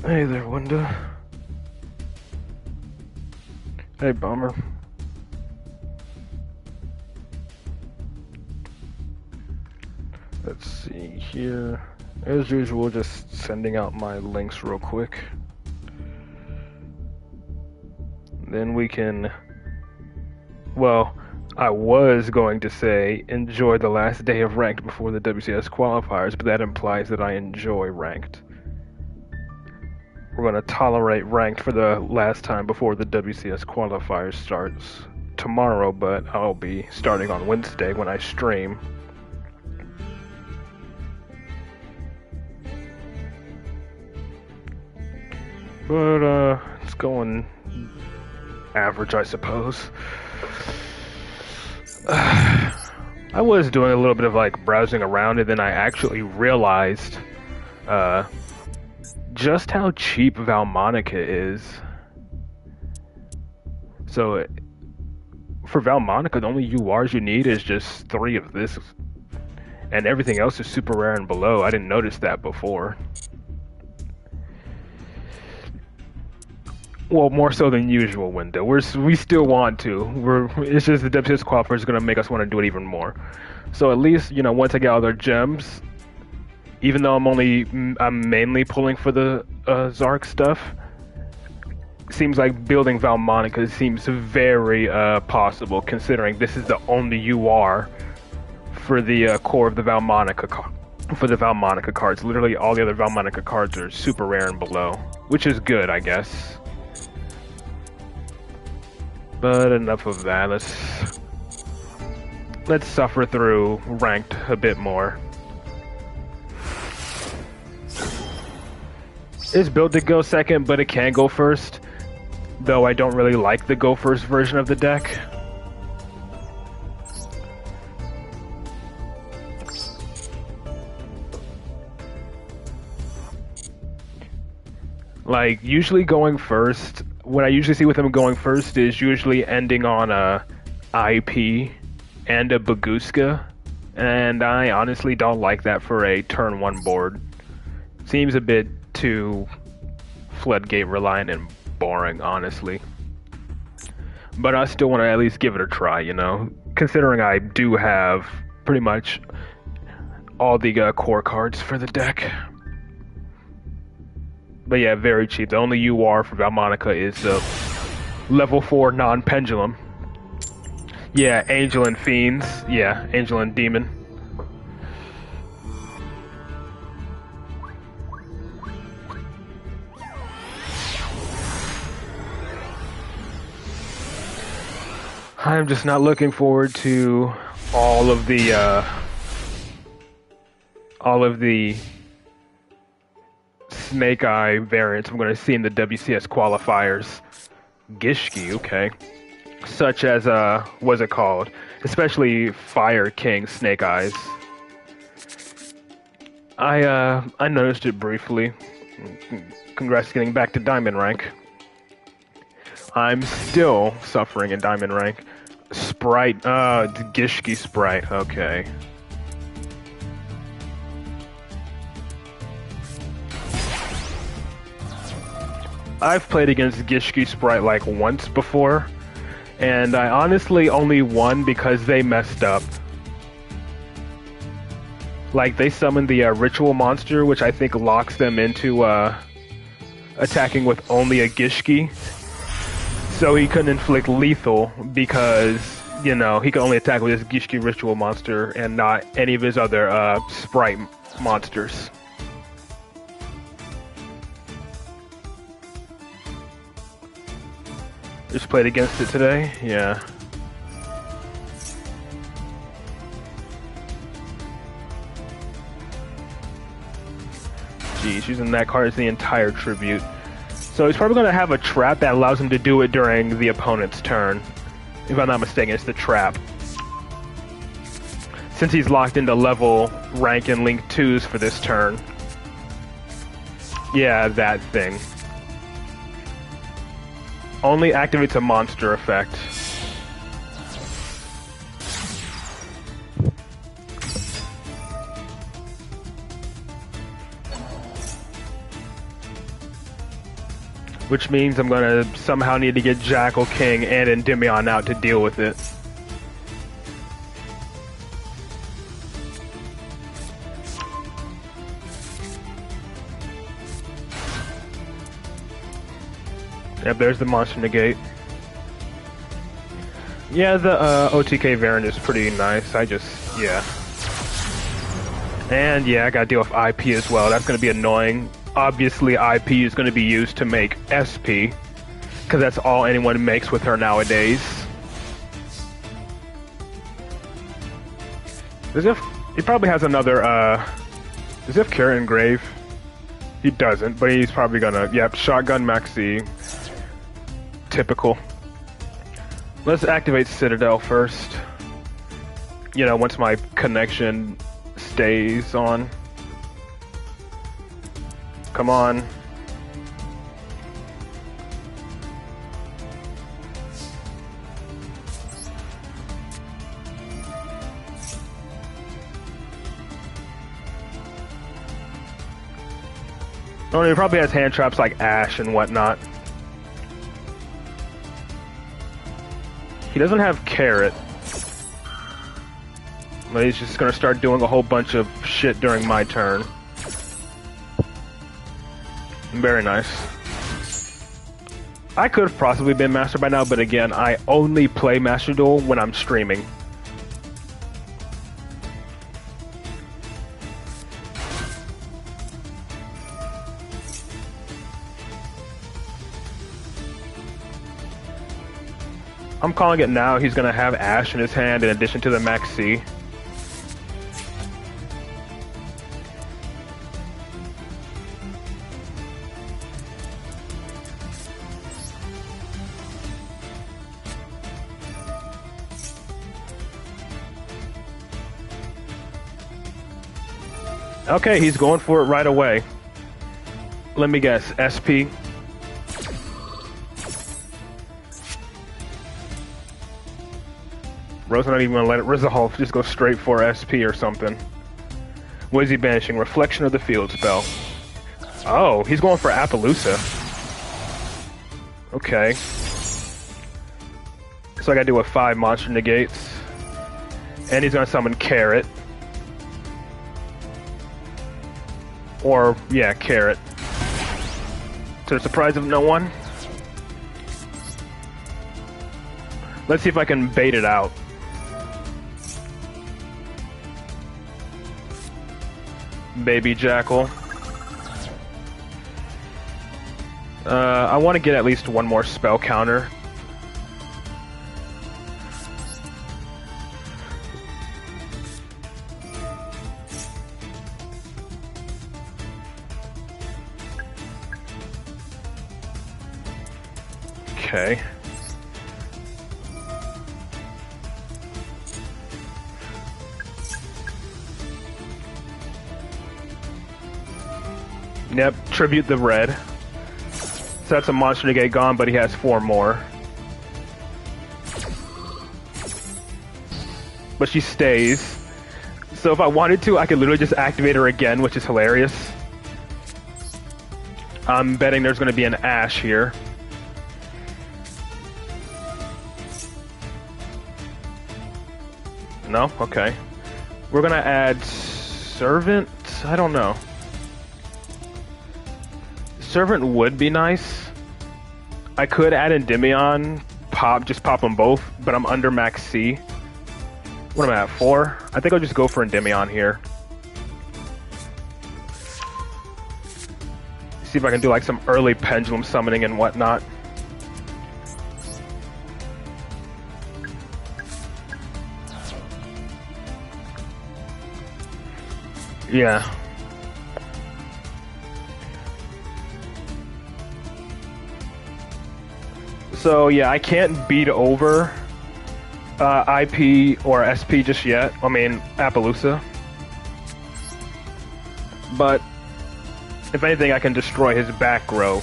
Hey there, Wanda. Hey, Bomber. Let's see here. As usual, just sending out my links real quick. Then we can... Well, I was going to say enjoy the last day of ranked before the WCS qualifiers, but that implies that I enjoy ranked. We're going to tolerate ranked for the last time before the WCS qualifiers starts tomorrow, but I'll be starting on Wednesday when I stream. But it's going average, I suppose. I was doing a little bit of like browsing around, and then I actually realized just how cheap Valmonica is. So for Valmonica, the only URs you need is just 3 of this, and everything else is super rare and below. I didn't notice that before. Well, more so than usual, Window. We still want to. It's just the WCS qualifier is going to make us want to do it even more. So at least, you know, once I get all their gems, even though I'm mainly pulling for the Zark stuff, seems like building Valmonica seems very possible, considering this is the only UR for the core of the Valmonica cards. Literally all the other Valmonica cards are super rare and below, which is good, I guess. But enough of that. Let's suffer through ranked a bit more. It's built to go second, but it can go first. Though I don't really like the go first version of the deck. Like, usually going first, what I usually see with them going first is usually ending on a IP and a Baguska, and I honestly don't like that for a turn 1 board. Seems a bit too floodgate reliant and boring, honestly. But I still want to at least give it a try, you know, considering I do have pretty much all the core cards for the deck. But yeah, very cheap. The only UR for Valmonica is the level 4 non-pendulum. Yeah, Angel and Fiends. Yeah, Angel and Demon. I'm just not looking forward to all of the Snake Eye variants I'm going to see in the WCS qualifiers. Gishki, okay. Such as, what's it called? Especially Fire King Snake Eyes. I noticed it briefly. Congrats getting back to Diamond rank. I'm still suffering in Diamond rank. Sprite, Gishki Sprite, okay. I've played against Gishki Sprite like once before, and I honestly only won because they messed up. Like, they summoned the ritual monster, which I think locks them into attacking with only a Gishki. So he couldn't inflict lethal because, you know, he could only attack with his Gishki ritual monster and not any of his other Sprite monsters. Just played against it today? Yeah. Jeez, using that card as the entire tribute. So he's probably going to have a trap that allows him to do it during the opponent's turn. If I'm not mistaken, it's the trap. Since he's locked into level, rank, and link 2s for this turn. Yeah, that thing. Only activates a monster effect. which means I'm gonna somehow need to get Jackal King and Endymion out to deal with it. Yep, there's the monster negate. Yeah, the OTK variant is pretty nice. Yeah. And yeah, I gotta deal with IP as well. That's gonna be annoying. Obviously, IP is gonna be used to make SP, because that's all anyone makes with her nowadays. As if he probably has another, does he have Cure Engrave? He doesn't, but he's probably gonna, yep, Shotgun Maxi. Typical. Let's activate Citadel first. You know, once my connection stays on. Come on. Oh, he probably has hand traps like Ash and whatnot. He doesn't have Carrot. But he's just gonna start doing a whole bunch of shit during my turn. Very nice. I could have possibly been Master by now, but again, I only play Master Duel when I'm streaming. I'm calling it now. He's gonna have Ash in his hand in addition to the Max C. Okay, he's going for it right away. Let me guess, SP. Rose's not even gonna let it resolve, just go straight for SP or something. What is he banishing? Reflection of the Field spell. Oh, he's going for Appaloosa. Okay. So I gotta do a 5 monster negates. And he's gonna summon Carrot. Or, yeah, Carrot. To the surprise of no one. Let's see if I can bait it out. Baby Jackal. I want to get at least one more spell counter. Okay. Yep, tribute the red. So that's a monster negate gone, but he has 4 more. But she stays. So if I wanted to, I could literally just activate her again, which is hilarious. I'm betting there's going to be an Ash here. No? Okay. We're going to add Servant? I don't know. Servant would be nice. I could add Endymion, just pop them both, but I'm under max C. What am I at, 4? I think I'll just go for Endymion here. See if I can do like some early pendulum summoning and whatnot. Yeah. So yeah, I can't beat over IP or SP just yet. I mean, Appaloosa. But if anything, I can destroy his back row.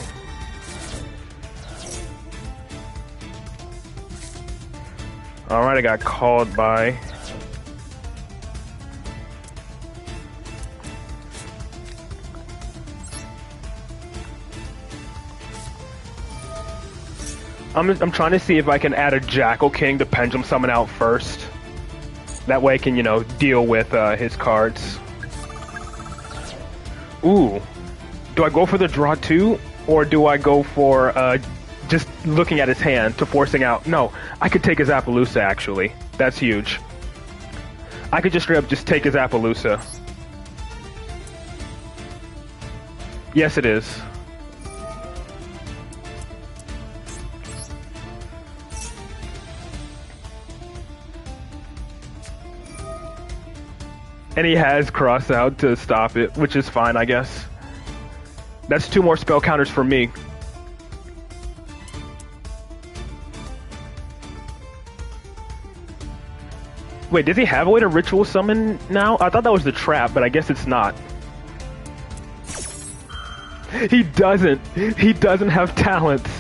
Alright, I got called by. I'm trying to see if I can add a Jackal King to Pendulum Summon out first. That way I can, you know, deal with his cards. Ooh. Do I go for the draw 2? Or do I go for just looking at his hand to forcing out? No, I could take his Appaloosa, actually. That's huge. I could just straight up just take his Appaloosa. Yes, it is. And he has cross out to stop it, which is fine, I guess. That's 2 more spell counters for me. Wait, does he have a way to ritual summon now? I thought that was the trap, but I guess it's not. He doesn't. He doesn't have talents.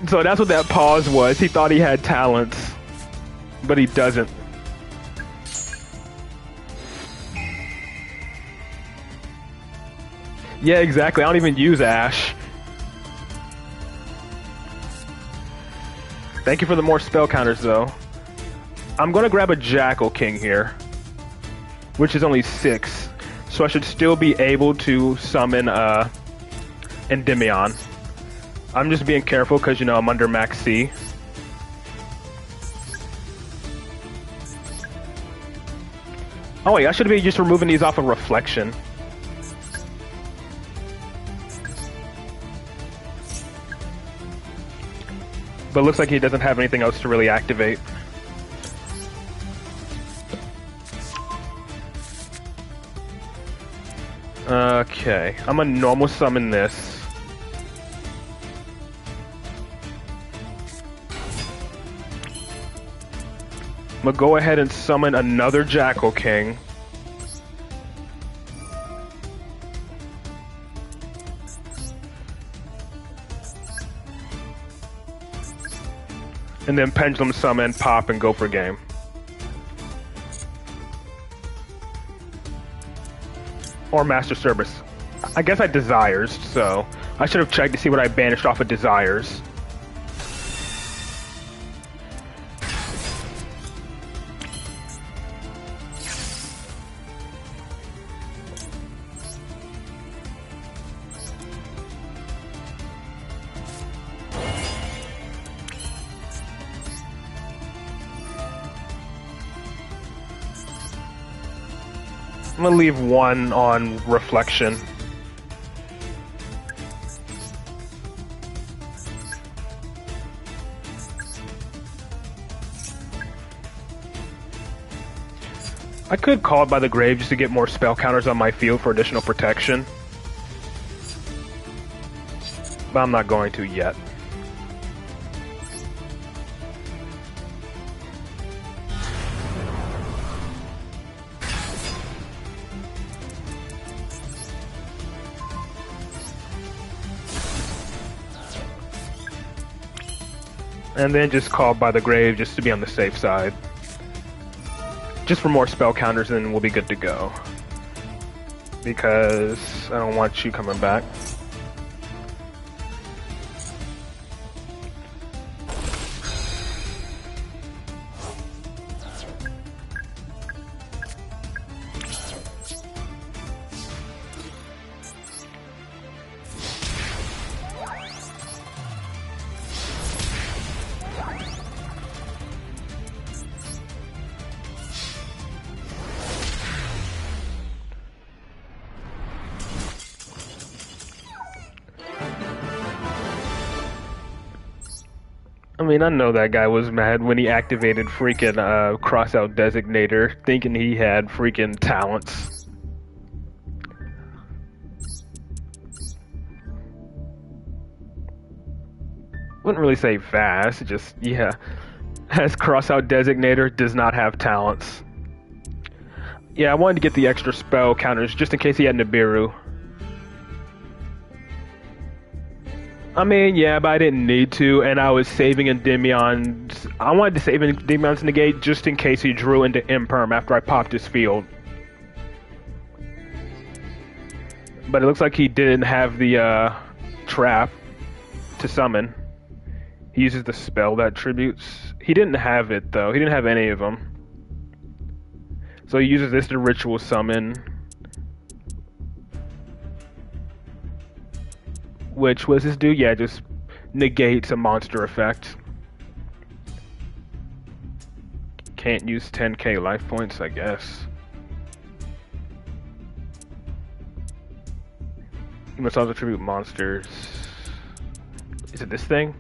So that's what that pause was. He thought he had talents, but he doesn't. Yeah, exactly. I don't even use Ash. Thank you for the more spell counters, though. I'm gonna grab a Jackal King here, which is only 6, so I should still be able to summon Endymion. I'm just being careful because, you know, I'm under max C. Oh wait, I should be just removing these off of Reflection. But it looks like he doesn't have anything else to really activate. Okay, I'm gonna normal summon this. I'm gonna go ahead and summon another Jackal King. And then Pendulum Summon, pop, and go for game. Or Master Service. I guess I Desires, so I should have checked to see what I banished off of Desires. I'm gonna leave 1 on Reflection. I could call it by the grave just to get more spell counters on my field for additional protection. But I'm not going to yet. And then just call by the grave just to be on the safe side. Just for more spell counters, and we'll be good to go. Because I don't want you coming back. I mean, I know that guy was mad when he activated freaking Crossout Designator, thinking he had freaking talents. Wouldn't really say fast, just, yeah. As Crossout Designator does not have talents. Yeah, I wanted to get the extra spell counters just in case he had Nibiru. I mean, yeah, but I didn't need to, and I was saving Endymion's... I wanted to save Endymion's negate just in case he drew into Imperm after I popped his field. But it looks like he didn't have the trap to summon. He uses the spell that tributes. He didn't have it though. He didn't have any of them. So he uses this to ritual summon. Which, what does this do? Yeah, just negates a monster effect. Can't use 10k life points, I guess. You must also tribute monsters. Is it this thing?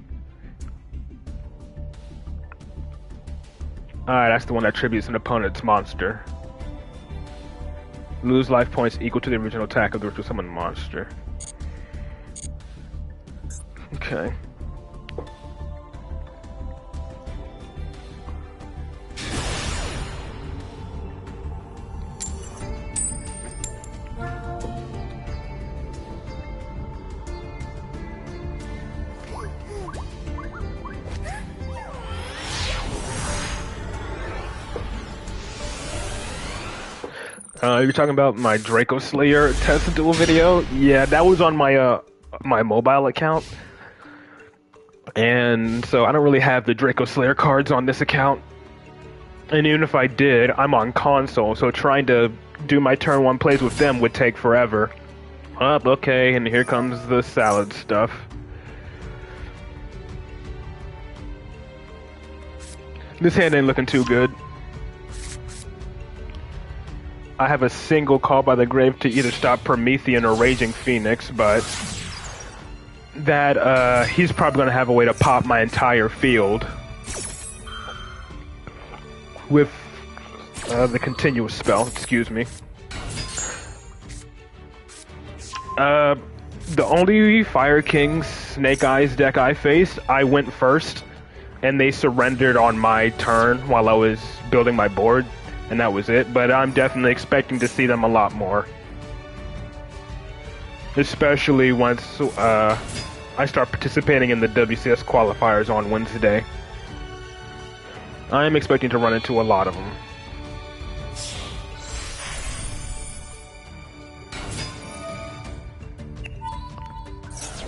Alright, that's the one that tributes an opponent's monster. Lose life points equal to the original attack of the ritual summon monster. Okay. You're talking about my Draco Slayer test duel video? Yeah, that was on my my mobile account. And so I don't really have the Draco Slayer cards on this account. And even if I did, I'm on console, so trying to do my turn 1 plays with them would take forever. Okay, and here comes the salad stuff. This hand ain't looking too good. I have a single Call by the Grave to either stop Promethean or Raging Phoenix, but that he's probably going to have a way to pop my entire field with the continuous spell, excuse me. The only Fire King's Snake Eyes deck I faced, I went first, and they surrendered on my turn while I was building my board. And that was it, but I'm definitely expecting to see them a lot more. Especially once I start participating in the WCS qualifiers on Wednesday. I'm expecting to run into a lot of them.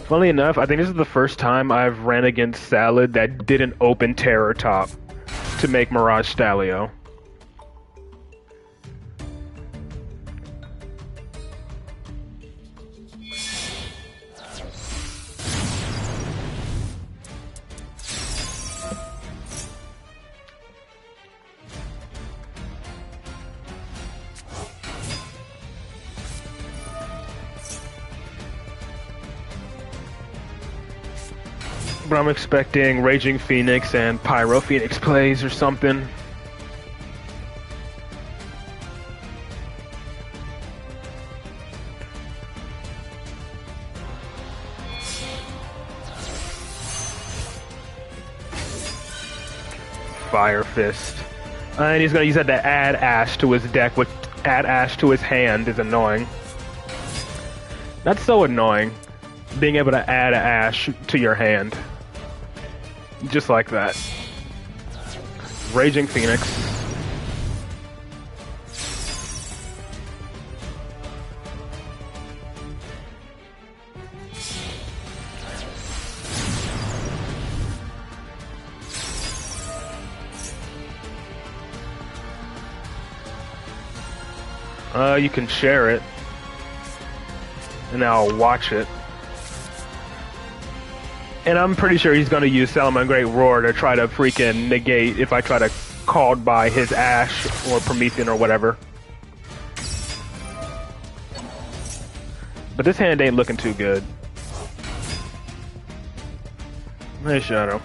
Funnily enough, I think this is the first time I've ran against Salad that didn't open Terror Top to make Mirage Stalio. But I'm expecting Raging Phoenix and Pyro Phoenix plays or something. Fire Fist. And he's gonna use that to add Ash to his deck, which add Ash to his hand is annoying. That's so annoying, being able to add Ash to your hand. Just like that. Raging Phoenix. You can share it. And I'll watch it. And I'm pretty sure he's going to use Salamangreat Roar to try to freaking negate if I try to called by his Ash or Promethean or whatever. But this hand ain't looking too good. Hey, Shadow.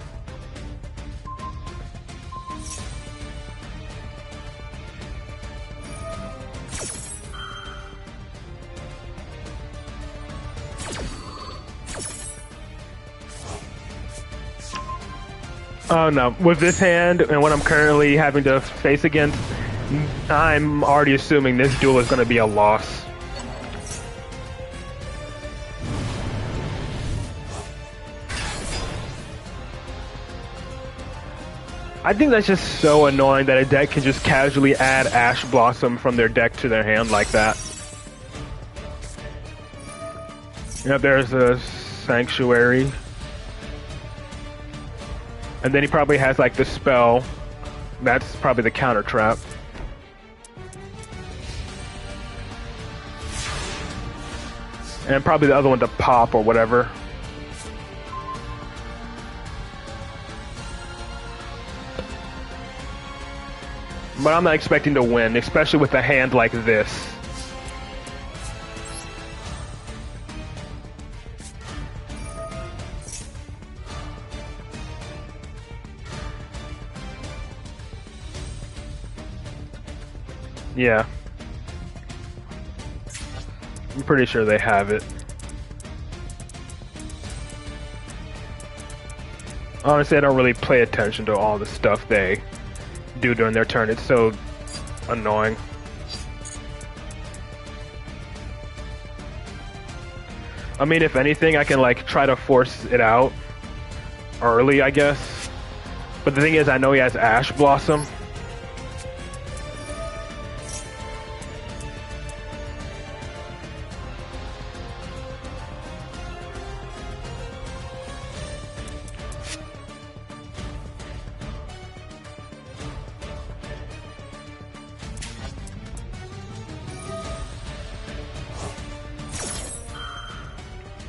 Oh no, with this hand and what I'm currently having to face against, I'm already assuming this duel is going to be a loss. I think that's just so annoying that a deck can just casually add Ash Blossom from their deck to their hand like that. Yep, there's a sanctuary. And then he probably has like the spell. That's probably the counter trap. And probably the other one to pop or whatever. But I'm not expecting to win, especially with a hand like this. Yeah. I'm pretty sure they have it. Honestly, I don't really pay attention to all the stuff they do during their turn. It's so annoying. I mean, if anything, I can like try to force it out early, I guess. But the thing is, I know he has Ash Blossom.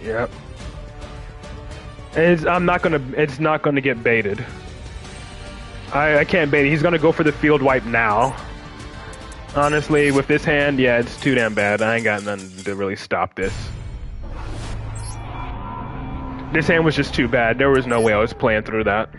Yep. It's not gonna get baited. I can't bait it. He's gonna go for the field wipe now. Honestly, with this hand, yeah, it's too damn bad. I ain't got nothing to really stop this. This hand was just too bad. There was no way I was playing through that.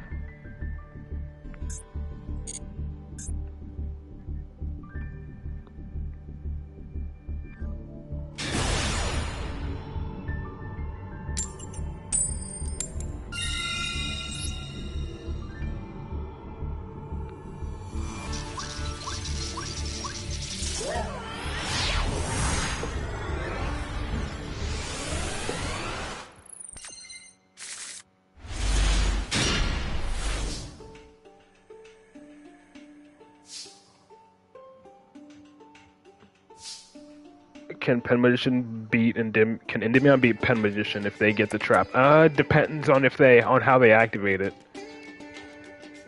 Can Pen Magician beat can Endymion beat Pen Magician if they get the trap? Depends on on how they activate it.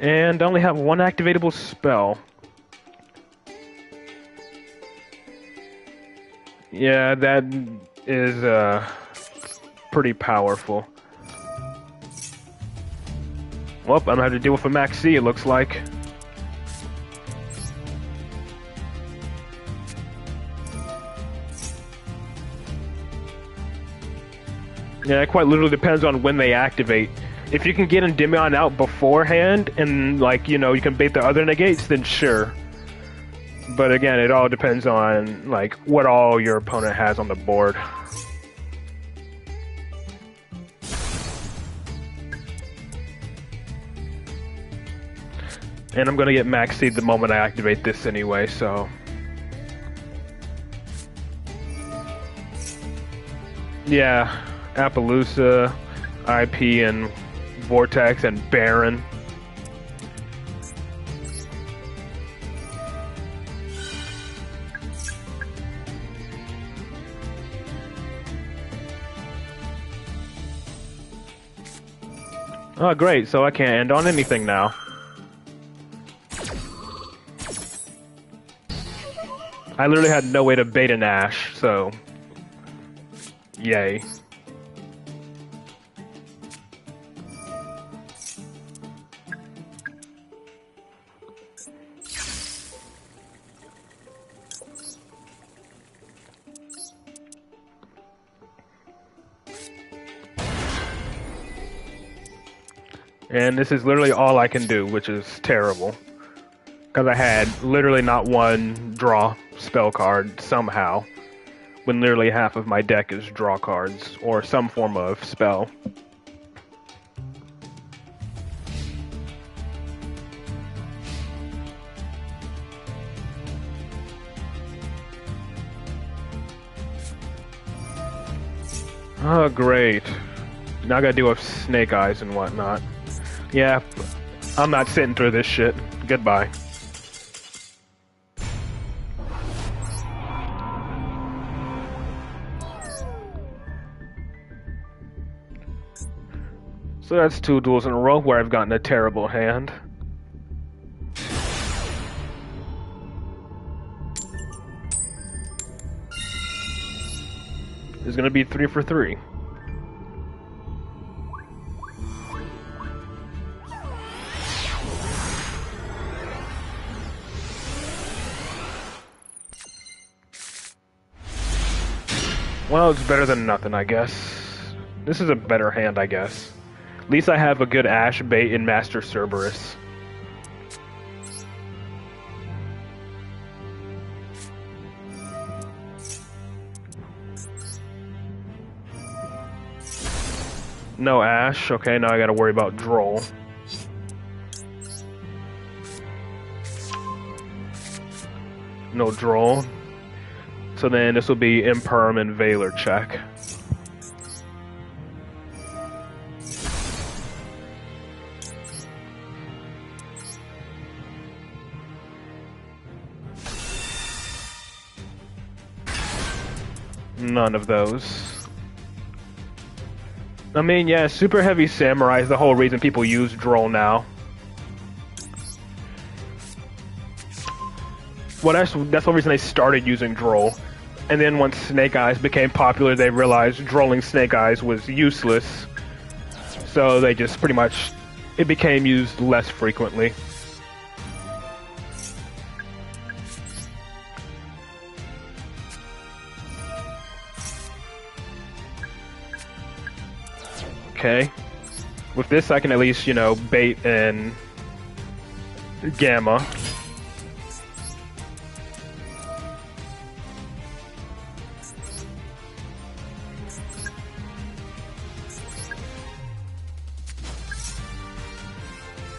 And I only have one activatable spell. Yeah, that is pretty powerful. Well, I'm gonna have to deal with a Max C, it looks like. Yeah, it quite literally depends on when they activate. If you can get Endymion out beforehand and, like, you know, you can bait the other negates, then sure. But again, it all depends on, like, what all your opponent has on the board. And I'm gonna get Max Seed the moment I activate this anyway, so... Yeah. Appaloosa, IP, and Vortex, and Baron. Oh, great, so I can't end on anything now. I literally had no way to bait an Ash, so... Yay. And this is literally all I can do, which is terrible. Because I had literally not one draw spell card somehow, when literally half of my deck is draw cards, or some form of spell. Oh, great. Now I gotta deal with Snake Eyes and whatnot. Yeah, I'm not sitting through this shit. Goodbye. So that's 2 duels in a row where I've gotten a terrible hand. It's gonna be 3 for 3. Well, it's better than nothing, I guess. This is a better hand, I guess. At least I have a good Ash bait in Master Cerberus. No Ash. Okay, now I gotta worry about Droll. No Droll. So then this will be Imperm and Valor check. None of those. I mean, yeah, Super Heavy Samurai is the whole reason people use Droll now. Well, that's the reason they started using Droll. And then once Snake Eyes became popular, they realized drolling Snake Eyes was useless. So they just pretty much, it became used less frequently. Okay. With this, I can at least, you know, bait and Gamma.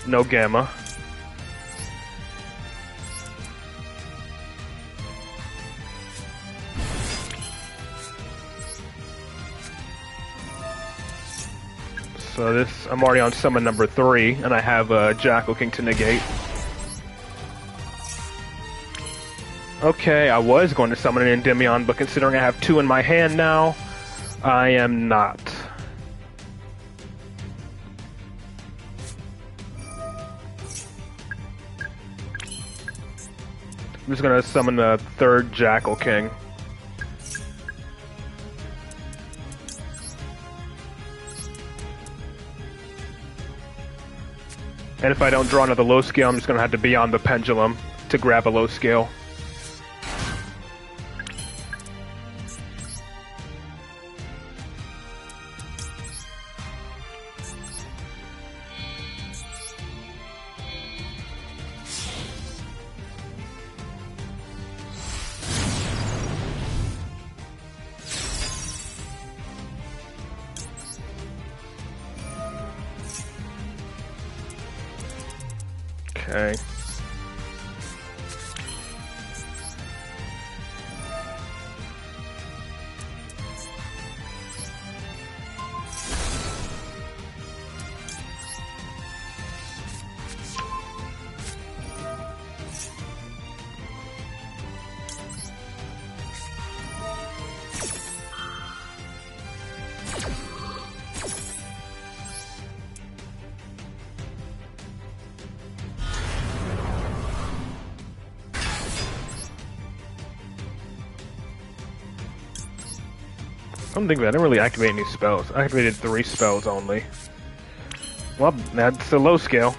No Gamma. So this, I'm already on summon number 3, and I have a Jackal King to negate. Okay, I was going to summon an Endymion, but considering I have 2 in my hand now, I am not. I'm just gonna summon a 3rd Jackal King. And if I don't draw another low scale, I'm just gonna have to be on the pendulum to grab a low scale. Okay. I'm thinking I didn't really activate any spells. I activated 3 spells only. Well, that's a low scale.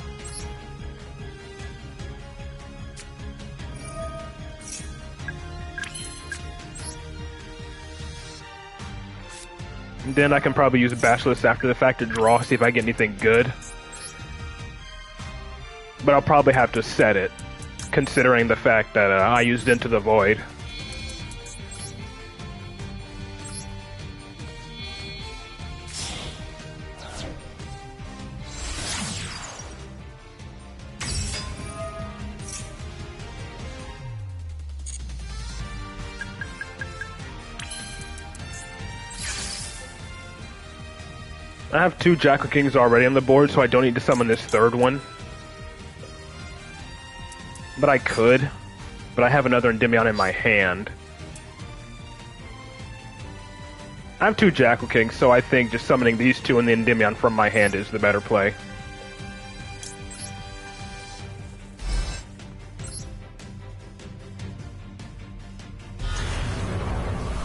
And then I can probably use Basilisk after the fact to draw, see if I get anything good. But I'll probably have to set it, considering the fact that I used Into the Void. I have 2 Jackal Kings already on the board, so I don't need to summon this 3rd one. But I could. But I have another Endymion in my hand. I have two Jackal Kings, so I think just summoning these two and the Endymion from my hand is the better play.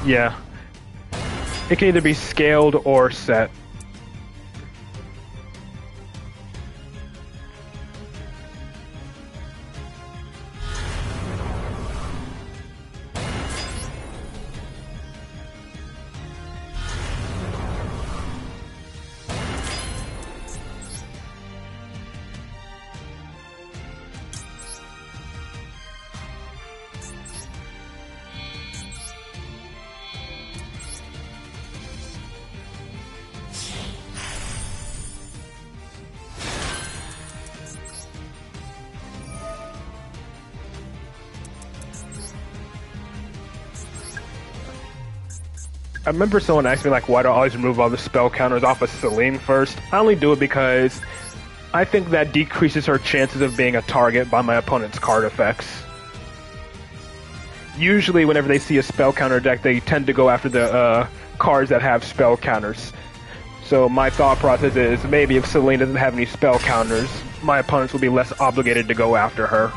Yeah. It can either be scaled or set. I remember someone asked me, like, why do I always remove all the spell counters off of Celine first? I only do it because I think that decreases her chances of being a target by my opponent's card effects. Usually, whenever they see a spell counter deck, they tend to go after the cards that have spell counters. So my thought process is, maybe if Celine doesn't have any spell counters, my opponents will be less obligated to go after her.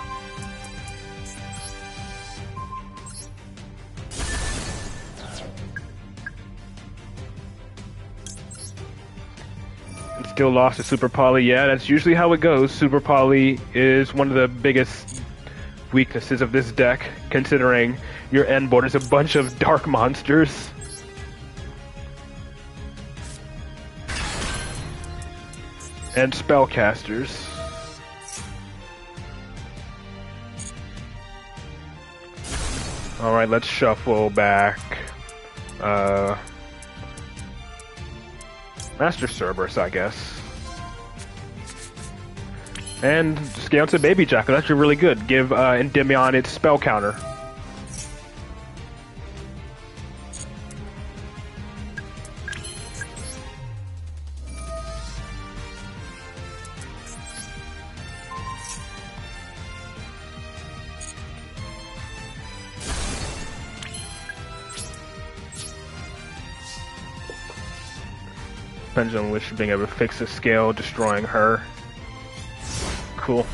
Still lost to Super Poly. Yeah, that's usually how it goes. Super Poly is one of the biggest weaknesses of this deck, considering your end board is a bunch of dark monsters. And spellcasters. Alright, let's shuffle back. Master Cerberus, I guess. And scale to Baby Jackal. That's actually really good. Give Endymion its spell counter. Pendulum Wish being able to fix the scale, destroying her. Cool.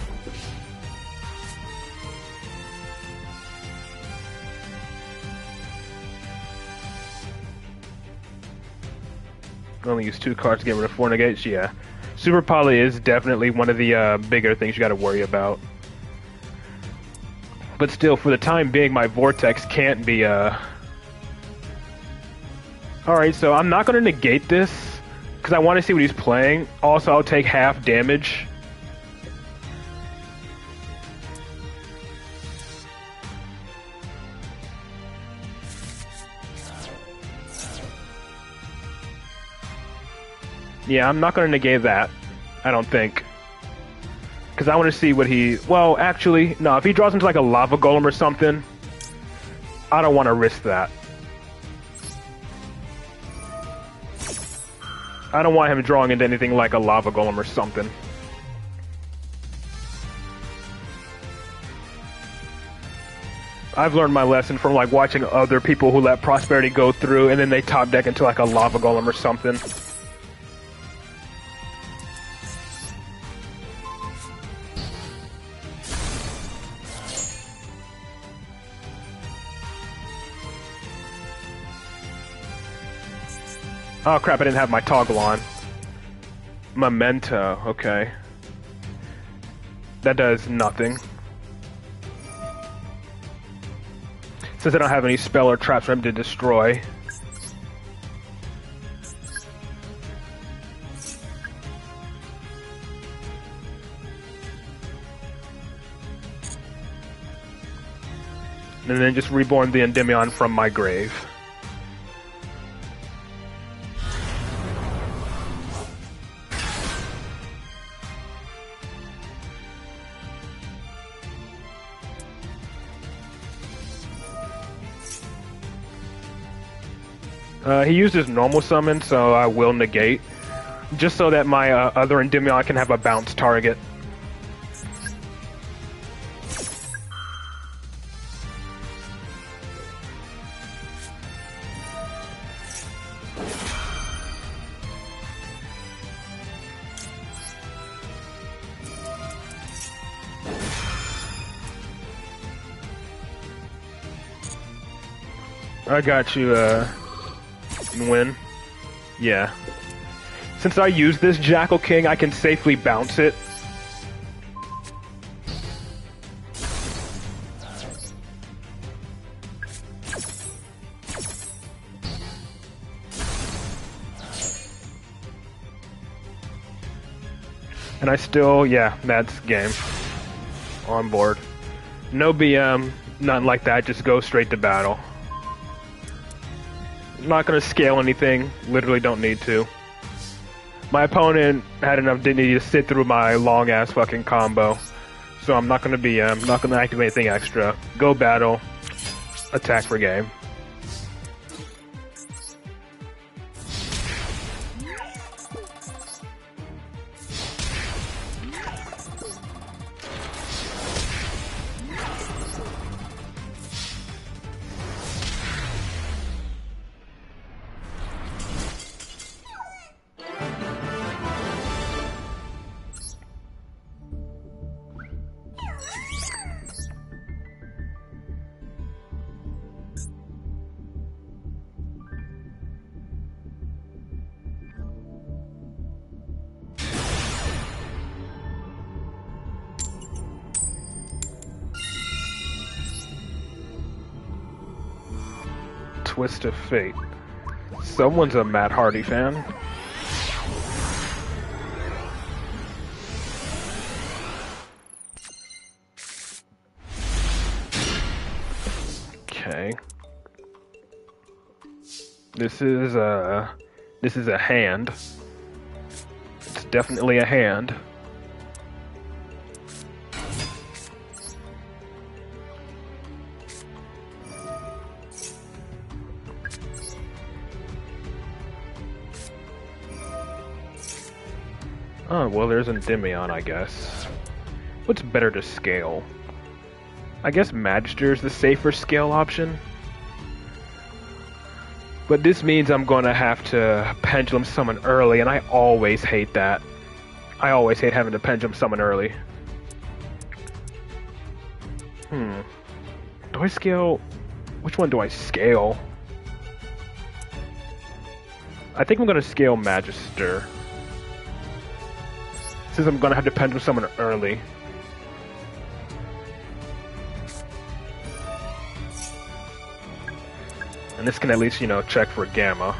Only use 2 cards to get rid of 4 negates, yeah. Super Poly is definitely one of the bigger things you gotta worry about. But still, for the time being, my Vortex can't be, Alright, so I'm not gonna negate this, because I want to see what he's playing. Also, I'll take half damage. Yeah, I'm not going to negate that. I don't think. Because I want to see what he... Well, actually, no. If he draws into like a lava golem or something, I don't want to risk that. I don't want him drawing into anything like a lava golem or something. I've learned my lesson from like watching other people who let Prosperity go through and then they top deck into like a lava golem or something. Oh crap, I didn't have my toggle on. Memento, okay. That does nothing. Since I don't have any spell or traps for him to destroy. And then just reborn the Endymion from my grave. He used his normal summon, so I will negate. Just so that my other Endymion can have a bounce target. I got you, Win. Yeah. Since I use this Jackal King, I can safely bounce it. And I still, yeah, that's game. On board. No BM, nothing like that, just go straight to battle. I'm not gonna scale anything, literally don't need to. My opponent had enough dignity to sit through my long ass fucking combo. So I'm not gonna BM, not gonna activate anything extra. Go battle, attack for game. Twist of Fate. Someone's a Matt Hardy fan. Okay. This is a hand. It's definitely a hand. Oh, well, there's Endymion, I guess. What's better to scale? I guess Magister is the safer scale option. But this means I'm going to have to Pendulum Summon early, and I always hate that. I always hate having to Pendulum Summon early. Do I scale? Which one do I scale? I think I'm going to scale Magister. Since I'm going to have to Pendulum Summon early. And this can at least, you know, check for Gamma.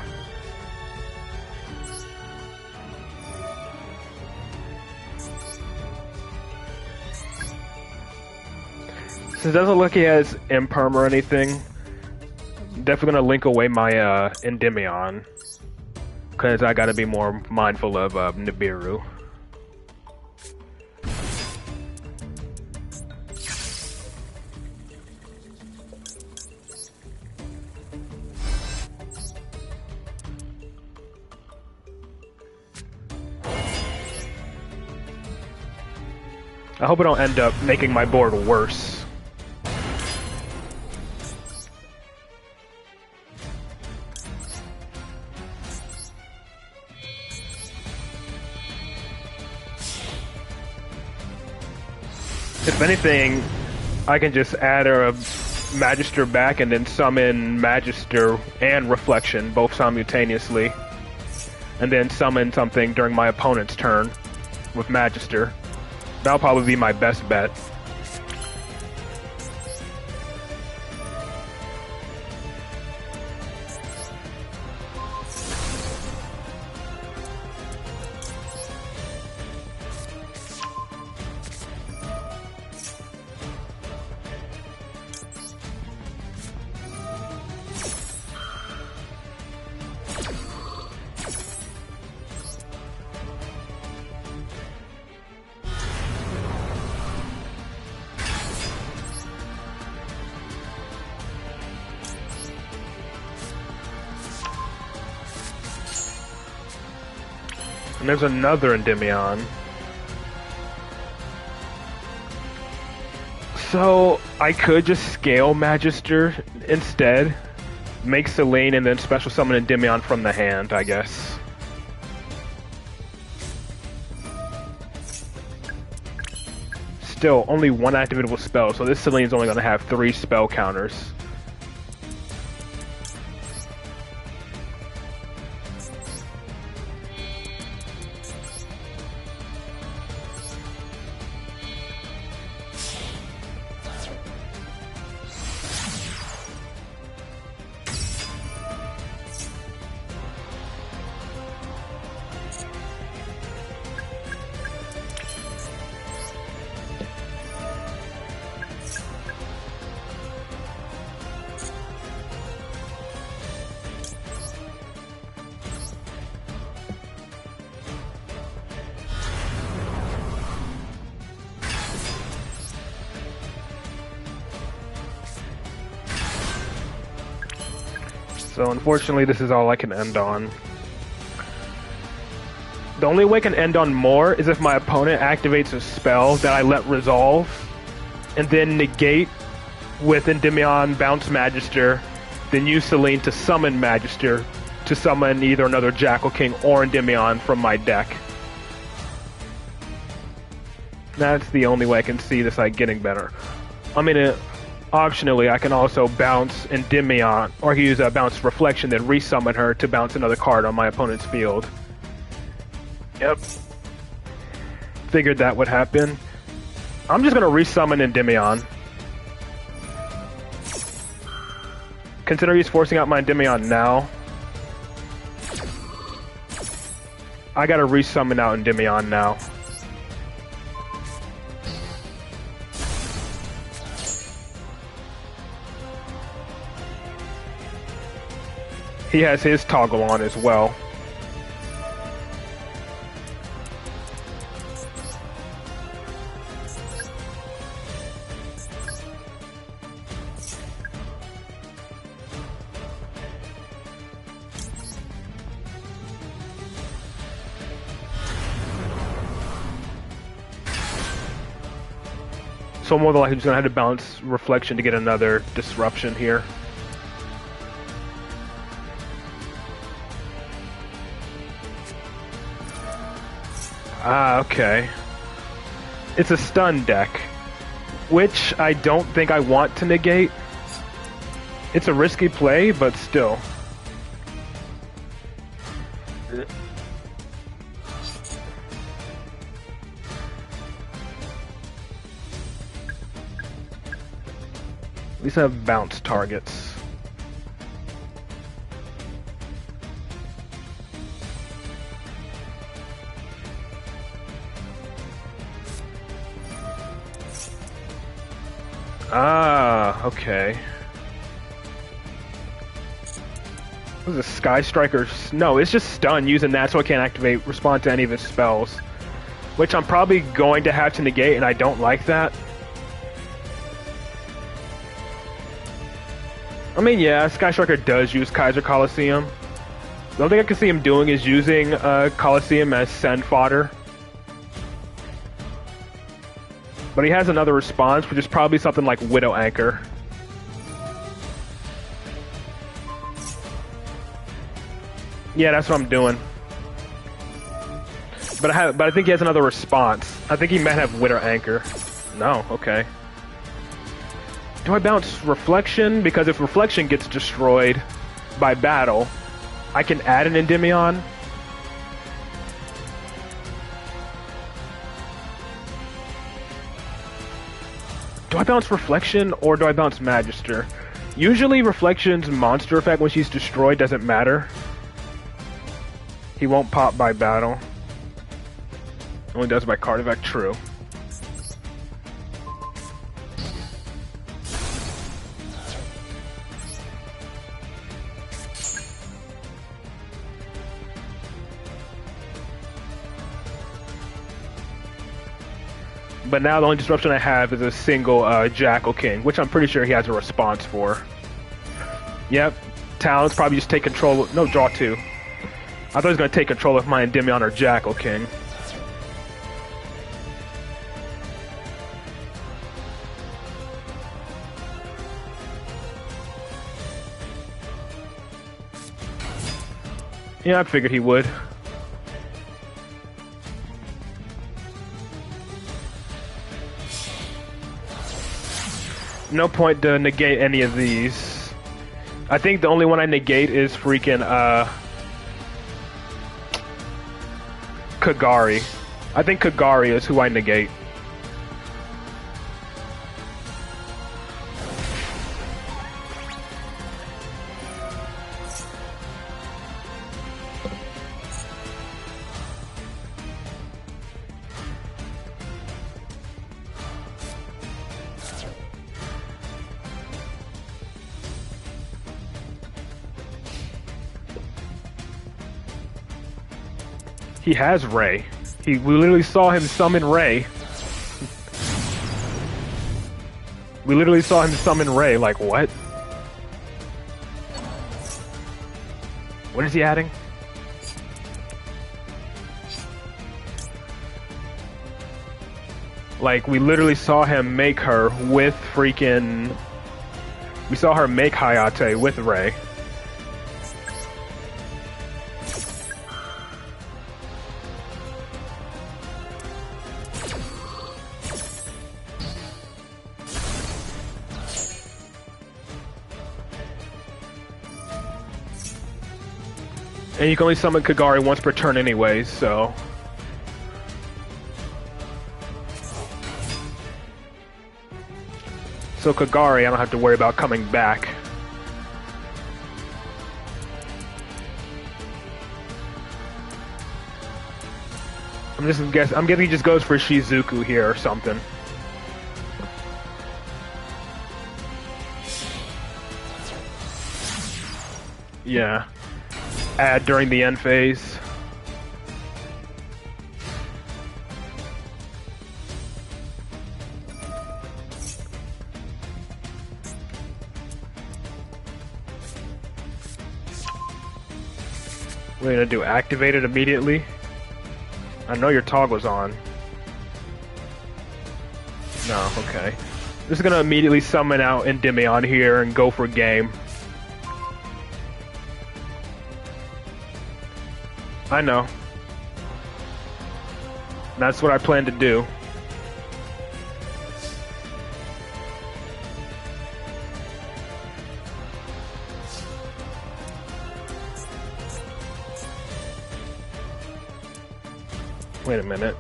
Since it doesn't look like he has Imperm or anything, definitely gonna link away my Endymion. Because I gotta be more mindful of Nibiru. I hope I don't end up making my board worse. If anything, I can just add a Magister back and then summon Magister and Reflection, both simultaneously. And then summon something during my opponent's turn with Magister. That'll probably be my best bet. And there's another Endymion. So I could just scale Magister instead, make Selene, and then special summon Endymion from the hand, I guess. Still, only one activatable spell, so this Selene's only going to have 3 spell counters. So unfortunately, this is all I can end on. The only way I can end on more is if my opponent activates a spell that I let resolve, and then negate with Endymion, bounce Magister, then use Selene to summon Magister to summon either another Jackal King or Endymion from my deck. That's the only way I can see this like getting better. I mean, optionally, I can also bounce Endymion, or I can use a bounce Reflection, then resummon her to bounce another card on my opponent's field. Yep. Figured that would happen. I'm just gonna resummon Endymion. Consider he's forcing out my Endymion now. I gotta resummon out Endymion now. He has his toggle on as well. So more than likely he's gonna have to bounce Reflection to get another disruption here. Ah, okay. It's a stun deck, which I don't think I want to negate. It's a risky play, but still. At least I have bounce targets. Ah, okay. What is this, Sky Striker? No, it's just stun. Using that so I can't activate, respond to any of his spells. Which I'm probably going to have to negate, and I don't like that. I mean, yeah, Sky Striker does use Kaiser Coliseum. The only thing I can see him doing is using Coliseum as send fodder. But he has another response, which is probably something like Widow Anchor. Yeah, that's what I'm doing. But I think he has another response. I think he might have Widow Anchor. No, okay. Do I bounce Reflection? Because if Reflection gets destroyed by battle, I can add an Endymion. Do I bounce Reflection or do I bounce Magister? Usually Reflection's monster effect when she's destroyed doesn't matter. He won't pop by battle. Only does by card effect, true. But now the only disruption I have is a single Jackal King, which I'm pretty sure he has a response for. Yep, Talons probably just take control. No, draw two. I thought he was going to take control of my Endymion or Jackal King. Yeah, I figured he would. No point to negate any of these. I think the only one I negate is freaking Kagari. I think Kagari is who I negate. He has Ray. We literally saw him summon Ray. We literally saw him summon Ray, like what? What is he adding? Like, we literally saw him make her with freaking... We saw her make Hayate with Rei. And you can only summon Kagari once per turn anyways, so... So Kagari, I don't have to worry about coming back. I'm guessing he just goes for Shizuku here or something. Yeah. Add during the end phase. We're gonna do activate it immediately. I know your toggle's on. No, okay. Just gonna immediately summon out Endymion here and go for game. I know. That's what I plan to do. Wait a minute.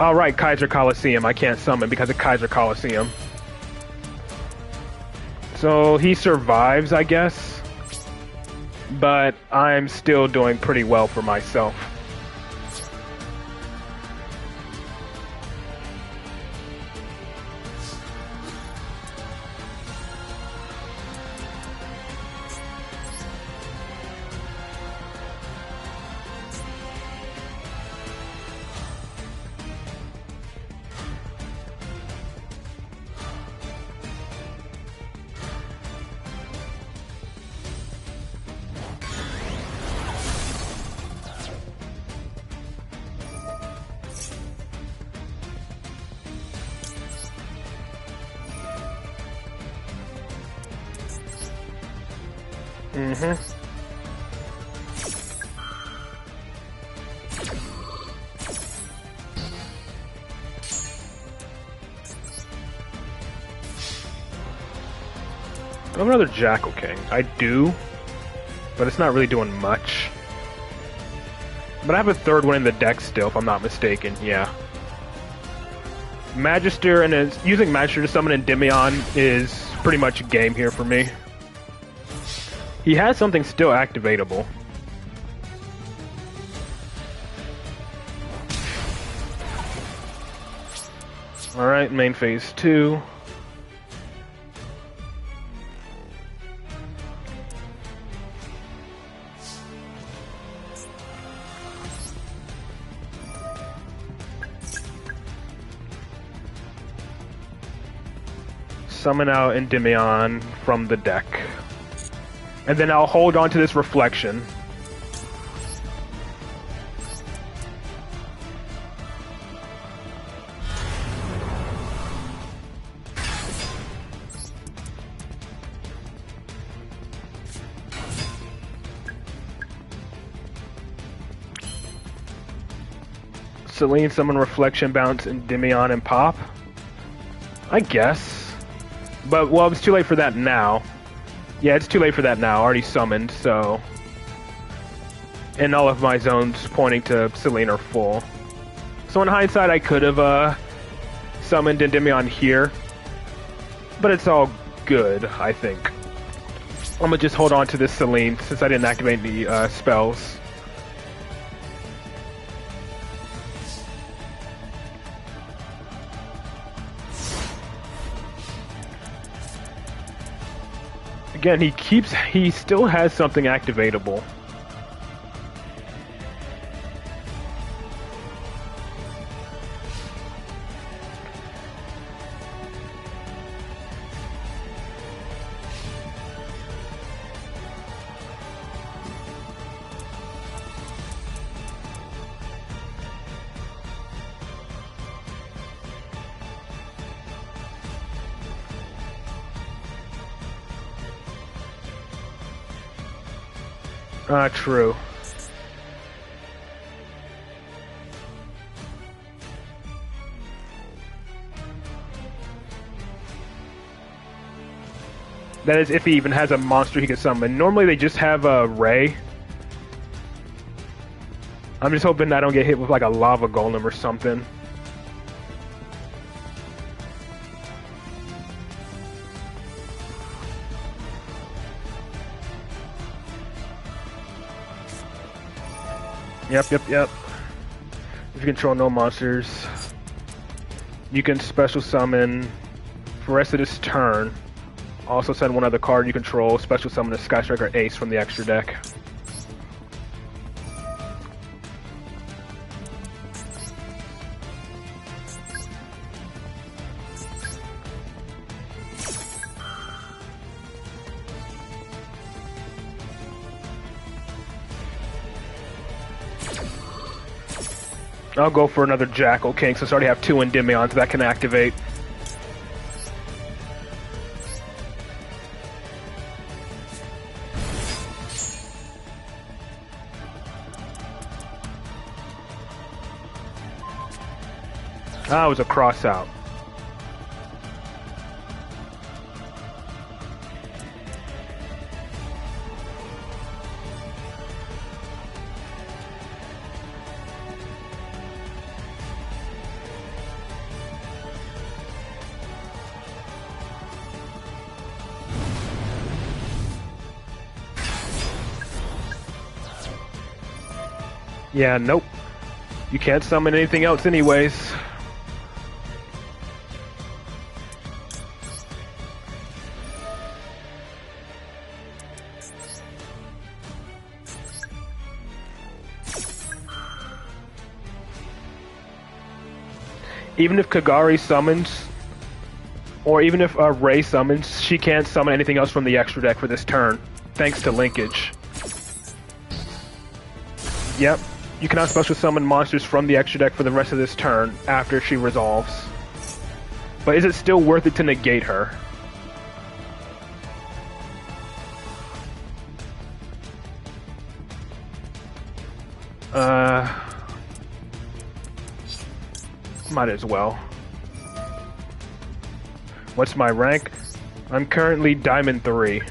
Alright, Kaiser Coliseum. I can't summon because of Kaiser Coliseum. So he survives, I guess. But I'm still doing pretty well for myself. I have another Jackal King. I do, but it's not really doing much. But I have a third one in the deck still, if I'm not mistaken, yeah. Magister and using Magister to summon Endymion is pretty much game here for me. He has something still activatable. Alright, main phase 2. Summon out Endymion from the deck. And then I'll hold on to this reflection. Celine summon reflection, bounce Endymion and pop? I guess. But, well, it's too late for that now. Yeah, it's too late for that now. Already summoned, so... And all of my zones pointing to Celine are full. So in hindsight, I could have summoned Endymion here. But it's all good, I think. I'm gonna just hold on to this Celine, since I didn't activate the spells. Again, he still has something activatable. True. That is, if he even has a monster he can summon. Normally they just have a Ray. I'm just hoping I don't get hit with like a lava golem or something. Yep. If you control no monsters, you can special summon for the rest of this turn. Also send one other card you control, special summon a Sky Striker Ace from the extra deck. I'll go for another Jackal King since I already have 2 Endymions that can activate. Ah, it was a cross out. Yeah, nope. You can't summon anything else anyways. Even if Kagari summons, or even if Ray summons, she can't summon anything else from the extra deck for this turn, thanks to linkage. Yep, you cannot special summon monsters from the extra deck for the rest of this turn after she resolves. But is it still worth it to negate her? Might as well. What's my rank? I'm currently Diamond 3.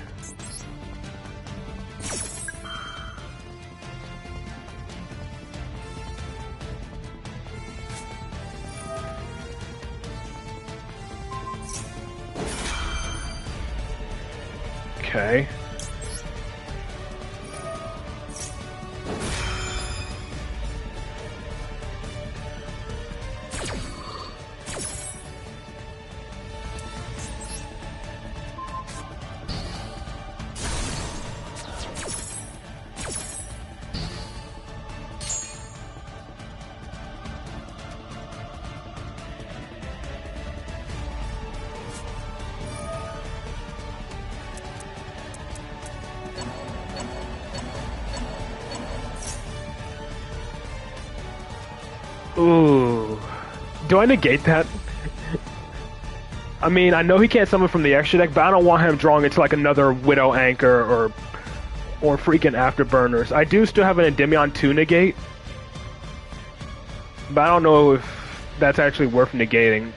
Okay. Ooh. Do I negate that? I mean, I know he can't summon from the extra deck, but I don't want him drawing into like another Widow Anchor or freaking Afterburners. I do still have an Endymion to negate, but I don't know if that's actually worth negating.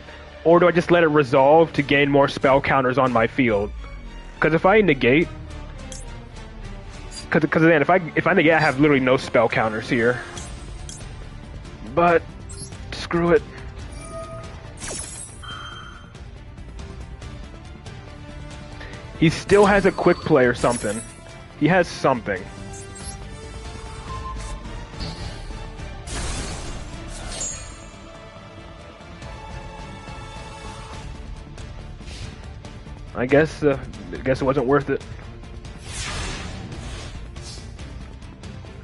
Or do I just let it resolve to gain more spell counters on my field? Because if I negate... Because then, if I negate, I have literally no spell counters here. But screw it. He still has a quick play or something. He has something. I guess it wasn't worth it.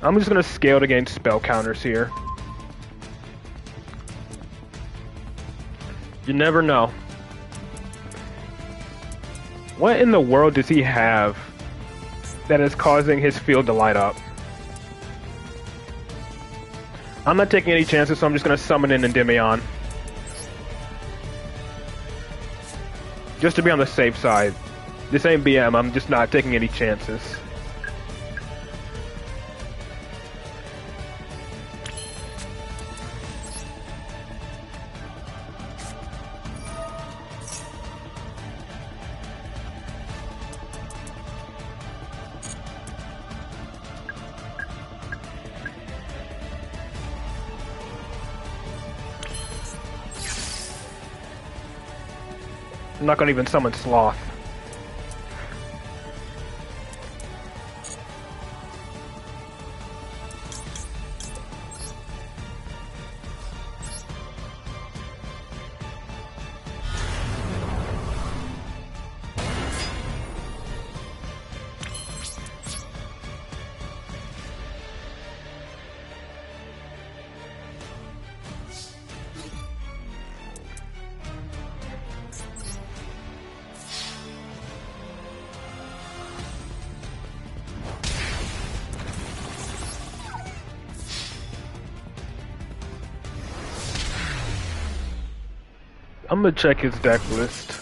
I'm just gonna scale it against spell counters here. You never know. What in the world does he have that is causing his field to light up? I'm not taking any chances, so I'm just gonna summon in Endymion. Just to be on the safe side. This ain't BM, I'm just not taking any chances. I'm not gonna even summon Sloth. I'm gonna check his deck list.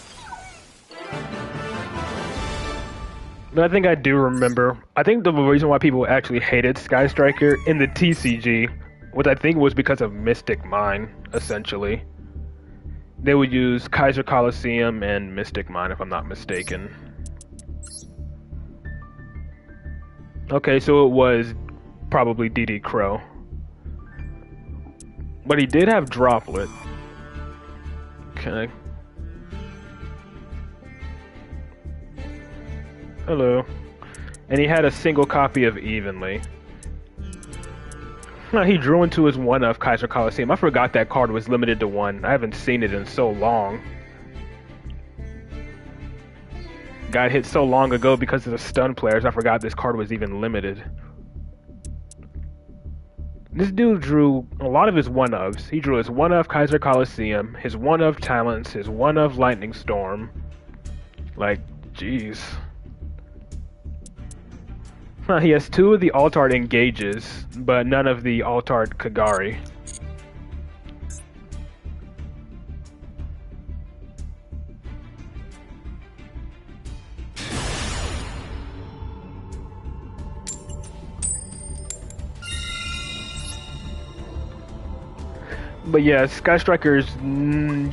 But I think I do remember. I think the reason why people actually hated Sky Striker in the TCG, which I think was because of Mystic Mine, essentially. They would use Kaiser Coliseum and Mystic Mine, if I'm not mistaken. Okay, so it was probably DD Crow. But he did have Droplet. Okay. Hello. And he had a single copy of Evenly. He drew into his one of Kaiser Coliseum. I forgot that card was limited to one. I haven't seen it in so long. Got hit so long ago because of the stun players, I forgot this card was even limited. This dude drew a lot of his one-ofs. He drew his one-of Kaiser Coliseum, his one-of Talents, his one-of Lightning Storm. Like, jeez. He has two of the Altard Engages, but none of the Altard Kagari. But yeah, Sky Striker is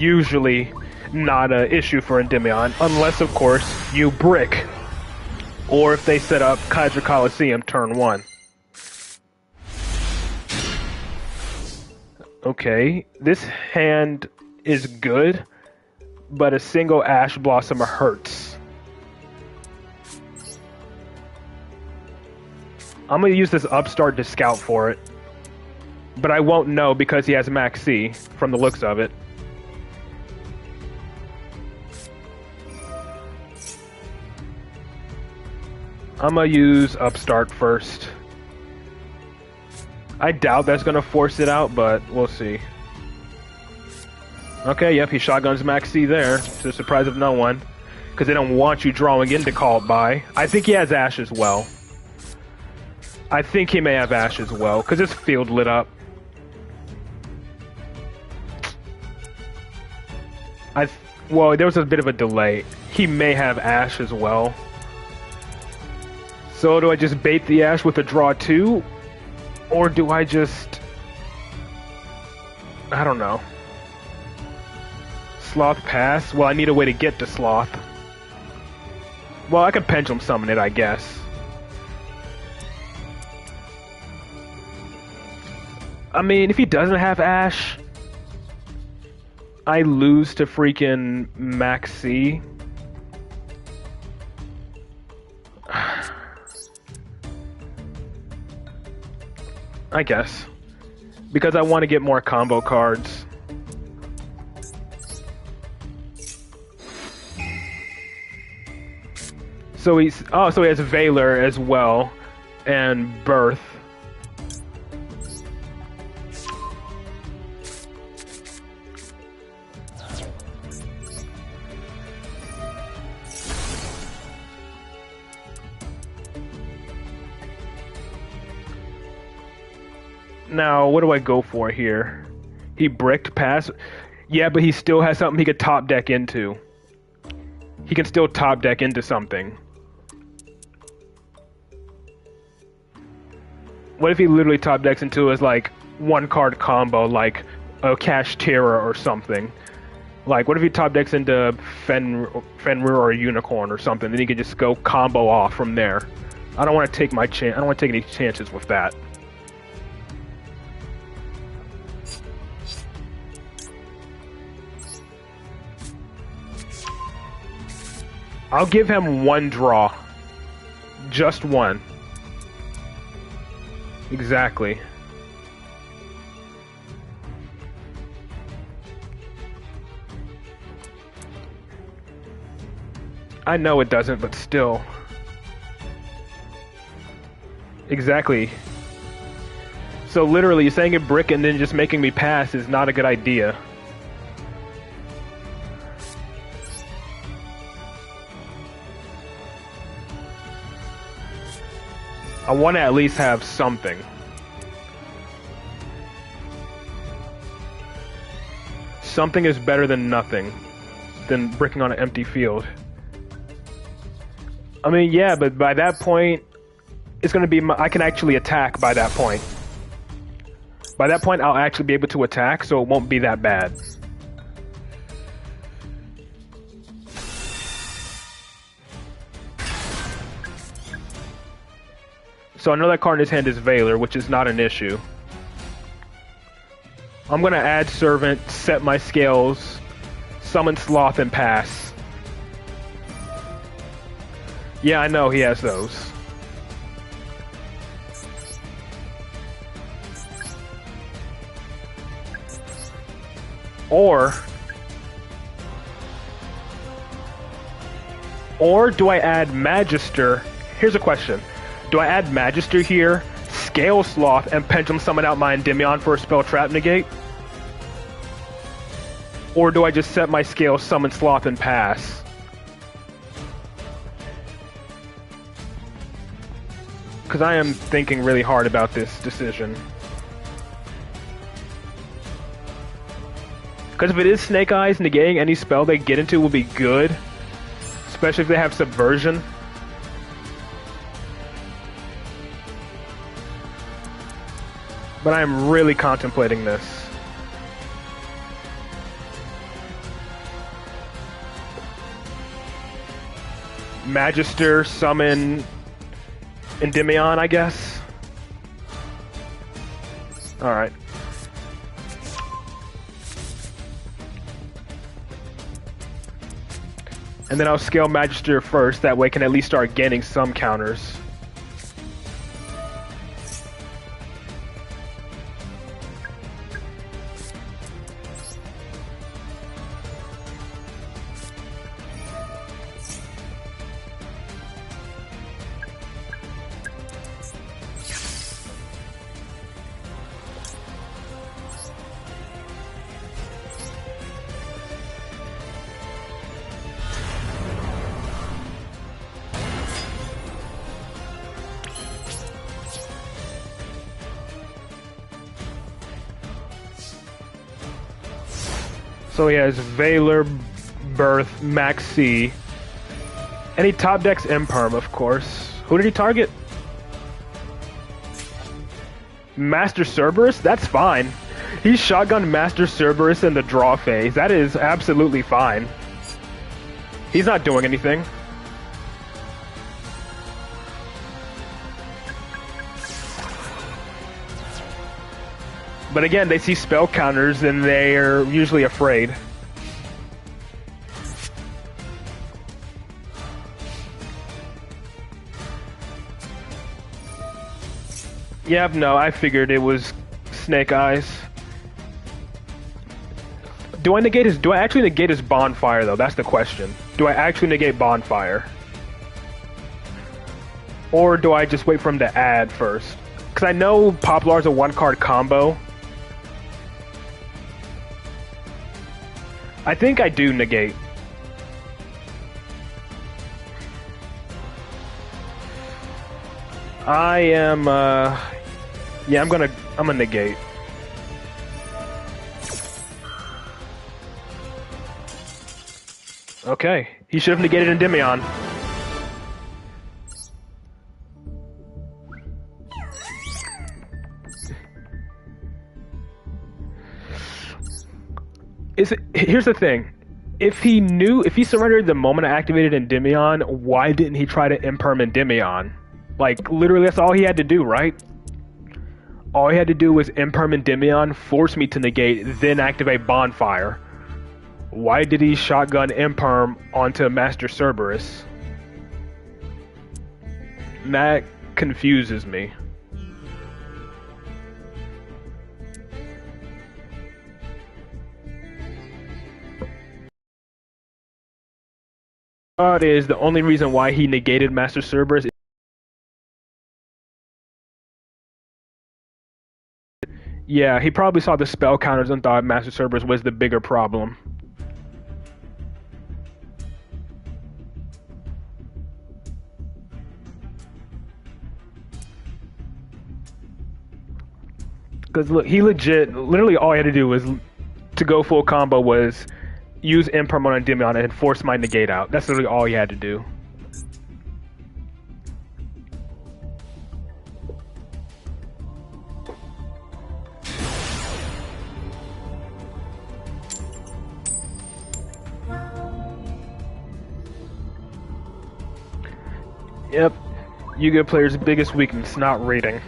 usually not an issue for Endymion, unless, of course, you brick. Or if they set up Kaiser Coliseum turn 1. Okay, this hand is good, but a single Ash Blossom hurts. I'm gonna use this Upstart to scout for it. But I won't know because he has Max C from the looks of it. I'm gonna use Upstart first. I doubt that's gonna force it out, but we'll see. Okay, yep, he shotguns Max C there, to the surprise of no one. Because they don't want you drawing into Called By. I think he has Ash as well. I think he may have Ash as well, because his field lit up. Well, there was a bit of a delay. He may have Ash as well. So do I just bait the Ash with a draw 2? Or do I just... I don't know. Sloth pass? Well, I need a way to get to Sloth. Well, I can Pendulum Summon it, I guess. I mean, if he doesn't have Ash... I lose to freaking Max C. I guess. Because I want to get more combo cards. So he's... Oh, so he has Valor as well. And Birth. Now, what do I go for here? He bricked pass? Yeah, but he still has something he could top deck into. He can still top deck into something. What if he literally top decks into his, like, one card combo, like a Cash Terror or something? Like, what if he top decks into Fenrir or a Unicorn or something? Then he could just go combo off from there. I don't want to take my chance. I don't want to take any chances with that. I'll give him one draw. Just one. Exactly. I know it doesn't, but still. Exactly. So literally, saying a brick and then just making me pass is not a good idea. I want to at least have something. Something is better than nothing, than bricking on an empty field. I mean, yeah, but by that point, it's going to be, I can actually attack by that point. By that point, I'll actually be able to attack, so it won't be that bad. So another card in his hand is Valor, which is not an issue. I'm going to add Servant, set my scales, summon Sloth, and pass. Yeah, I know he has those. Or do I add Magister? Here's a question. Do I add Magister here, Scale Sloth, and Pendulum summon out my Endymion for a spell trap negate? Or do I just set my Scale, summon Sloth, and pass? Because I am thinking really hard about this decision. Because if it is Snake Eyes, negating any spell they get into will be good. Especially if they have Subversion. But I am really contemplating this. Magister, summon Endymion, I guess. Alright. And then I'll scale Magister first, that way I can at least start gaining some counters. So he has Valor, Birth, Maxi, and he top decks Imperm, of course. Who did he target? Master Cerberus? That's fine. He shotgunned Master Cerberus in the draw phase. That is absolutely fine. He's not doing anything. But again, they see spell counters and they're usually afraid. Yep, no, I figured it was Snake Eyes. Do I actually negate his Bonfire though? That's the question. Do I actually negate Bonfire? Or do I just wait for him to add first? Because I know Poplar's a one-card combo. I think I do negate. I am, yeah, I'm gonna negate. Okay, he should have negated Endymion. Here's the thing. If he surrendered the moment I activated Endymion, why didn't he try to Imperm Endymion? Like, literally, that's all he had to do, right? All he had to do was Imperm Endymion, force me to negate, then activate Bonfire. Why did he shotgun Imperm onto Master Cerberus? That confuses me. Thought is the only reason why he negated Master Cerberus. Yeah, he probably saw the spell counters and thought Master Cerberus was the bigger problem. Because look, he literally all he had to do was, to go full combo was use Imperm on Endymion and force my negate out. That's literally all he had to do. Yep, Yu-Gi-Oh players' biggest weakness, not rating.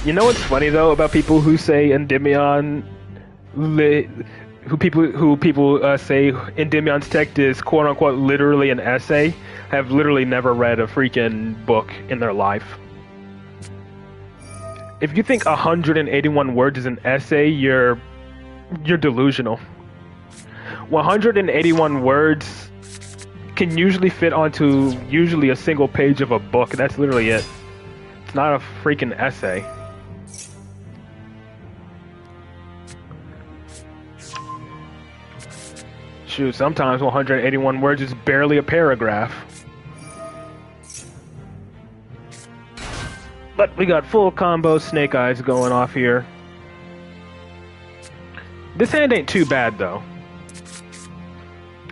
You know what's funny though about people who say Endymion, who people say Endymion's text is quote unquote literally an essay, have literally never read a freaking book in their life. If you think 181 words is an essay, you're delusional. 181 words can usually fit onto a single page of a book. That's literally it. It's not a freaking essay. Shoot, sometimes 181 words is barely a paragraph. But we got full combo Snake Eyes going off here. This hand ain't too bad though.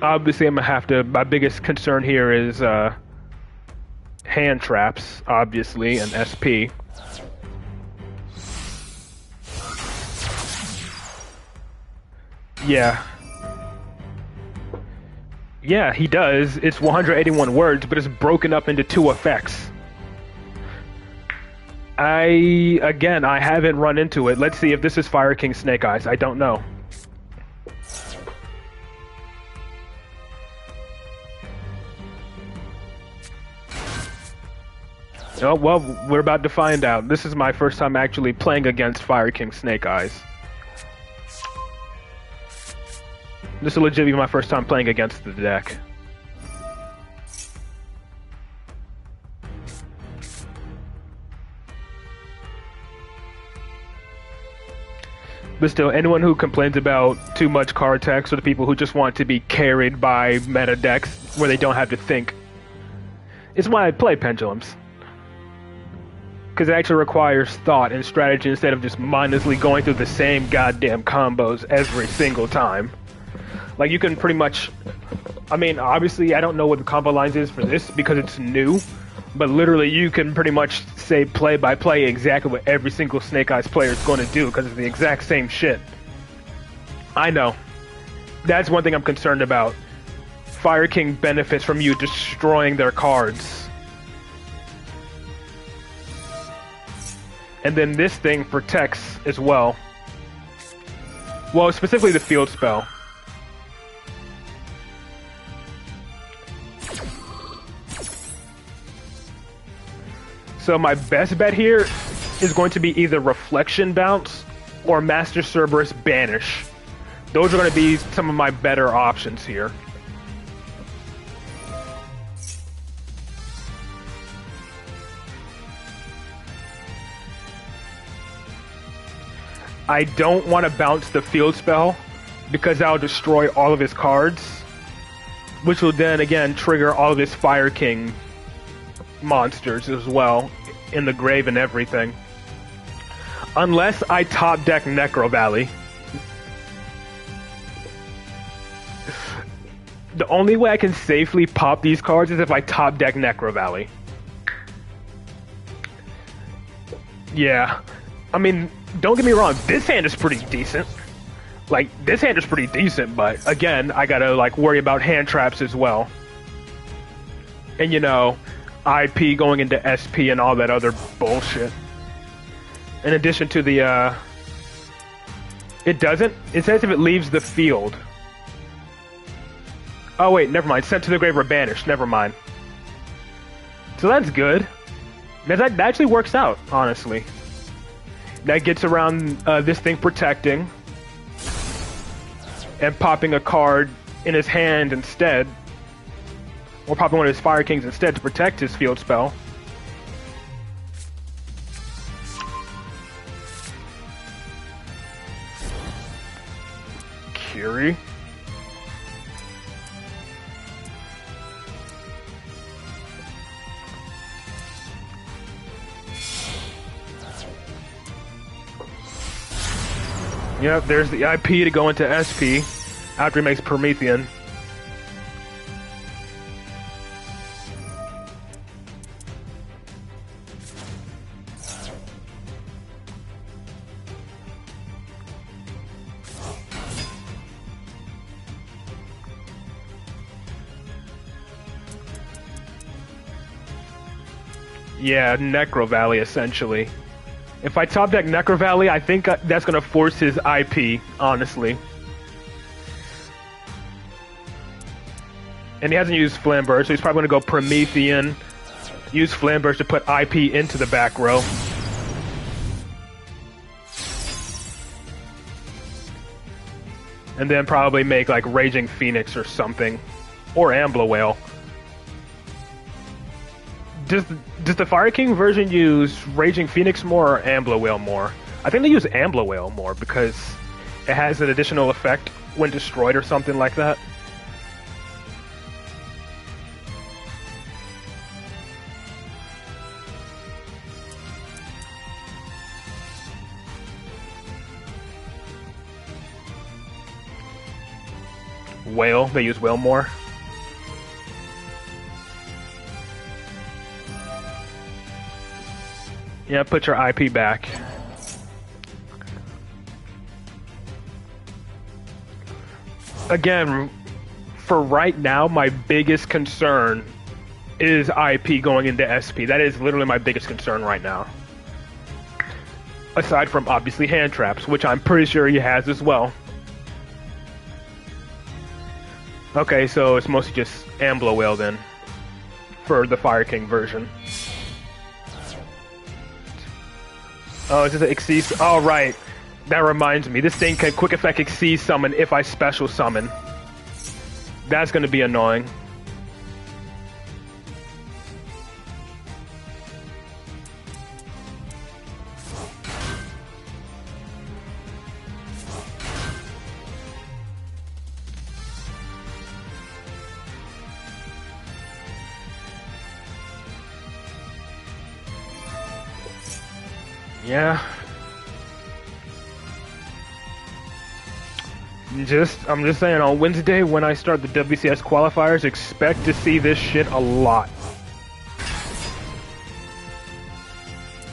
Obviously, I'm gonna have to. My biggest concern here is hand traps, obviously, and SP. Yeah. Yeah, he does. It's 181 words, but it's broken up into 2 effects. I haven't run into it. Let's see if this is Fire King Snake Eyes. I don't know. Oh, well, we're about to find out. This is my first time actually playing against Fire King Snake Eyes. This will legit be my first time playing against the deck. But still, anyone who complains about too much card text, or the people who just want to be carried by meta decks where they don't have to think, it's why I play Pendulums. Because it actually requires thought and strategy instead of just mindlessly going through the same goddamn combos every single time. Like, you can pretty much... I mean, obviously, I don't know what the combo lines is for this because it's new, but literally, you can pretty much say play by play exactly what every single Snake Eyes player is going to do because it's the exact same shit. I know. That's one thing I'm concerned about. Fire King benefits from you destroying their cards. And then this thing protects as well. Well, specifically the field spell. So my best bet here is going to be either Reflection Bounce or Master Cerberus Banish. Those are going to be some of my better options here. I don't want to bounce the field spell because that'll destroy all of his cards, which will then again trigger all of his Fire King monsters as well in the grave and everything. Unless I top deck Necro Valley. The only way I can safely pop these cards is if I top deck Necro Valley. Yeah. I mean, don't get me wrong, this hand is pretty decent. Like, this hand is pretty decent, but again, I gotta, like, worry about hand traps as well. And, you know, IP going into SP and all that other bullshit. In addition to the, it doesn't. It says if it leaves the field. Oh wait, never mind. Sent to the grave or banished. Never mind. So that's good. That actually works out, honestly. That gets around this thing protecting and popping a card in his hand instead, or popping one of his Fire Kings instead to protect his field spell. Curie. Yep, there's the IP to go into SP after he makes Promethean. Yeah, Necro Valley, essentially. If I top deck Necro Valley, I think that's going to force his IP, honestly. And he hasn't used Flamberge, so he's probably going to go Promethean, use Flamberge to put IP into the back row. And then probably make like Raging Phoenix or something. Or Ambler Whale. Does the Fire King version use Raging Phoenix more or Ambler Whale more? I think they use Ambler Whale more because it has an additional effect when destroyed or something like that. Whale, they use Whale more. Yeah, put your IP back. Again, for right now, my biggest concern is IP going into SP. That is literally my biggest concern right now. Aside from, obviously, hand traps, which I'm pretty sure he has as well. Okay, so it's mostly just Ambler Whale then, for the Fire King version. Oh, is this an Exceed? Oh, right. That reminds me. This thing can quick effect Exceed summon if I special summon. That's going to be annoying. Yeah. I'm just saying, on Wednesday when I start the WCS qualifiers, expect to see this shit a lot.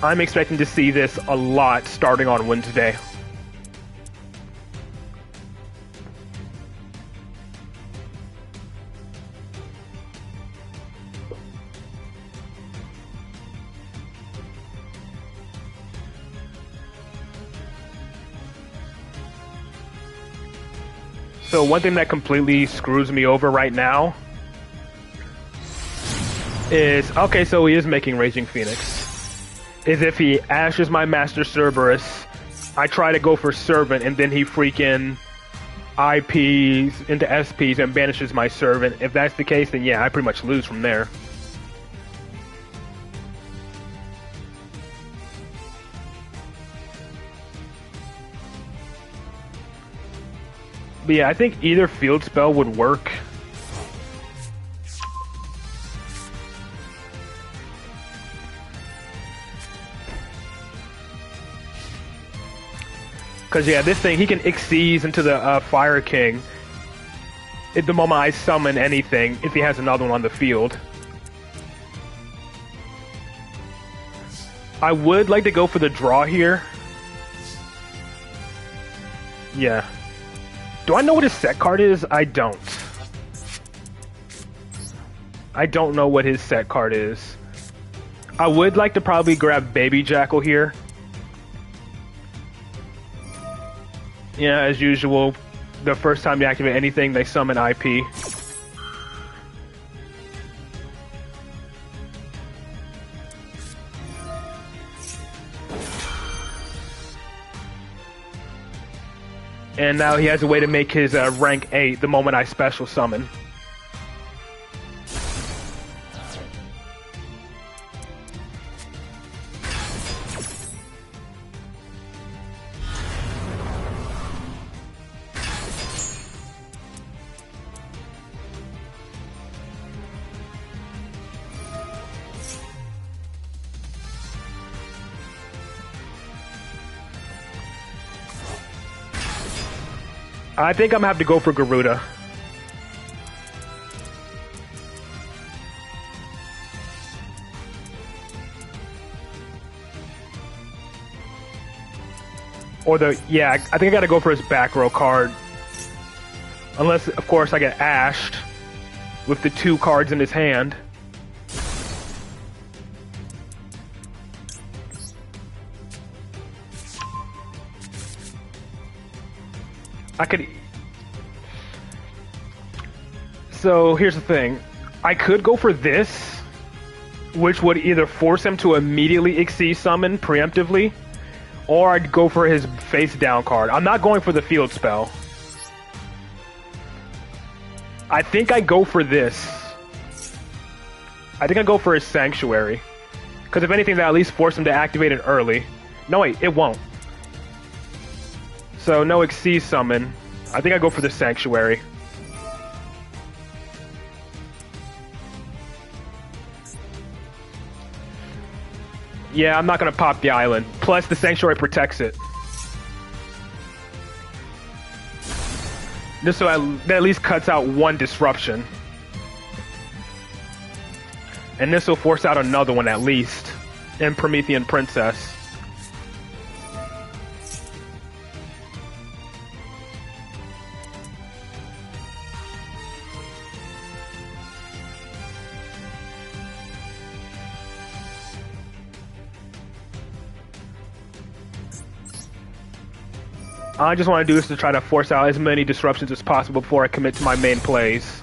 I'm expecting to see this a lot starting on Wednesday. So one thing that completely screws me over right now is, okay, so he is making Raging Phoenix. Is if he ashes my Master Cerberus, I try to go for Servant, and then he freaking IPs into SPs and banishes my Servant. If that's the case, then yeah, I pretty much lose from there. But yeah, I think either field spell would work. Because yeah, this thing, he can Xyz into the Fire King at the moment I summon anything, if he has another one on the field. I would like to go for the draw here. Yeah. Do I know what his set card is? I don't. I don't know what his set card is. I would like to probably grab Baby Jackal here. Yeah, as usual, the first time you activate anything, they summon IP. And now he has a way to make his rank 8 the moment I special summon. I think I'm gonna have to go for Garuda. Or yeah, I think I gotta go for his back row card. Unless, of course, I get ashed with the 2 cards in his hand. I could... So, here's the thing. I could go for this, which would either force him to immediately Exceed Summon preemptively, or I'd go for his face down card. I'm not going for the field spell. I think I go for this. I think I go for his Sanctuary. Because if anything, that at least force him to activate it early. No, wait, it won't. So, no Exceed Summon. I think I go for the Sanctuary. Yeah, I'm not gonna pop the island. Plus, the Sanctuary protects it. Just so that at least cuts out 1 disruption. And this will force out another one at least. In Promethean Princess. I just want to do this to try to force out as many disruptions as possible before I commit to my main plays.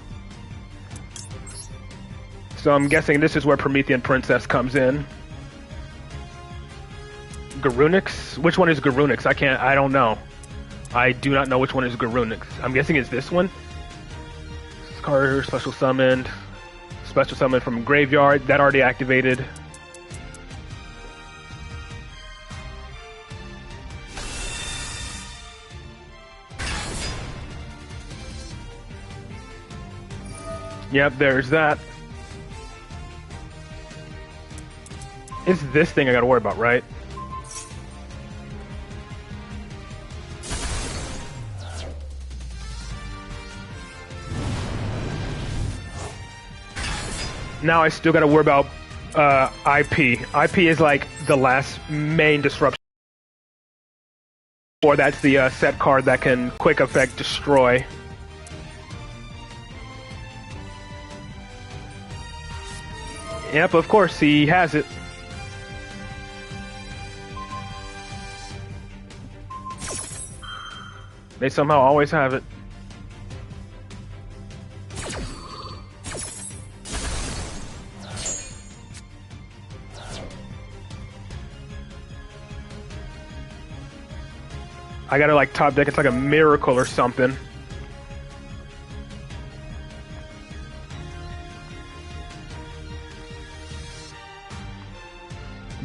So I'm guessing this is where Promethean Princess comes in. Garunix? Which one is Garunix? I don't know. I do not know which one is Garunix. I'm guessing it's this one. Card special summoned. Special summon from graveyard. That already activated. Yep, there's that. It's this thing I gotta worry about, right? Now I still gotta worry about IP. IP is like the last main disruption. Or that's the set card that can quick effect destroy. Yep, of course, he has it. They somehow always have it. I gotta like top deck, it's like a miracle or something.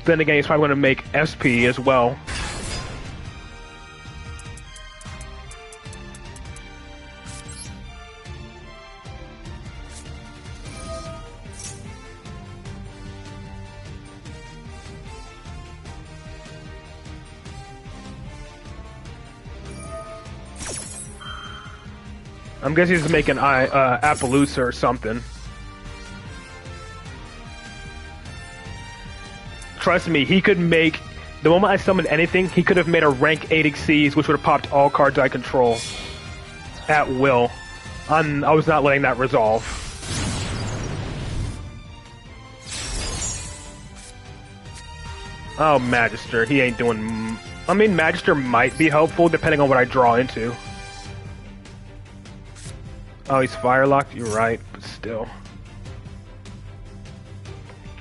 Then again, he's probably going to make SP as well. I'm guessing he's making Appaloosa or something. Trust me, he could make... The moment I summoned anything, he could have made a rank 8 Exceeds, which would have popped all cards I control. At will. I was not letting that resolve. Oh, Magister. He ain't doing... I mean, Magister might be helpful depending on what I draw into. Oh, he's fire locked? You're right, but still.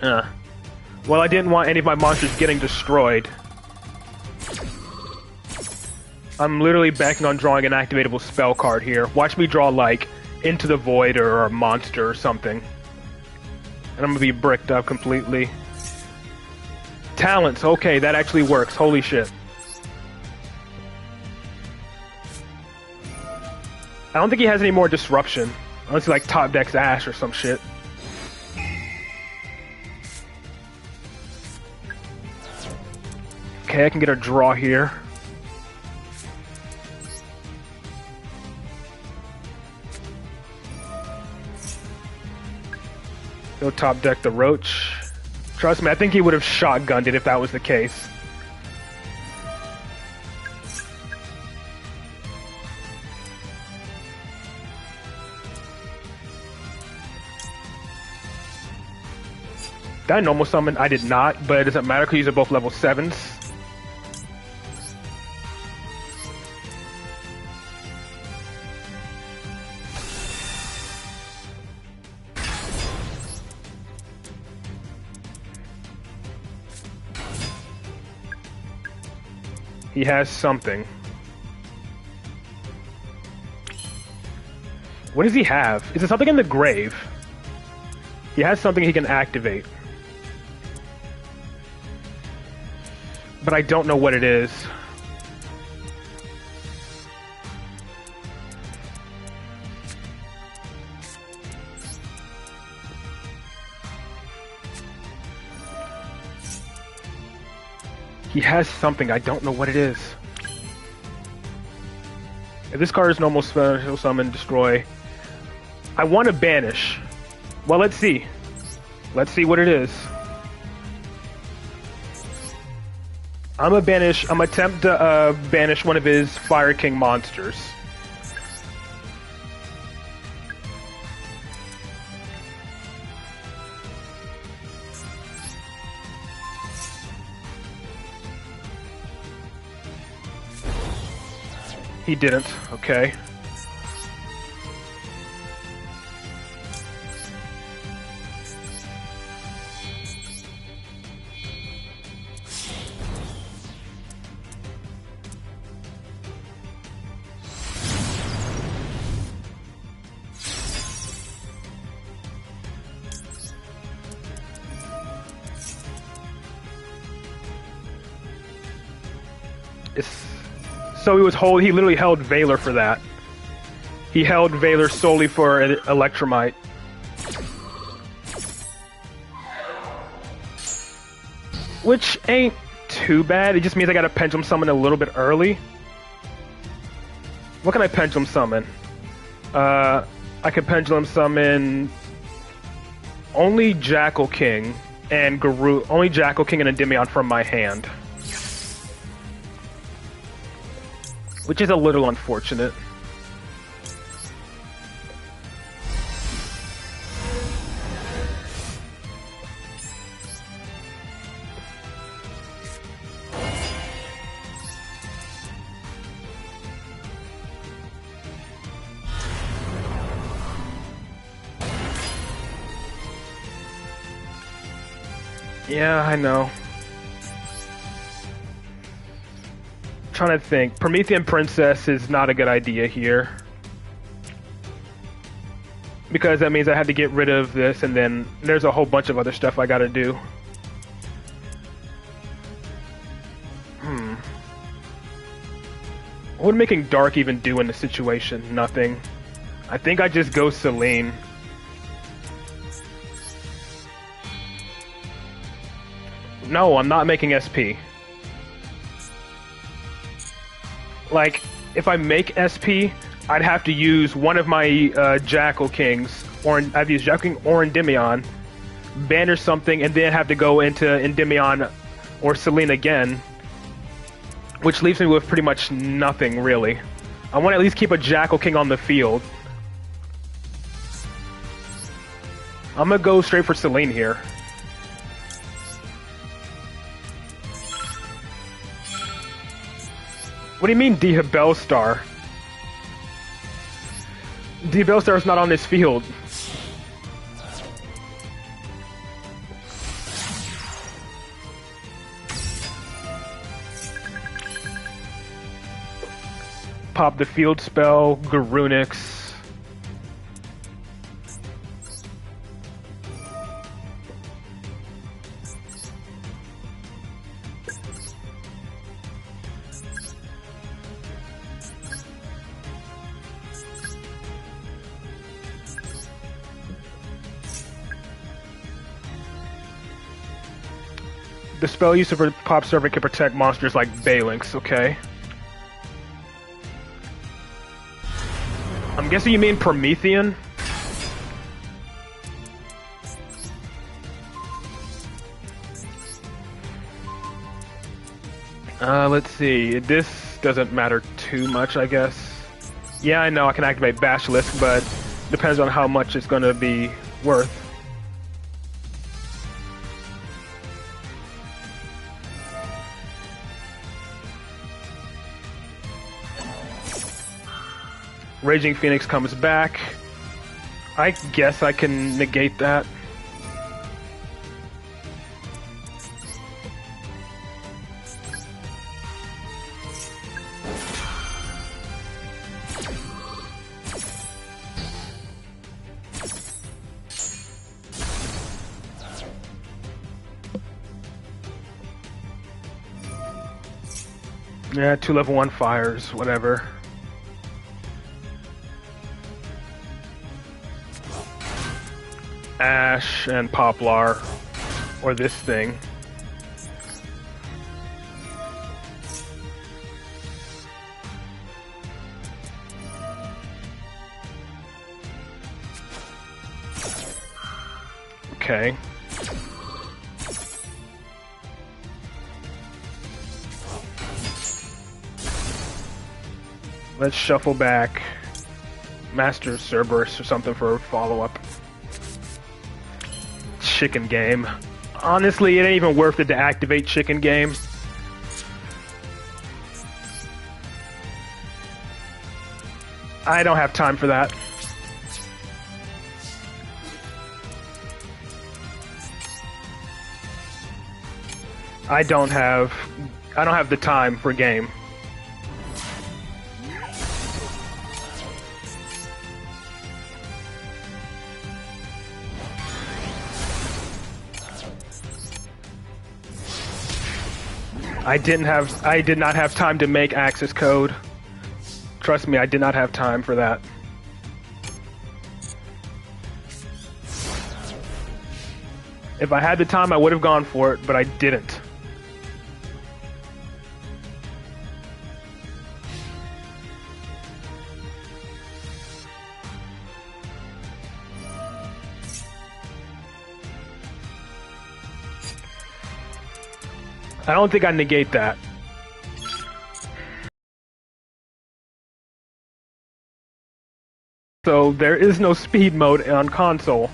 Well, I didn't want any of my monsters getting destroyed. I'm literally banking on drawing an activatable spell card here. Watch me draw, like, Into the Void or a monster or something. And I'm gonna be bricked up completely. Talents, okay, that actually works. Holy shit. I don't think he has any more disruption. Unless he, like, top decks Ash or some shit. Okay, I can get a draw here. He'll top deck the Roach. Trust me, I think he would have shotgunned it if that was the case. Did I normal summon? I did not, but it doesn't matter because these are both level 7s. He has something. What does he have? Is it something in the grave? He has something he can activate. But I don't know what it is. He has something, I don't know what it is. If this card is normal special summon, destroy. I want to banish. Well, let's see. Let's see what it is. I'm gonna attempt to banish one of his Fire King monsters. He didn't, okay. So he literally held Valor for that. He held Valor solely for Electromite. Which ain't too bad, it just means I gotta Pendulum Summon a little bit early. What can I Pendulum Summon? I could Pendulum Summon only Jackal King and only Jackal King and Endymion from my hand. Which is a little unfortunate. Yeah, I know. Trying to think. Promethean Princess is not a good idea here. Because that means I had to get rid of this, and then there's a whole bunch of other stuff I gotta do. What would making Dark even do in the situation? Nothing. I think I just go Selene. No, I'm not making SP. Like, if I make SP, I'd have to use one of my Jackal Kings, or I'd use Jackal King or Endymion, banish something, and then have to go into Endymion or Selene again, which leaves me with pretty much nothing, really. I want to at least keep a Jackal King on the field. I'm gonna go straight for Selene here. What do you mean, Bellstar? Bellstar is not on this field. Pop the field spell, Garunix. The spell used for Pop Servant can protect monsters like Balinx, okay? I'm guessing you mean Promethean? Let's see. This doesn't matter too much, I guess. Yeah, I know I can activate Basilisk, but depends on how much it's gonna be worth. Raging Phoenix comes back. I guess I can negate that. Yeah, 2 level 1 fires, whatever. Ash and Poplar, or this thing. Okay. Let's shuffle back Master Cerberus or something for a follow-up. Chicken Game. Honestly, it ain't even worth it to activate Chicken Game. I don't have time for that. I don't have the time for game. I did not have time to make access code. Trust me, I did not have time for that. If I had the time, I would have gone for it, but I didn't. I don't think I negate that. So there is no speed mode on console.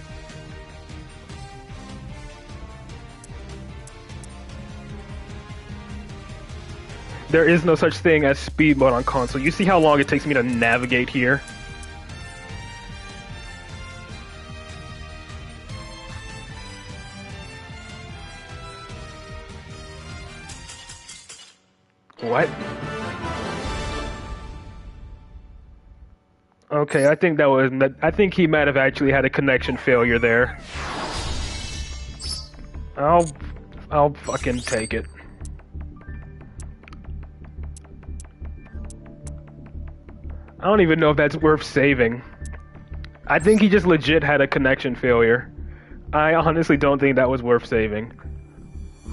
There is no such thing as speed mode on console. You see how long it takes me to navigate here? What? Okay, I think I think he might have actually had a connection failure there. I'll fucking take it. I don't even know if that's worth saving. I think he just legit had a connection failure. I honestly don't think that was worth saving.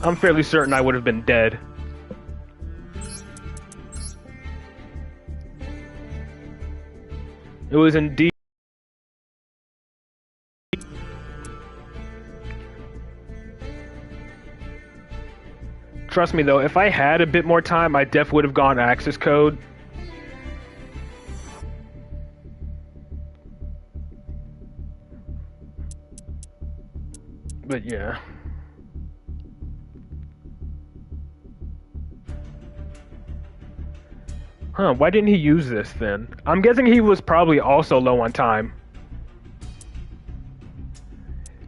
I'm fairly certain I would have been dead. It was indeed. Trust me though, if I had a bit more time, I definitely would have gone access code. But yeah. Huh, why didn't he use this then? I'm guessing he was probably also low on time.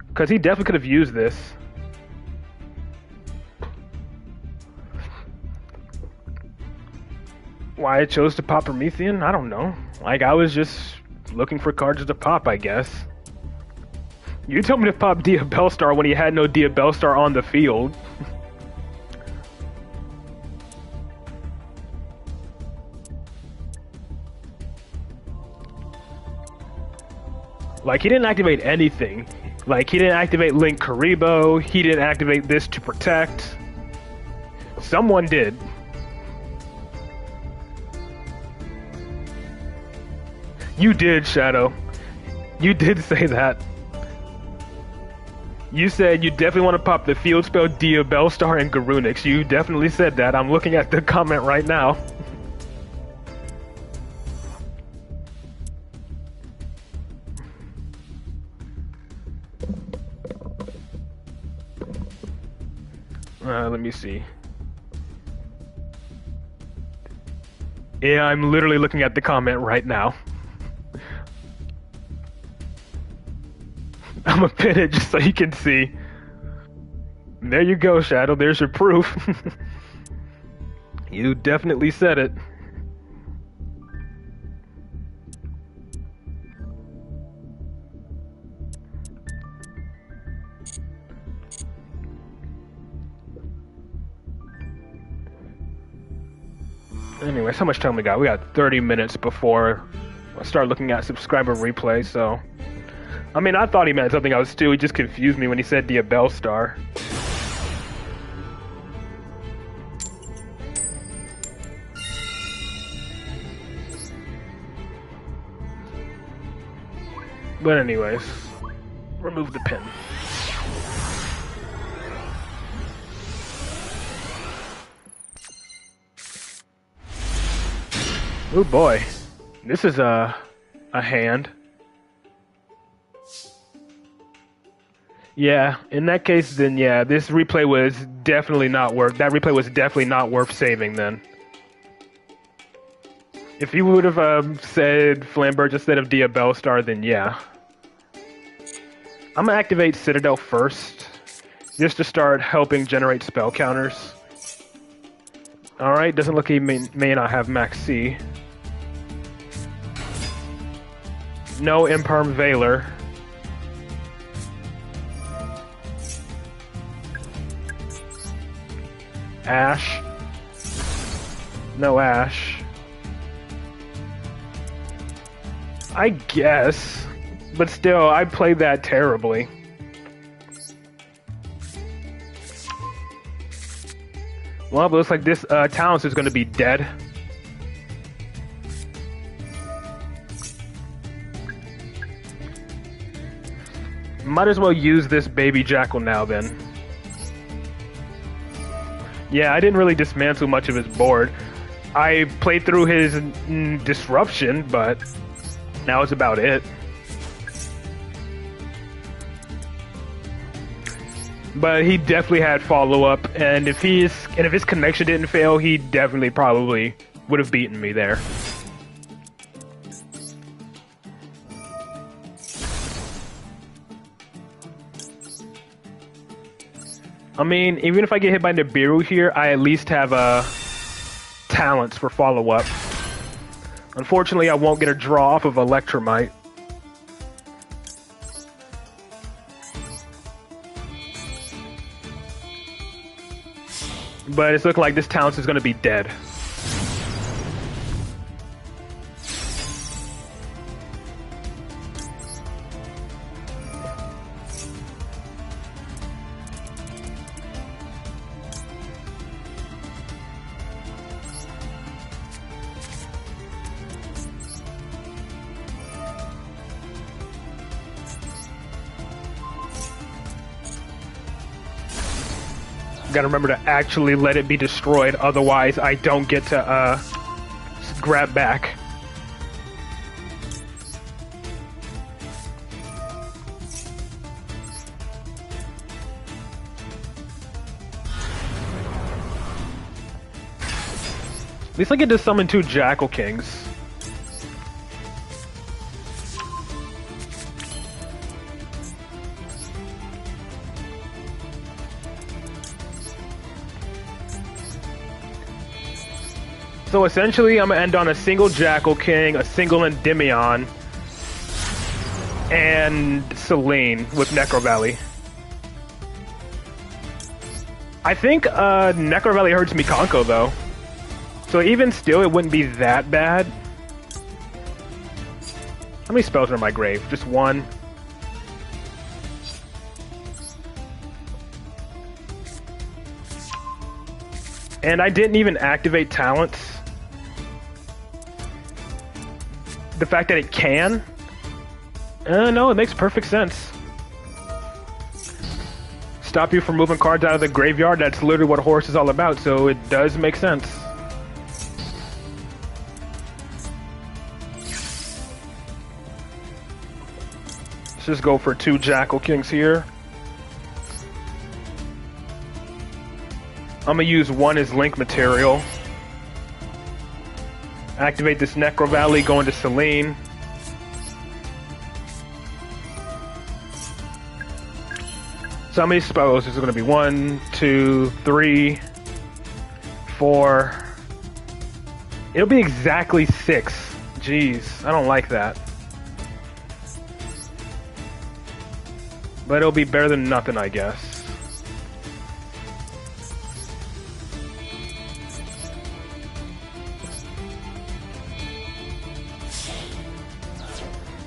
Because he definitely could have used this. Why I chose to pop Promethean? I don't know. Like, I was just looking for cards to pop, I guess. You told me to pop Diabellstar when he had no Diabellstar on the field. Like, he didn't activate anything. Like, he didn't activate Link Karibo. He didn't activate this to protect. Someone did. You did, Shadow. You did say that. You said you definitely want to pop the field spell Diabellstar and Garunix. You definitely said that. I'm looking at the comment right now. Let me see. Yeah, I'm literally looking at the comment right now. I'm gonna pin it just so you can see. There you go, Shadow. There's your proof. You definitely said it. Anyways, how much time we got? We got 30 minutes before I start looking at subscriber replay, so... I mean, I thought he meant something else too. He just confused me when he said Diabellstar. But anyways, remove the pin. Oh boy, this is a hand. Yeah, in that case, then yeah, this replay was definitely not worth. That replay was definitely not worth saving. Then, if you would have said Flamberge instead of Diabellstar, then yeah. I'm gonna activate Citadel first, just to start helping generate spell counters. All right, doesn't look he may not have Max C. No Imperm Veiler. Ash. No Ash. I guess. But still, I played that terribly. Well, it looks like this Talents is going to be dead. Might as well use this baby Jackal now then. Yeah, I didn't really dismantle much of his board. I played through his disruption, but that was about it. But he definitely had follow-up, and if his connection didn't fail, he definitely probably would have beaten me there. I mean, even if I get hit by Nibiru here, I at least have talents for follow-up. Unfortunately, I won't get a draw off of Electromite. But it's looking like this Talents is going to be dead. Gotta remember to actually let it be destroyed, otherwise I don't get to grab back. At least I get to summon 2 Jackal Kings. So essentially, I'm gonna end on a single Jackal King, a single Endymion, and Selene with Necro Valley. I think Necro Valley hurts Mikanko though, so even still, it wouldn't be that bad. How many spells are in my grave? Just 1. And I didn't even activate talents. The fact that it can? No, it makes perfect sense. Stop you from moving cards out of the graveyard, that's literally what Horse is all about, so it does make sense. Let's just go for 2 Jackal Kings here. I'm gonna use 1 as link material. Activate this Necro Valley, go into Selene. So how many spells is it going to be? 1, 2, 3, 4. It'll be exactly 6. Jeez, I don't like that. But it'll be better than nothing, I guess.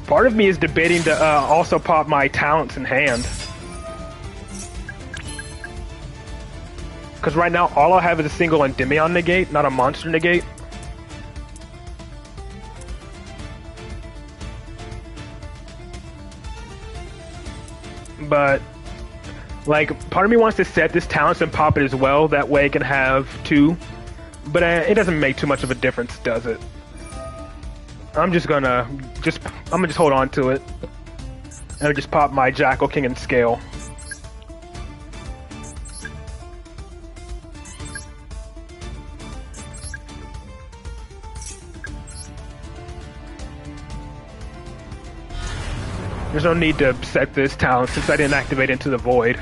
Part of me is debating to also pop my talents in hand. Because right now, all I have is a single Endymion negate, not a monster negate. But, like, part of me wants to set this talents and pop it as well. That way it can have 2. But it doesn't make too much of a difference, does it? I'm gonna hold on to it. And I'll just pop my Jackal King and scale. There's no need to set this talent since I didn't activate Into the Void.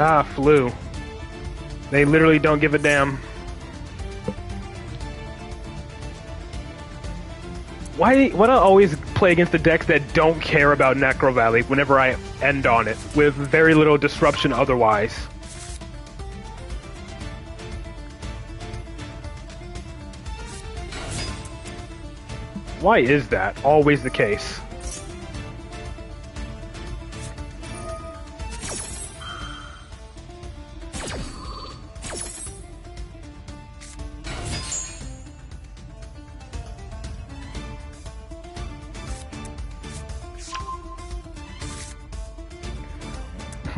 Ah, flu. They literally don't give a damn. Why do I always play against the decks that don't care about Necro Valley whenever I end on it, with very little disruption otherwise? Why is that always the case?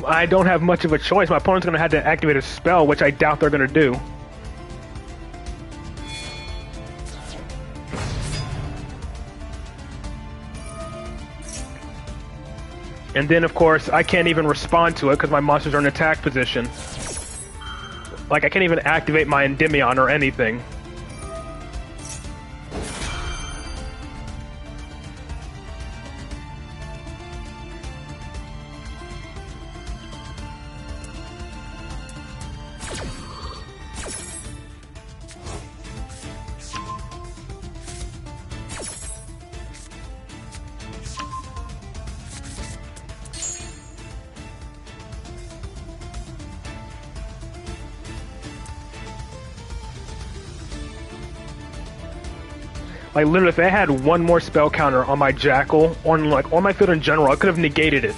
I don't have much of a choice. My opponent's going to have to activate a spell, which I doubt they're going to do. And then, of course, I can't even respond to it because my monsters are in attack position. Like, I can't even activate my Endymion or anything. Like literally, if I had one more spell counter on my Jackal, or like on my field in general, I could have negated it.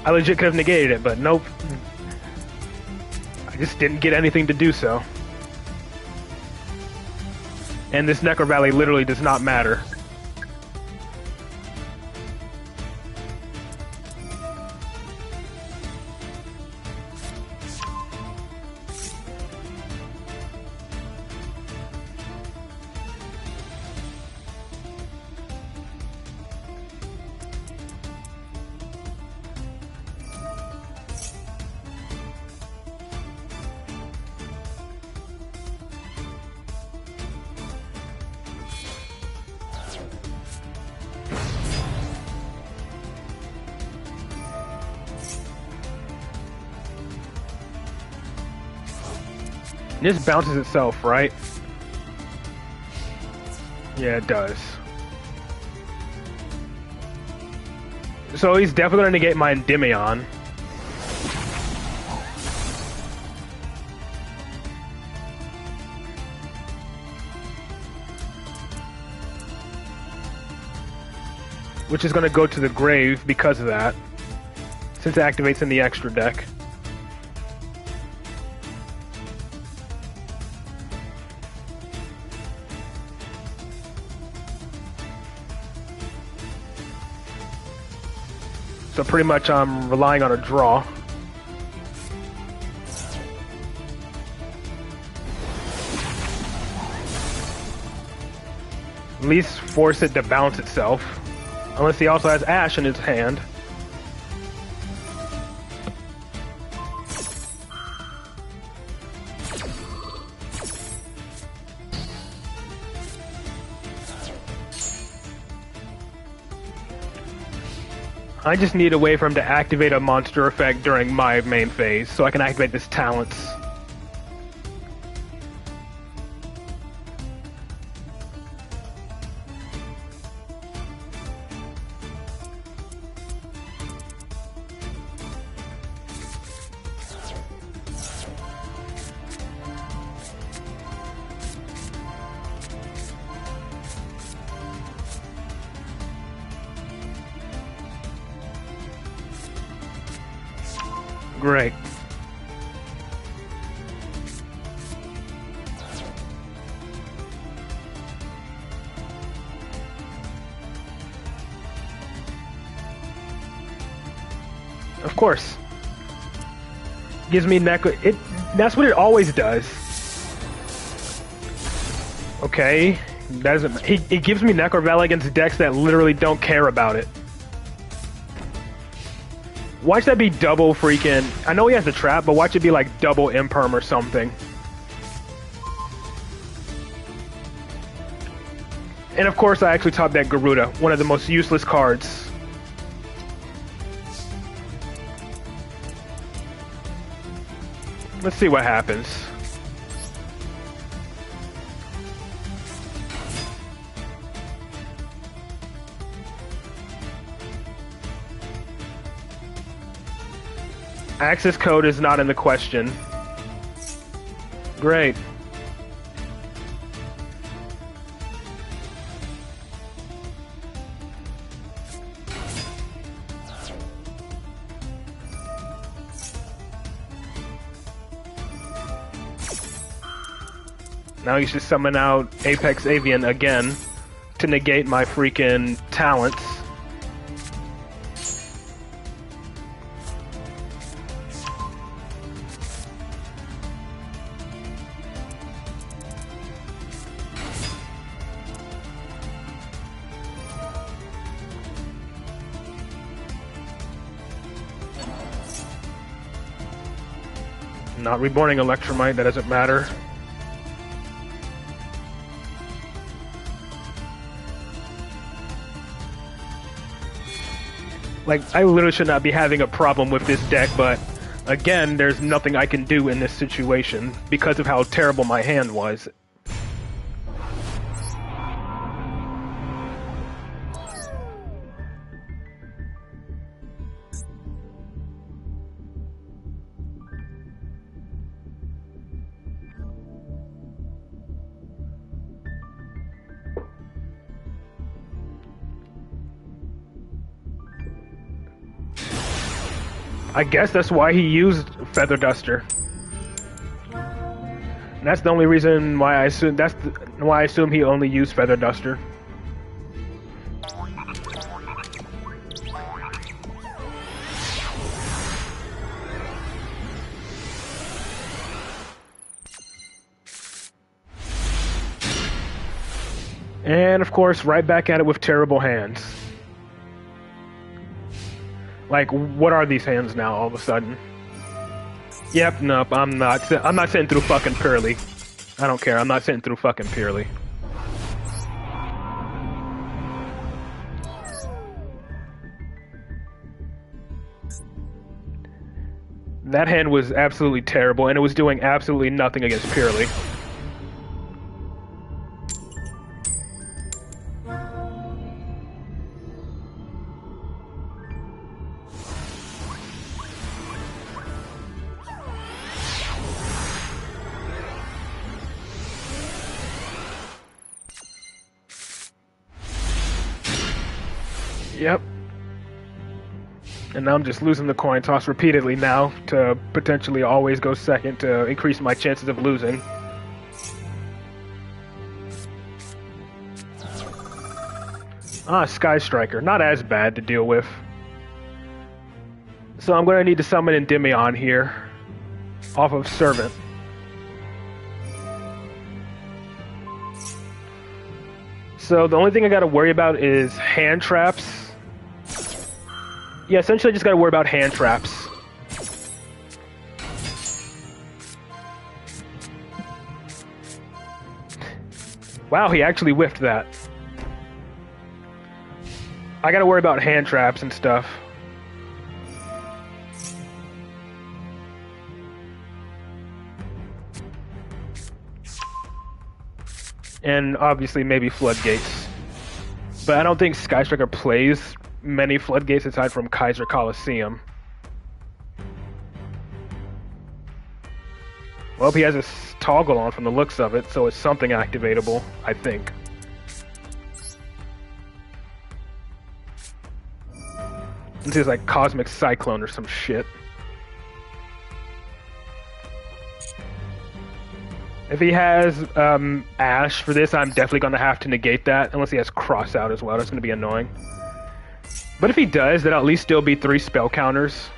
I legit could have negated it, but nope. I just didn't get anything to do so. And this Necro Valley literally does not matter. This bounces itself, right? Yeah, it does. So he's definitely going to negate my Endymion. Which is going to go to the grave because of that, since it activates in the extra deck. So pretty much I'm relying on a draw. At least force it to bounce itself. Unless he also has Ash in his hand. I just need a way for him to activate a monster effect during my main phase, so I can activate this talents. Great. Of course. Gives me Necro. That's what it always does. Okay. That doesn't. It gives me Necro Valley against decks that literally don't care about it. Watch that be double freaking... I know he has the trap, but watch it be like double Imperm or something. And of course I actually top deck Garuda, one of the most useless cards. Let's see what happens. Access code is not in the question. Great. Now you should summon out Apex Avian again to negate my freaking talents. Not reborning Electromite, that doesn't matter. Like, I literally should not be having a problem with this deck, but again, there's nothing I can do in this situation because of how terrible my hand was. I guess that's why he used Feather Duster. And that's the only reason why why I assume he only used Feather Duster. And of course, right back at it with terrible hands. Like, what are these hands now all of a sudden? Yep, nope, I'm not sitting through fucking Purely. I don't care, I'm not sitting through fucking Purely. That hand was absolutely terrible, and it was doing absolutely nothing against Purely. Yep. And now I'm just losing the coin toss repeatedly now to potentially always go second to increase my chances of losing. Sky Striker. Not as bad to deal with. So I'm going to need to summon Endymion here off of Servant. So the only thing I got to worry about is hand traps. Yeah, essentially I just gotta worry about hand traps. Wow, he actually whiffed that. I gotta worry about hand traps and stuff. And obviously maybe floodgates. But I don't think Sky Striker plays many floodgates aside from Kaiser Coliseum. Well, he has a toggle on from the looks of it, so it's something activatable, I think. This is like Cosmic Cyclone or some shit. If he has Ash for this, I'm definitely going to have to negate that, unless he has Cross Out as well. That's going to be annoying. But if he does, that'll at least still be 3 spell counters.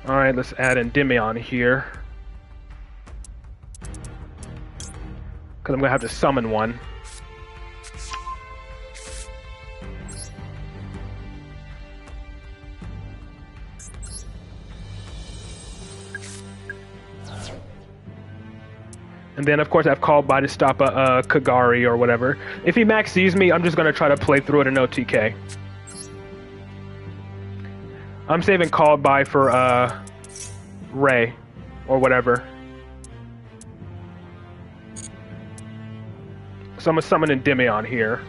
Alright, let's add Endymion here. Because I'm going to have to summon one. And then, of course, I have Called By to stop a Kagari or whatever. If he max sees me, I'm just going to try to play through it in OTK. I'm saving Called By for Ray or whatever. So I'm going to summon Endymion here.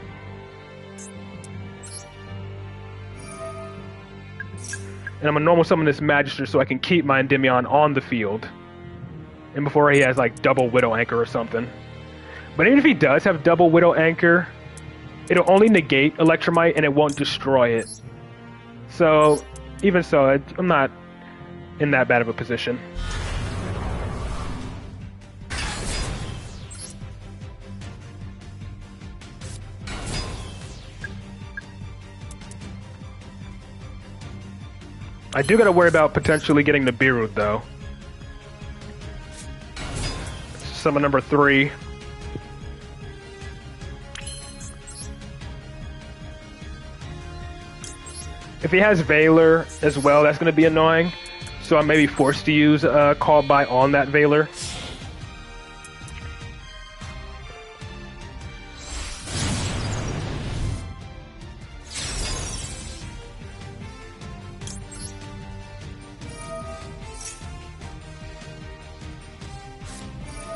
And I'm going to normal summon this Magister so I can keep my Endymion on the field. And before he has like double Widow Anchor or something. But even if he does have double Widow Anchor, it'll only negate Electromite and it won't destroy it. So, even so, I'm not in that bad of a position. I do gotta worry about potentially getting the Beerooth though. Summon number 3. If he has Valor as well, that's going to be annoying. So I may be forced to use Call By on that Valor.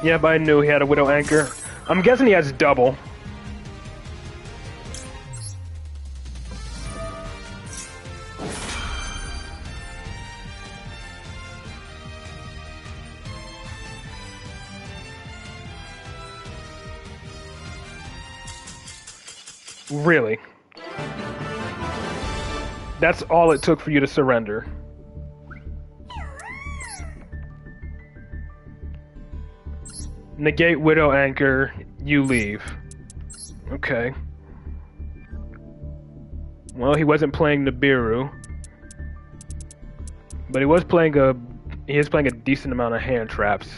Yeah, but I knew he had a Widow Anchor. I'm guessing he has double. Really? That's all it took for you to surrender. Negate Widow Anchor, you leave. Okay. Well, he wasn't playing Nibiru. But he is playing a decent amount of hand traps.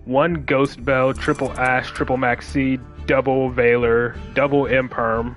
1 Ghost Bell, triple Ash, triple Maxi, double Veiler, double Imperm.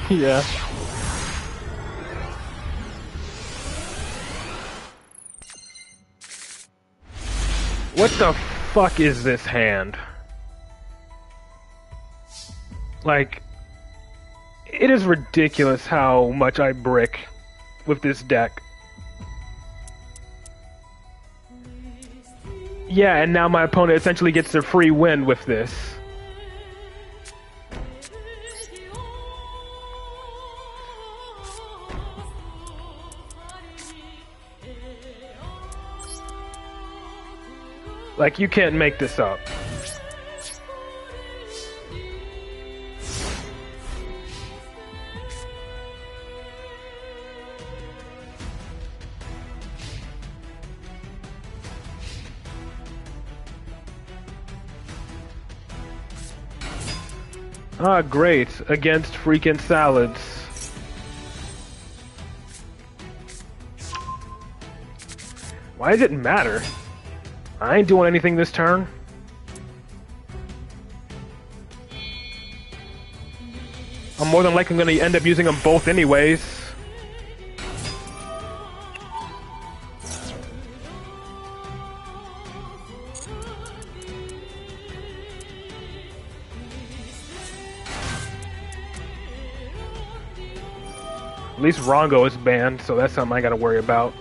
Yeah. What the fuck is this hand? Like, it is ridiculous how much I brick with this deck. Yeah, and now my opponent essentially gets a free win with this. Like, you can't make this up. Ah, great. Against freaking salads. Why does it matter? I ain't doing anything this turn. I'm more than likely going to end up using them both anyways. At least Rongo is banned, so that's something I gotta worry about.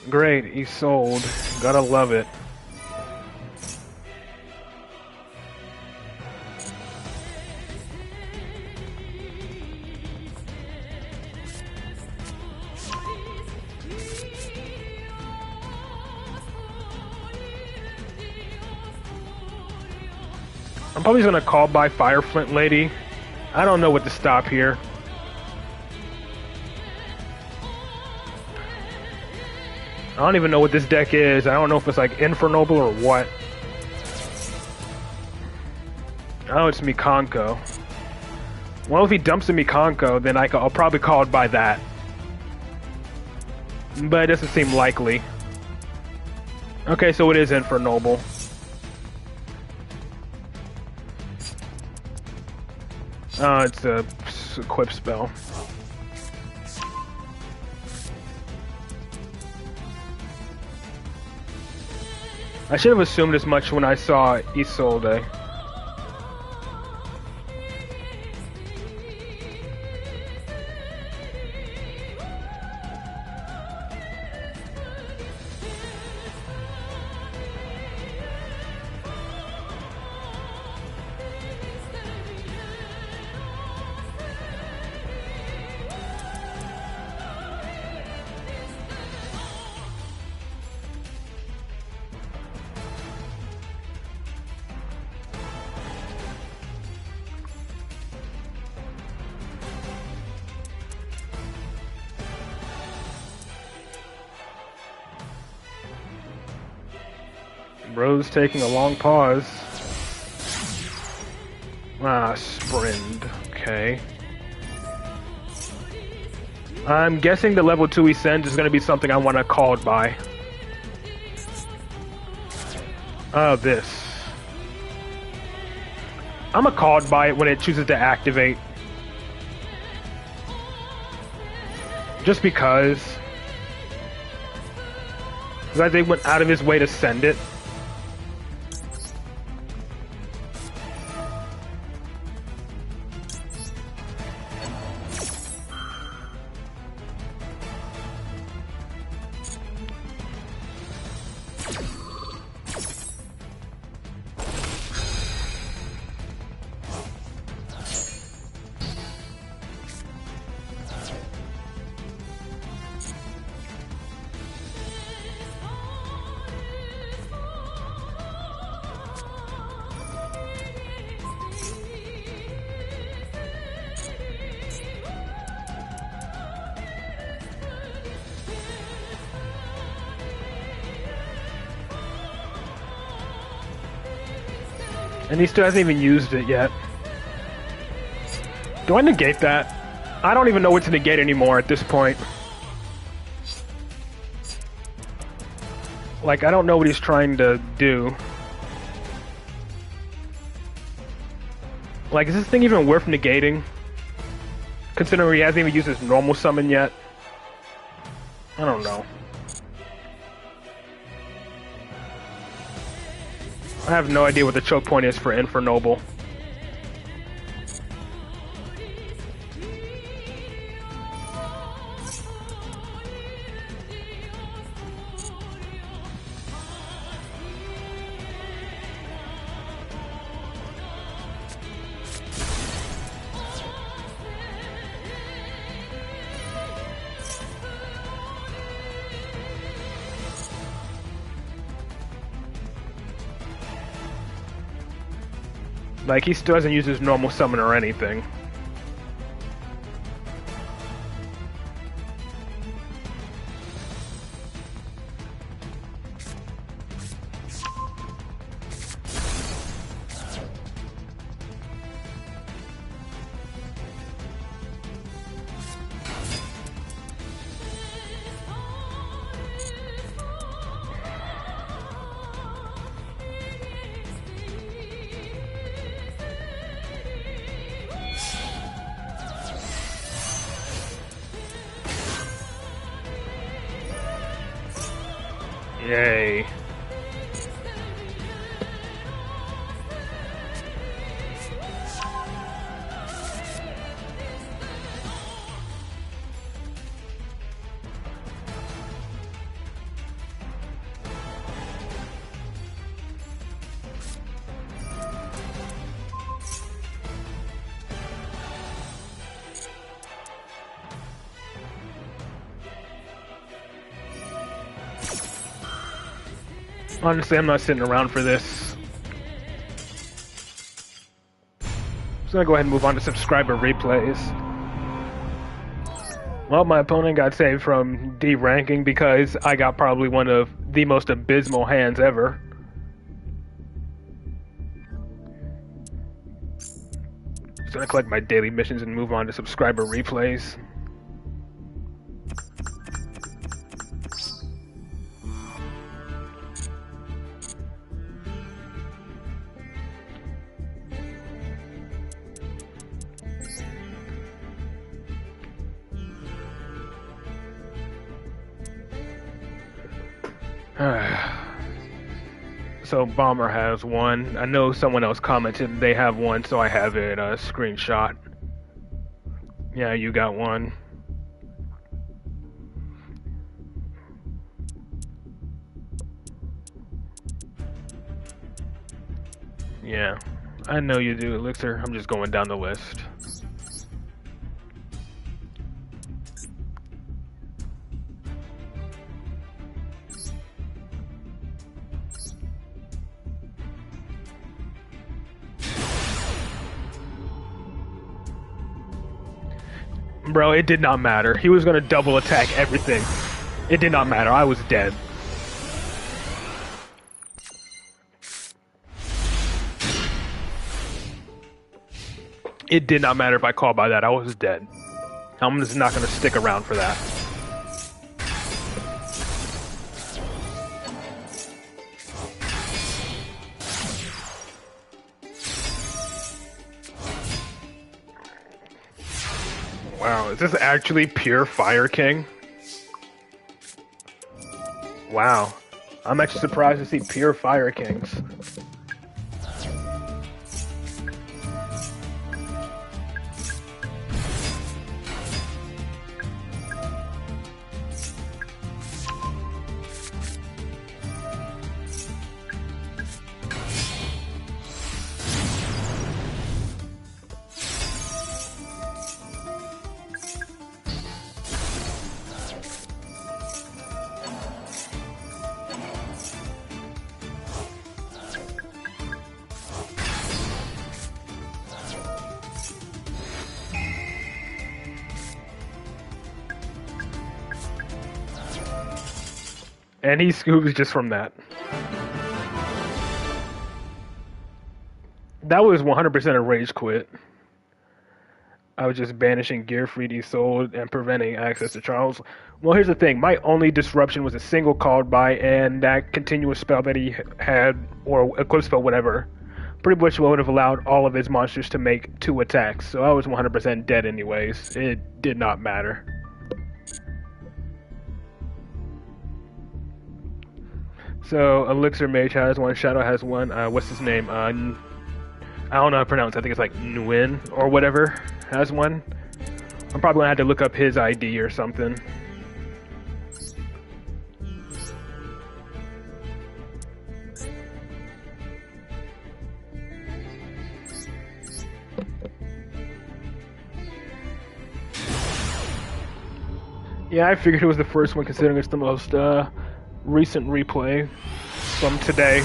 Great, he sold. Gotta love it. I'm probably just gonna call by Fireflint Lady. I don't know what to stop here. I don't even know what this deck is. I don't know if it's like Infernoble or what. Oh, it's Mikanko. Well, if he dumps a Mikanko, then I'll probably call it by that. But it doesn't seem likely. Okay, so it is Infernoble. Oh, it's a equip spell. I should have assumed as much when I saw Isolde. Bro's taking a long pause. Ah, Sprint. Okay. I'm guessing the level 2 he sends is going to be something I want to call it by. Oh, this. I'm a called by it when it chooses to activate. Just because. Because they went out of his way to send it. And he still hasn't even used it yet. Do I negate that? I don't even know what to negate anymore at this point. Like, I don't know what he's trying to do. Like, is this thing even worth negating? Considering he hasn't even used his normal summon yet? I don't know. I have no idea what the choke point is for Infernoble. Like, he still hasn't used his normal summon or anything. Yay. Honestly, I'm not sitting around for this. I'm just gonna go ahead and move on to subscriber replays. Well, my opponent got saved from D-ranking because I got probably one of the most abysmal hands ever. Just gonna collect my daily missions and move on to subscriber replays. So Bomber has one. I know someone else commented they have one, so I have it screenshot. Yeah, you got one. Yeah, I know you do, Elixir. I'm just going down the list. Bro, it did not matter. He was gonna double attack everything. It did not matter. I was dead. It did not matter if I called by that. I was dead. I'm just not gonna stick around for that. Wow, is this actually pure Fire King? Wow. I'm actually surprised to see pure Fire Kings. And he scoops just from that. That was 100% a rage quit. I was just banishing gear freely sold and preventing access to Charles. Well, here's the thing. My only disruption was a single called by, and that continuous spell that he had, or equip spell, whatever, pretty much would have allowed all of his monsters to make 2 attacks. So I was 100% dead anyways. It did not matter. So Elixir Mage has one, Shadow has one. What's his name? I don't know how to pronounce it. I think it's like Nguyen or whatever has one. I'm probably gonna have to look up his ID or something. Yeah, I figured it was the first one considering it's the most recent replay from today.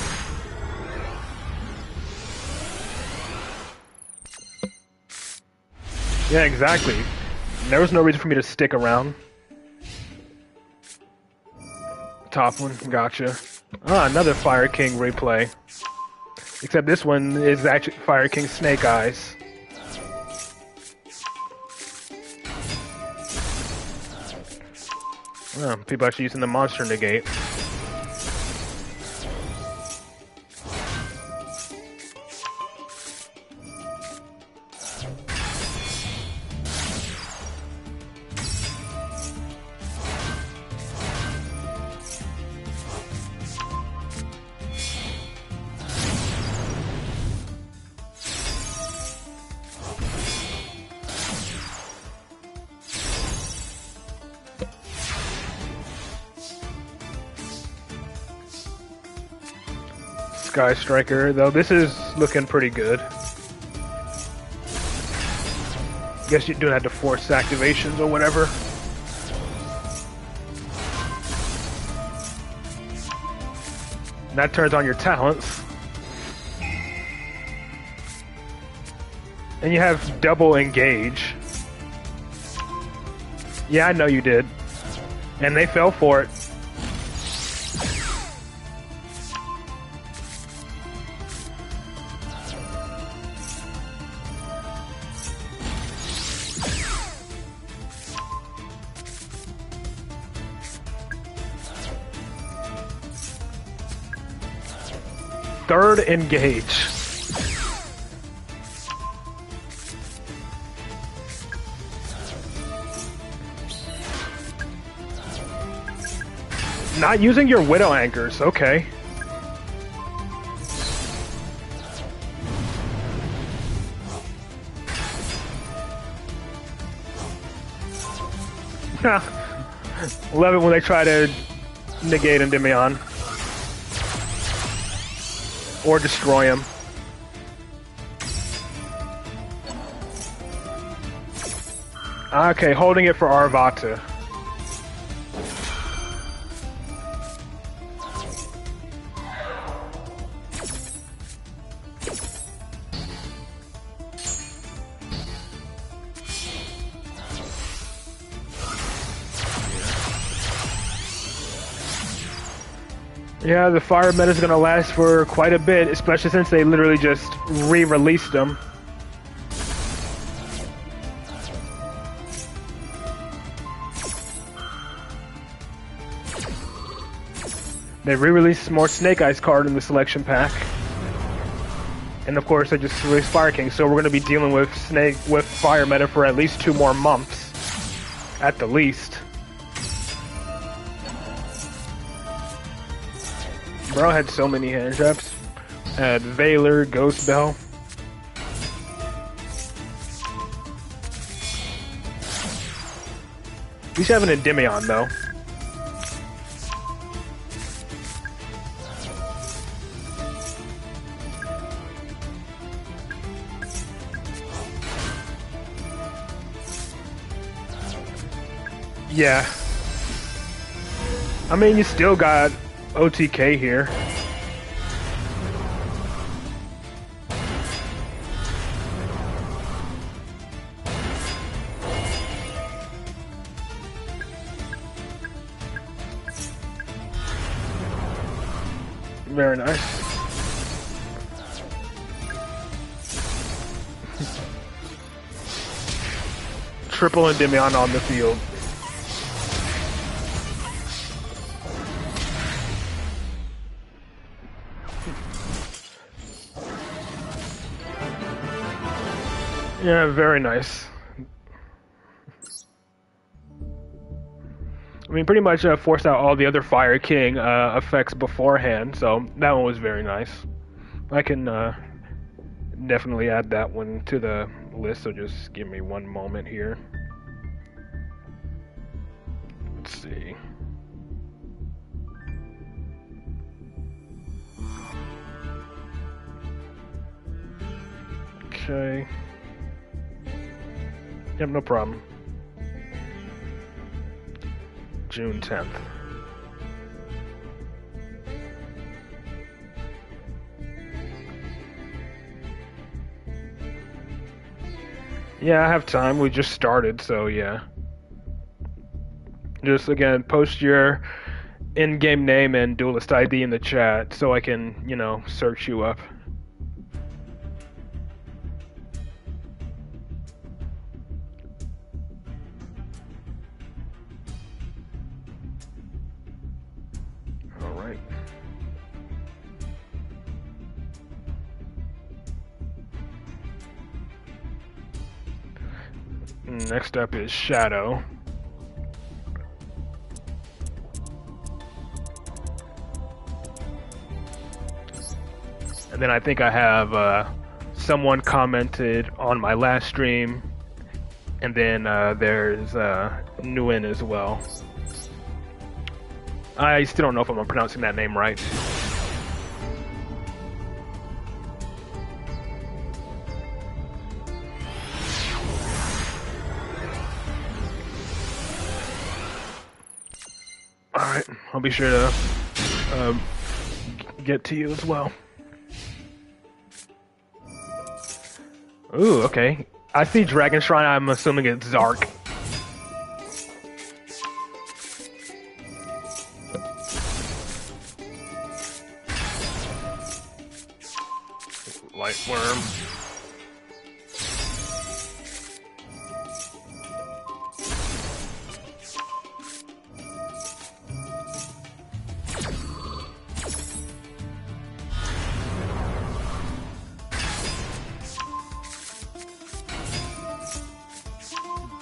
Yeah, exactly. There was no reason for me to stick around. Top one, gotcha. Ah, another Fire King replay. Except this one is actually Fire King Snake Eyes. Oh, people actually using the monster negate. Sky Striker, though this is looking pretty good. Guess you don't have to force activations or whatever. And that turns on your talents. And you have double engage. Yeah, I know you did. And they fell for it. Third engage. Not using your Widow Anchors, okay. Love it when they try to negate Endymion. Or destroy him. Okay, holding it for Arvata. Yeah, the fire meta is going to last for quite a bit, especially since they literally just re-released them. They re-released more Snake Eyes card in the selection pack. And of course, they just released Fire King, so we're going to be dealing with fire meta for at least 2 more months. at the least. Bro had so many hand traps. Had Valor, Ghost Bell. He's having a Endymion though. Yeah. I mean, you still got OTK here. Very nice. Triple Endymion on the field. Yeah, very nice. I mean, pretty much forced out all the other Fire King effects beforehand, so that one was very nice. I can definitely add that one to the list, so just give me one moment here. Let's see. Okay. Yep, no problem. June 10th. Yeah, I have time. We just started, so yeah. Just again, post your in-game name and duelist ID in the chat so I can, you know, search you up. Next up is Shadow. And then I think I have someone commented on my last stream, and then there's Nguyen as well. I still don't know if I'm pronouncing that name right. Alright, I'll be sure to get to you as well. Ooh, okay. I see Dragon Shrine, I'm assuming it's Zark. Light Worm.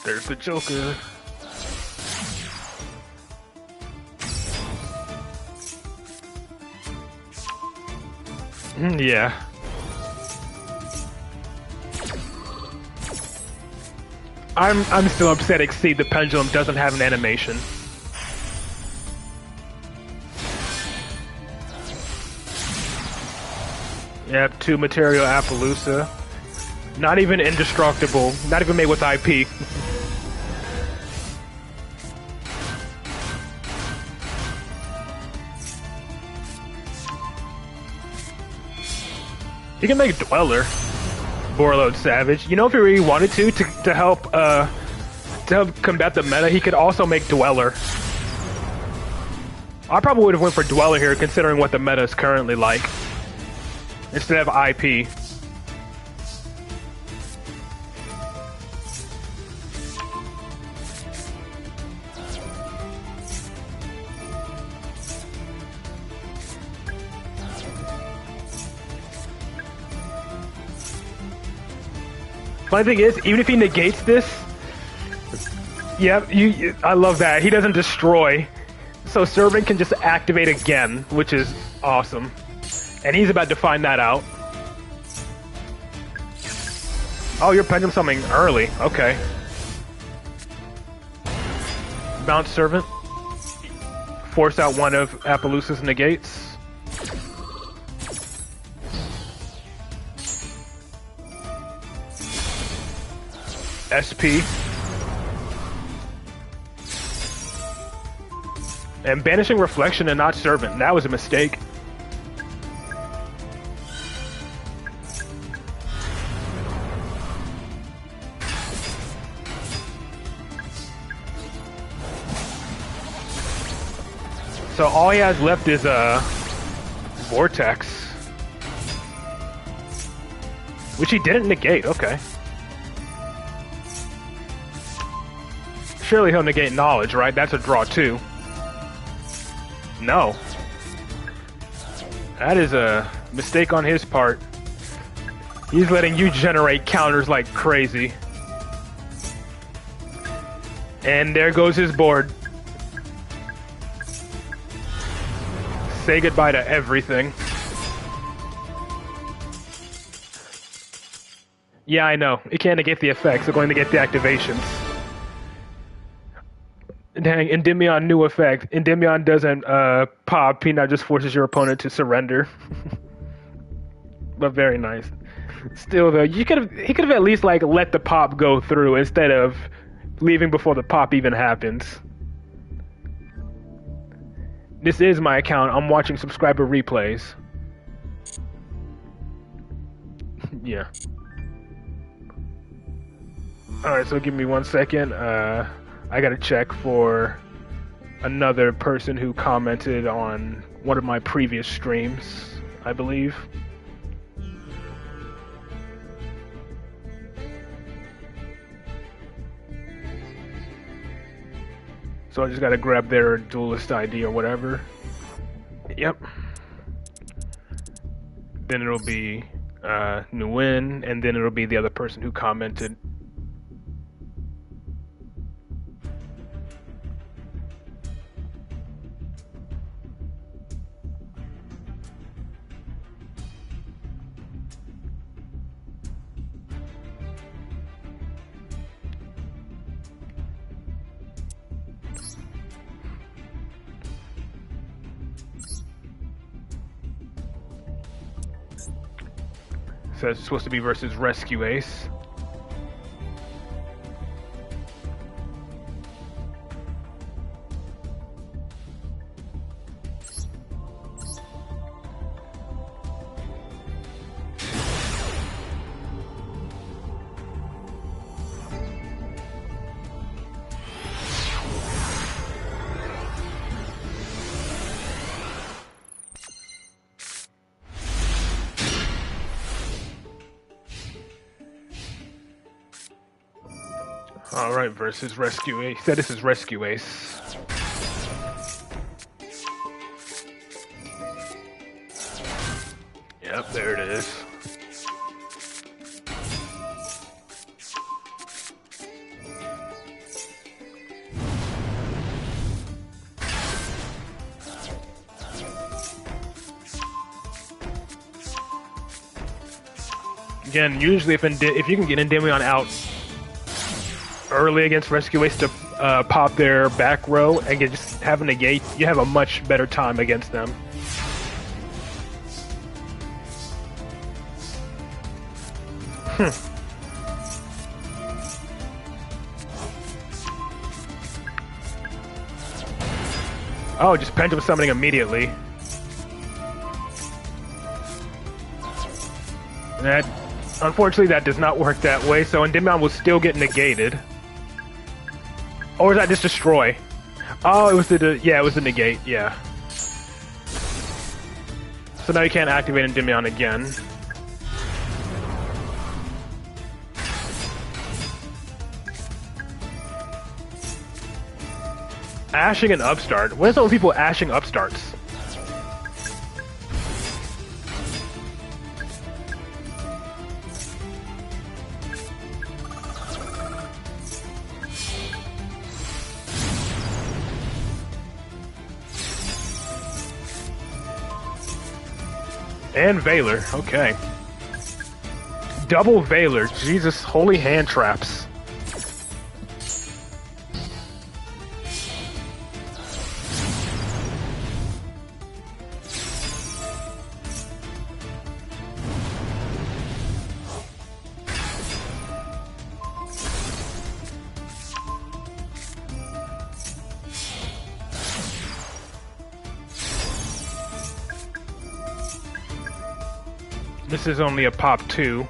There's the Joker. Yeah. I'm still upset Exceed the Pendulum doesn't have an animation. Yep, 2 material Appaloosa. Not even indestructible. Not even made with IP. You can make Dweller, Warlord Savage. You know, if he really wanted to help combat the meta, he could also make Dweller. I probably would have went for Dweller here, considering what the meta is currently like, instead of IP. Funny thing is, even if he negates this, Yep, I love that. He doesn't destroy. So Servant can just activate again, which is awesome. And he's about to find that out. Oh, you're pendulum summoning early. Okay. Bounce Servant. Force out one of Appaloosa's negates. SP. And banishing Reflection and not Servant. That was a mistake. So all he has left is Vortex. Which he didn't negate, okay. Surely he'll negate Knowledge, right? That's a draw too. No. That is a mistake on his part. He's letting you generate counters like crazy. And there goes his board. Say goodbye to everything. Yeah, I know. It can't negate the effects. They're going to get the activations. Dang, Endymion new effect. Endymion doesn't pop. Peanut just forces your opponent to surrender. But very nice. Still though, he could have at least like let the pop go through instead of leaving before the pop even happens. This is my account. I'm watching subscriber replays. Yeah. Alright, so give me 1 second. I gotta check for another person who commented on one of my previous streams, I believe. So I just gotta grab their duelist ID or whatever. Yep. Then it'll be Nguyen, and then it'll be the other person who commented. So it's supposed to be versus Rescue Ace. Alright, versus Rescue Ace. Said this is Rescue Ace. Yep, there it is. Again, usually if you can get Endymion out early against Rescue Ace to pop their back row and just have a negate, you have a much better time against them. Oh, just pendulum summoning immediately. That, unfortunately, that does not work that way, so Endymion will still get negated. Or is that just destroy? Oh, it was yeah, it was the negate, yeah. So now you can't activate Endymion again. Ashing an upstart? What is up with people ashing upstarts? And Valor, okay. Double Valor, Jesus, holy hand traps. This is only a pop 2,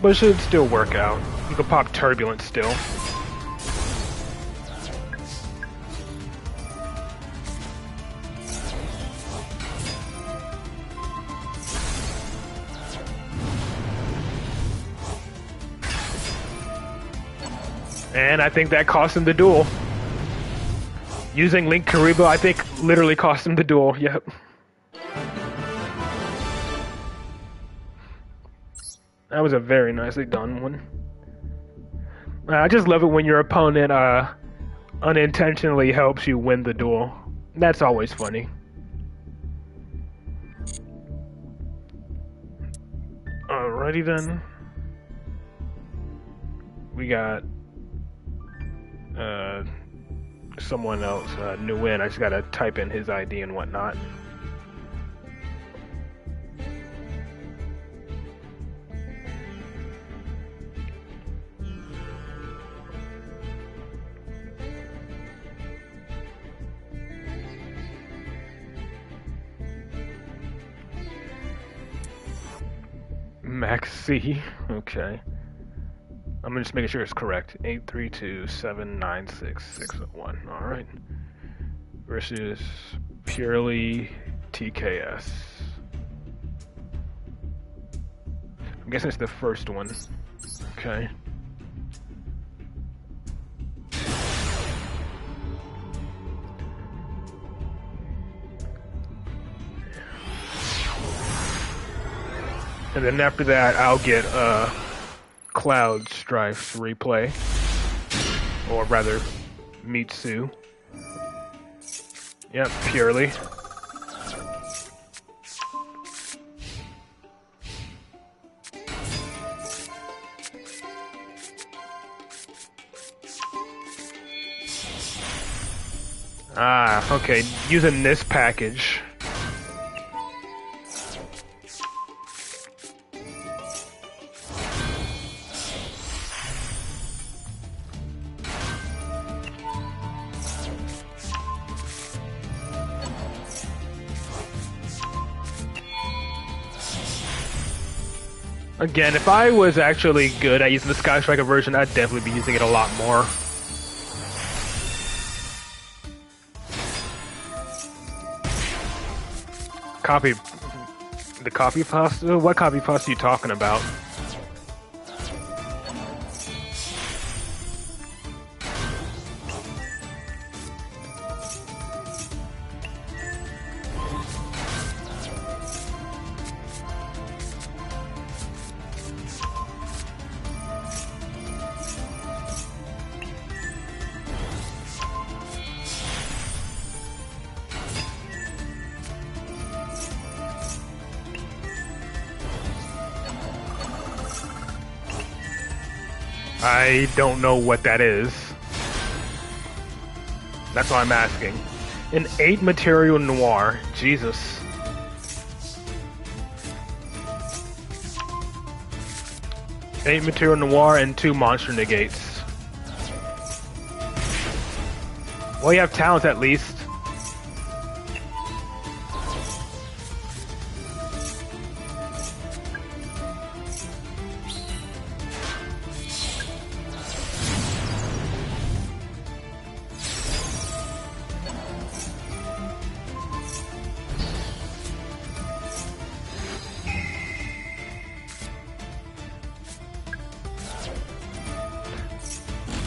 but it should still work out. You can pop Turbulent still. And I think that cost him the duel. Using Link Karibo, I think, literally cost him the duel, yep. That was a very nicely done one. I just love it when your opponent unintentionally helps you win the duel. That's always funny. Alrighty then. We got someone else, Nguyen. I just gotta type in his ID and whatnot. Max C. Okay. I'm just making sure it's correct. 832796601. All right. Versus purely TKS. I'm guessing it's the first one. Okay. And then after that, I'll get Cloud Strife's replay, or rather, Mitsu. Yep, purely. Ah, okay, using this package. Again, if I was actually good at using the Sky Striker version, I'd definitely be using it a lot more. Copy... the copy pasta? What copy pasta are you talking about? I don't know what that is. That's why I'm asking. An 8 material noir. Jesus. Eight material noir and 2 monster negates. Well, you have talent at least.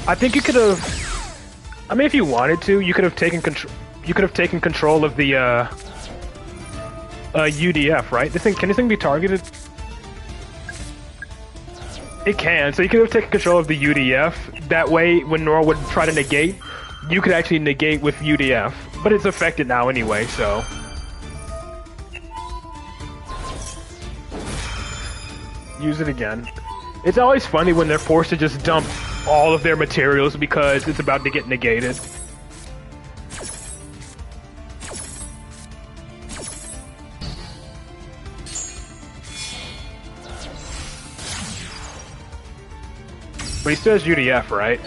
I think you could have. I mean, if you wanted to, you could have taken control. You could have taken control of the UDF, right? Can this thing be targeted? It can. So you could have taken control of the UDF. That way, when Nora would try to negate, you could actually negate with UDF. But it's affected now anyway, so. Use it again. It's always funny when they're forced to just dump all of their materials because it's about to get negated. But he still has UDF, right?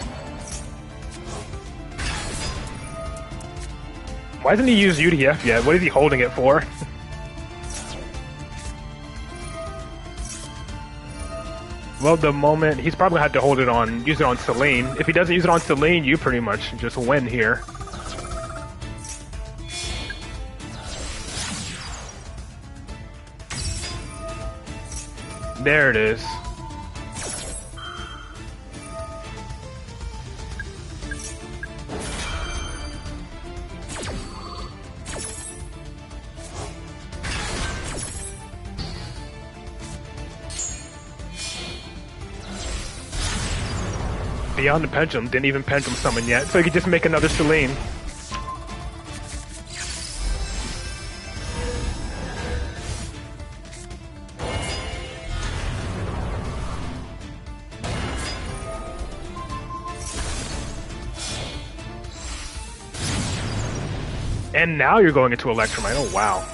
Why hasn't he used UDF yet? What is he holding it for? Well, the moment he's probably gonna have to hold it on, use it on Celine. If he doesn't use it on Celine, you pretty much just win here. There it is. Beyond the pendulum, didn't even pendulum summon yet, so he could just make another Celine. And now you're going into Electromite. Oh wow.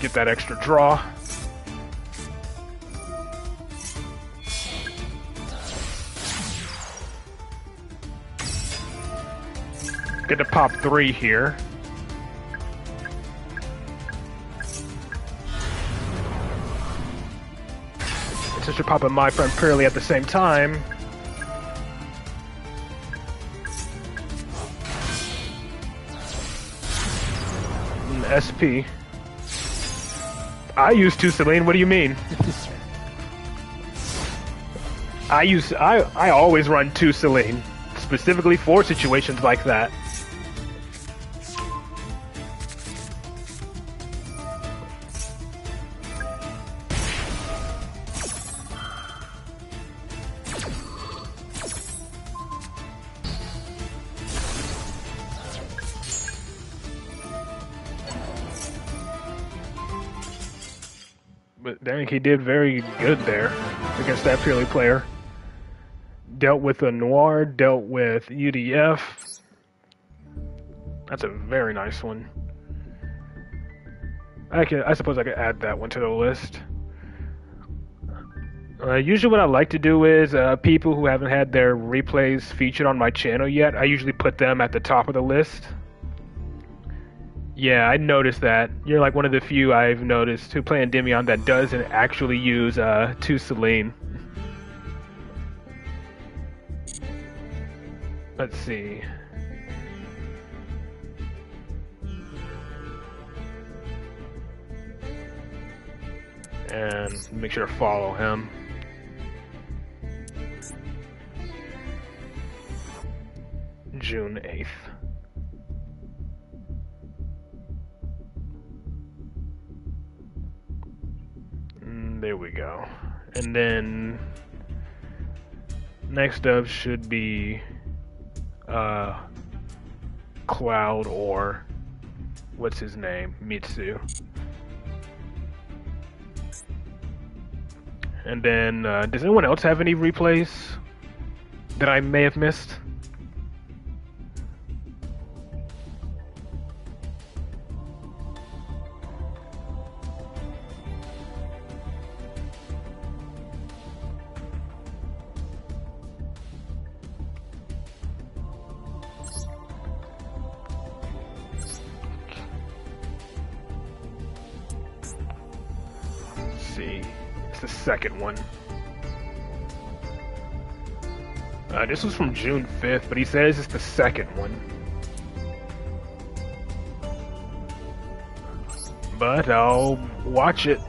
Get that extra draw. Get to pop 3 here. And since you're popping my friend Pearly at the same time, SP. I use 2 Celine, what do you mean? I always run 2 Celine, specifically for situations like that. But dang, he did very good there against that Purely player. Dealt with a Noir, dealt with UDF. That's a very nice one. I suppose I could add that one to the list. Usually what I like to do is people who haven't had their replays featured on my channel yet, I usually put them at the top of the list. Yeah, I noticed that. You're like one of the few I've noticed who play Endymion that doesn't actually use 2 Celine. Let's see. And make sure to follow him. June 8th. There we go. And then next up should be Cloud or what's his name? Mitsu. And then does anyone else have any replays that I may have missed? It's the second one. This was from June 5th, but he says it's the second one. But I'll watch it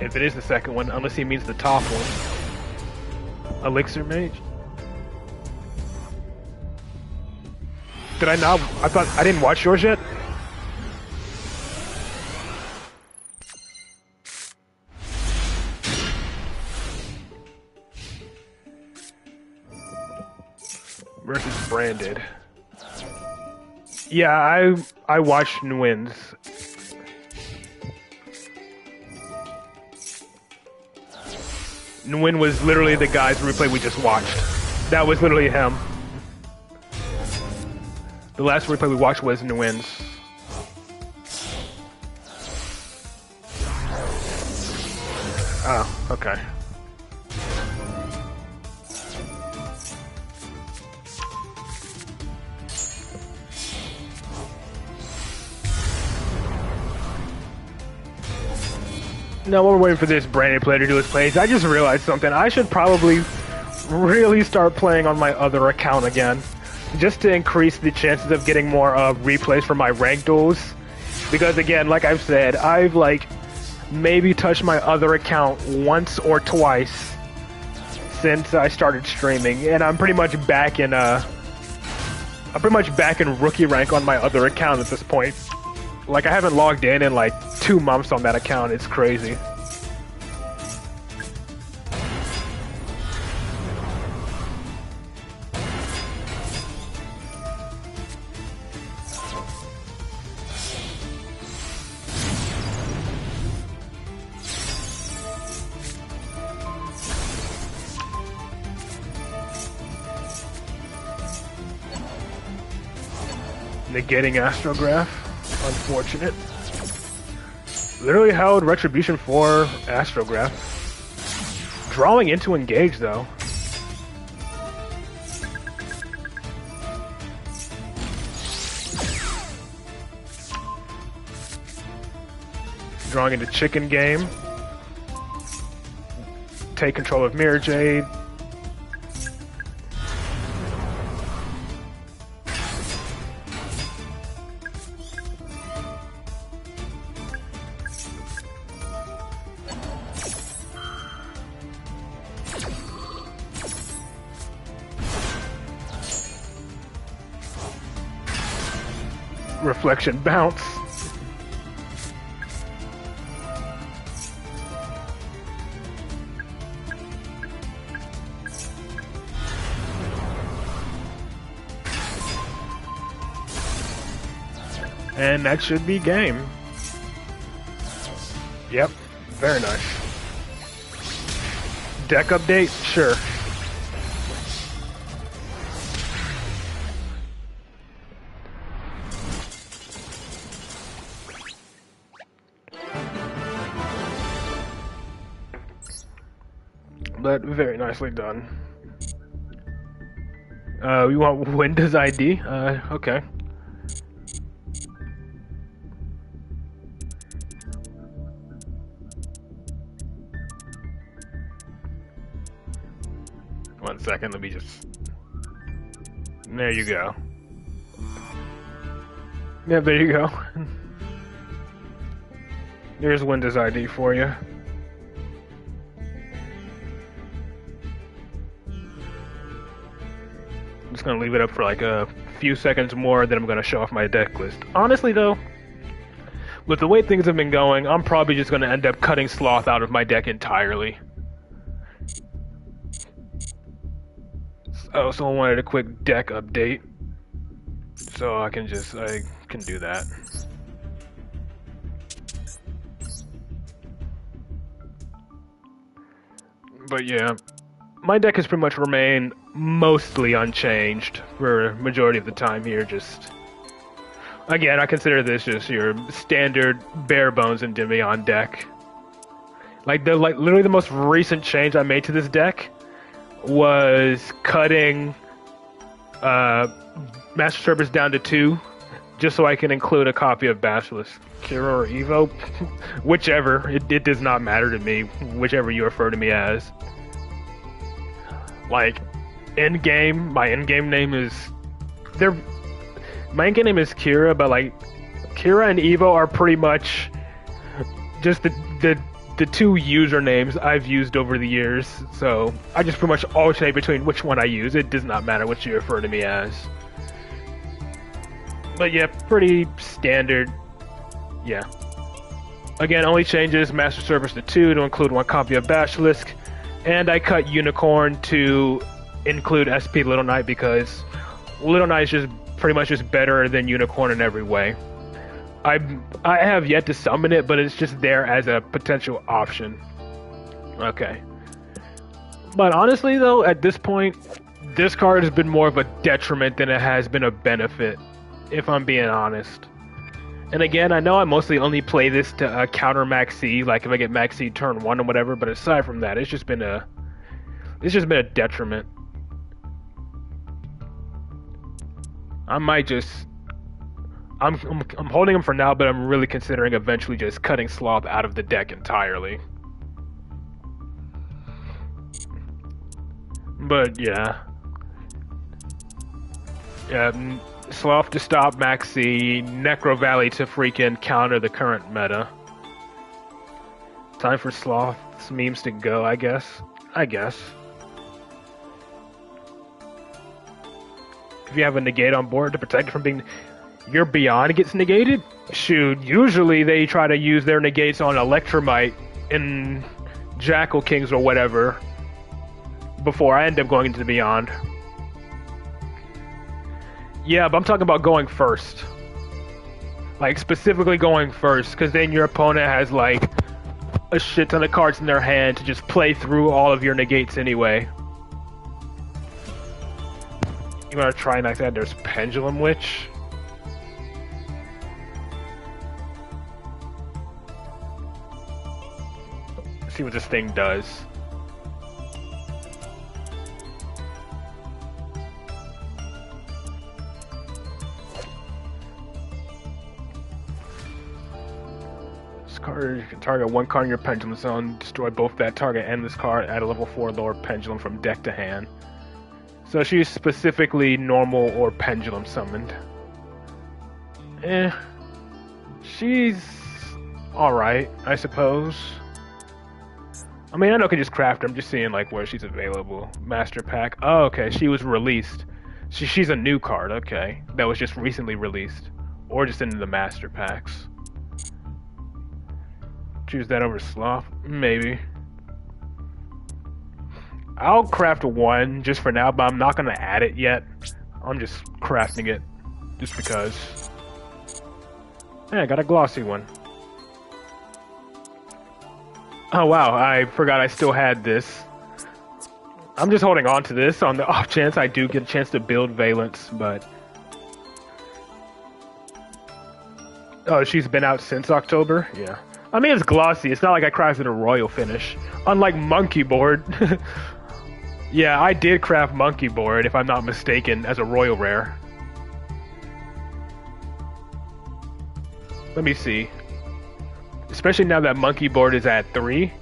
if it is the second one, unless he means the top one. Elixir Mage? Did I not? I thought I didn't watch yours yet? Versus Branded. Yeah, I watched Nguyen's. Nguyen was literally the guy's replay we just watched. That was literally him. The last replay we watched was Nguyen's. Oh, okay. Now, while we're waiting for this brand new player to do his plays, I just realized something. I should probably really start playing on my other account again, just to increase the chances of getting more replays for my ranked duels. Because again, like I've said, I've like maybe touched my other account once or twice since I started streaming, and I'm pretty much back in rookie rank on my other account at this point. Like, I haven't logged in like 2 months on that account. It's crazy. Negating Astrograph. Unfortunate. Literally held Retribution for Astrograph. Drawing into engage, though. Drawing into Chicken Game. Take control of Mirror Jade. Reflection bounce. And that should be game. Yep, very nice. Deck update? Sure. But very nicely done. We want Windows ID? Okay. One second, let me just... There you go. Yeah, there you go. There's Windows ID for you. I'm just gonna leave it up for like a few seconds more, then I'm gonna show off my deck list. Honestly though, with the way things have been going, I'm probably just gonna end up cutting Sloth out of my deck entirely. Oh, someone wanted a quick deck update. So I can do that. But yeah, my deck has pretty much remained mostly unchanged for a majority of the time here. Just again, I consider this just your standard bare bones Endymion deck. Like literally the most recent change I made to this deck was cutting Master Serpents down to 2, just so I can include a copy of Basilisk. Kira or Evo, whichever. It does not matter to me, whichever you refer to me as. Like, in-game, my in-game name is... My in-game name is Kira, but like, Kira and Evo are pretty much just the 2 usernames I've used over the years, so I just pretty much alternate between which one I use. It does not matter what you refer to me as. But yeah, pretty standard. Yeah. Again, only changes Master Serpents to 2 to include 1 copy of Basilisk, and I cut Unicorn to include SP Little Knight because Little Knight is just pretty much just better than Unicorn in every way. I have yet to summon it, but it's just there as a potential option. Okay. But honestly, though, at this point, this card has been more of a detriment than it has been a benefit, if I'm being honest. And again, I know I mostly only play this to counter Max C, like if I get Max C turn 1 or whatever, but aside from that, it's just been a detriment. I might just I'm holding him for now, but I'm really considering eventually just cutting Sloth out of the deck entirely. But yeah. Sloth to stop Max C, Necro Valley to freaking counter the current meta. Time for Sloth's memes to go, I guess. If you have a negate on board to protect it from being... Your Beyond gets negated? Shoot, usually they try to use their negates on Electromite and Jackal Kings or whatever before I end up going into the Beyond. Yeah, but I'm talking about going first. Like, specifically going first, because then your opponent has, like, a shit ton of cards in their hand to just play through all of your negates anyway. You wanna try like that? There's Pendulum Witch. Let's see what this thing does. This card can target one card in your Pendulum Zone, destroy both that target and this card, add a level 4 lower Pendulum from deck to hand. So she's specifically normal or Pendulum summoned. She's alright, I suppose. I mean, I know I can just craft her. I'm just seeing like where she's available. Master Pack. Oh, okay. She was released. She's a new card. Okay, that was just recently released, or just into the Master Packs. Choose that over Sloth, maybe. I'll craft one just for now, but I'm not gonna add it yet. I'm just crafting it, just because. Yeah, I got a glossy one. Oh wow, I forgot I still had this. I'm just holding on to this on the off chance I do get a chance to build Valence, but... Oh, she's been out since October? Yeah. I mean, it's glossy. It's not like I crafted a royal finish. Unlike Monkey Board. Yeah, I did craft Monkey Board, if I'm not mistaken, as a royal rare. Let me see. Especially now that Monkey Board is at 3.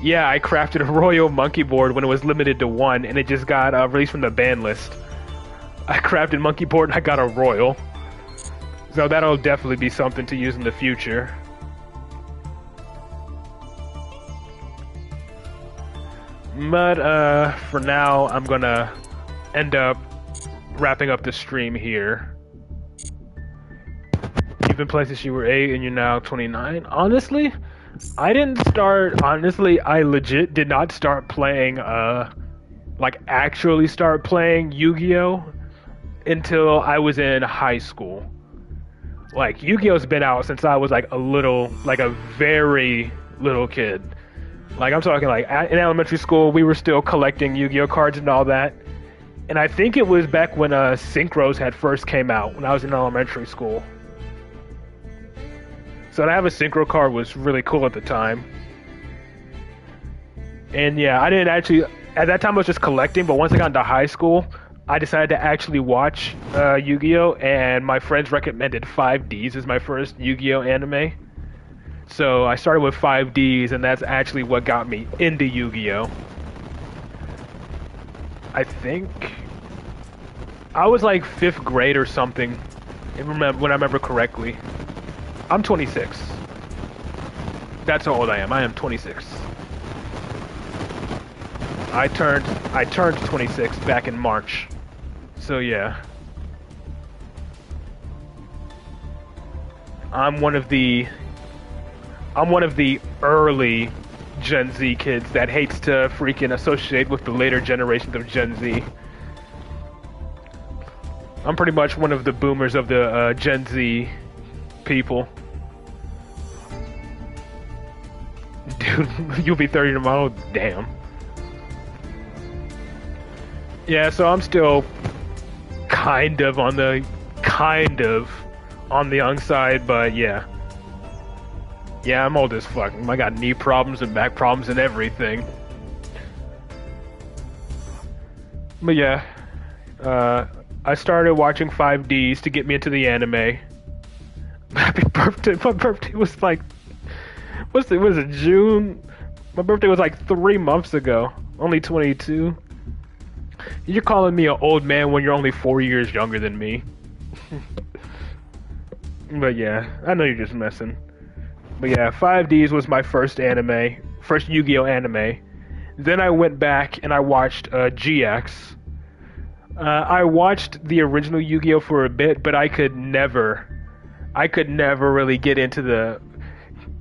Yeah, I crafted a royal Monkey Board when it was limited to 1, and it just got released from the ban list. I crafted Monkey Board and I got a royal. So that'll definitely be something to use in the future. But for now, I'm gonna end up wrapping up the stream here. You've been playing since you were 8 and you're now 29. Honestly, I legit did not start playing, like actually start playing Yu-Gi-Oh! Until I was in high school. Like, Yu-Gi-Oh's been out since I was like a very little kid. Like, I'm talking like in elementary school, we were still collecting Yu-Gi-Oh! Cards and all that. And I think it was back when Synchros had first came out, when I was in elementary school. So to have a Synchro card was really cool at the time. And yeah, I didn't actually... At that time I was just collecting, but once I got into high school, I decided to actually watch Yu-Gi-Oh! And my friends recommended 5Ds as my first Yu-Gi-Oh! Anime. So I started with 5Ds, and that's actually what got me into Yu-Gi-Oh! I think... I was like 5th grade or something, when I remember correctly. I'm 26. That's how old I am. I am 26. I turned 26 back in March. So yeah. I'm one of the early Gen Z kids that hates to freaking associate with the later generations of Gen Z. I'm pretty much one of the boomers of the Gen Z people. Dude, you'll be 30 tomorrow? Damn. Yeah, so I'm still kind of on the young side, but yeah. Yeah, I'm old as fuck. I got knee problems and back problems and everything. But yeah, I started watching 5Ds to get me into the anime. Happy birthday! My birthday was like, was it June? My birthday was like 3 months ago. Only 22. You're calling me an old man when you're only 4 years younger than me. But yeah, I know you're just messing. But yeah, 5Ds was my first Yu-Gi-Oh anime. Then I went back and I watched GX. I watched the original Yu-Gi-Oh for a bit, but I could never really get into the,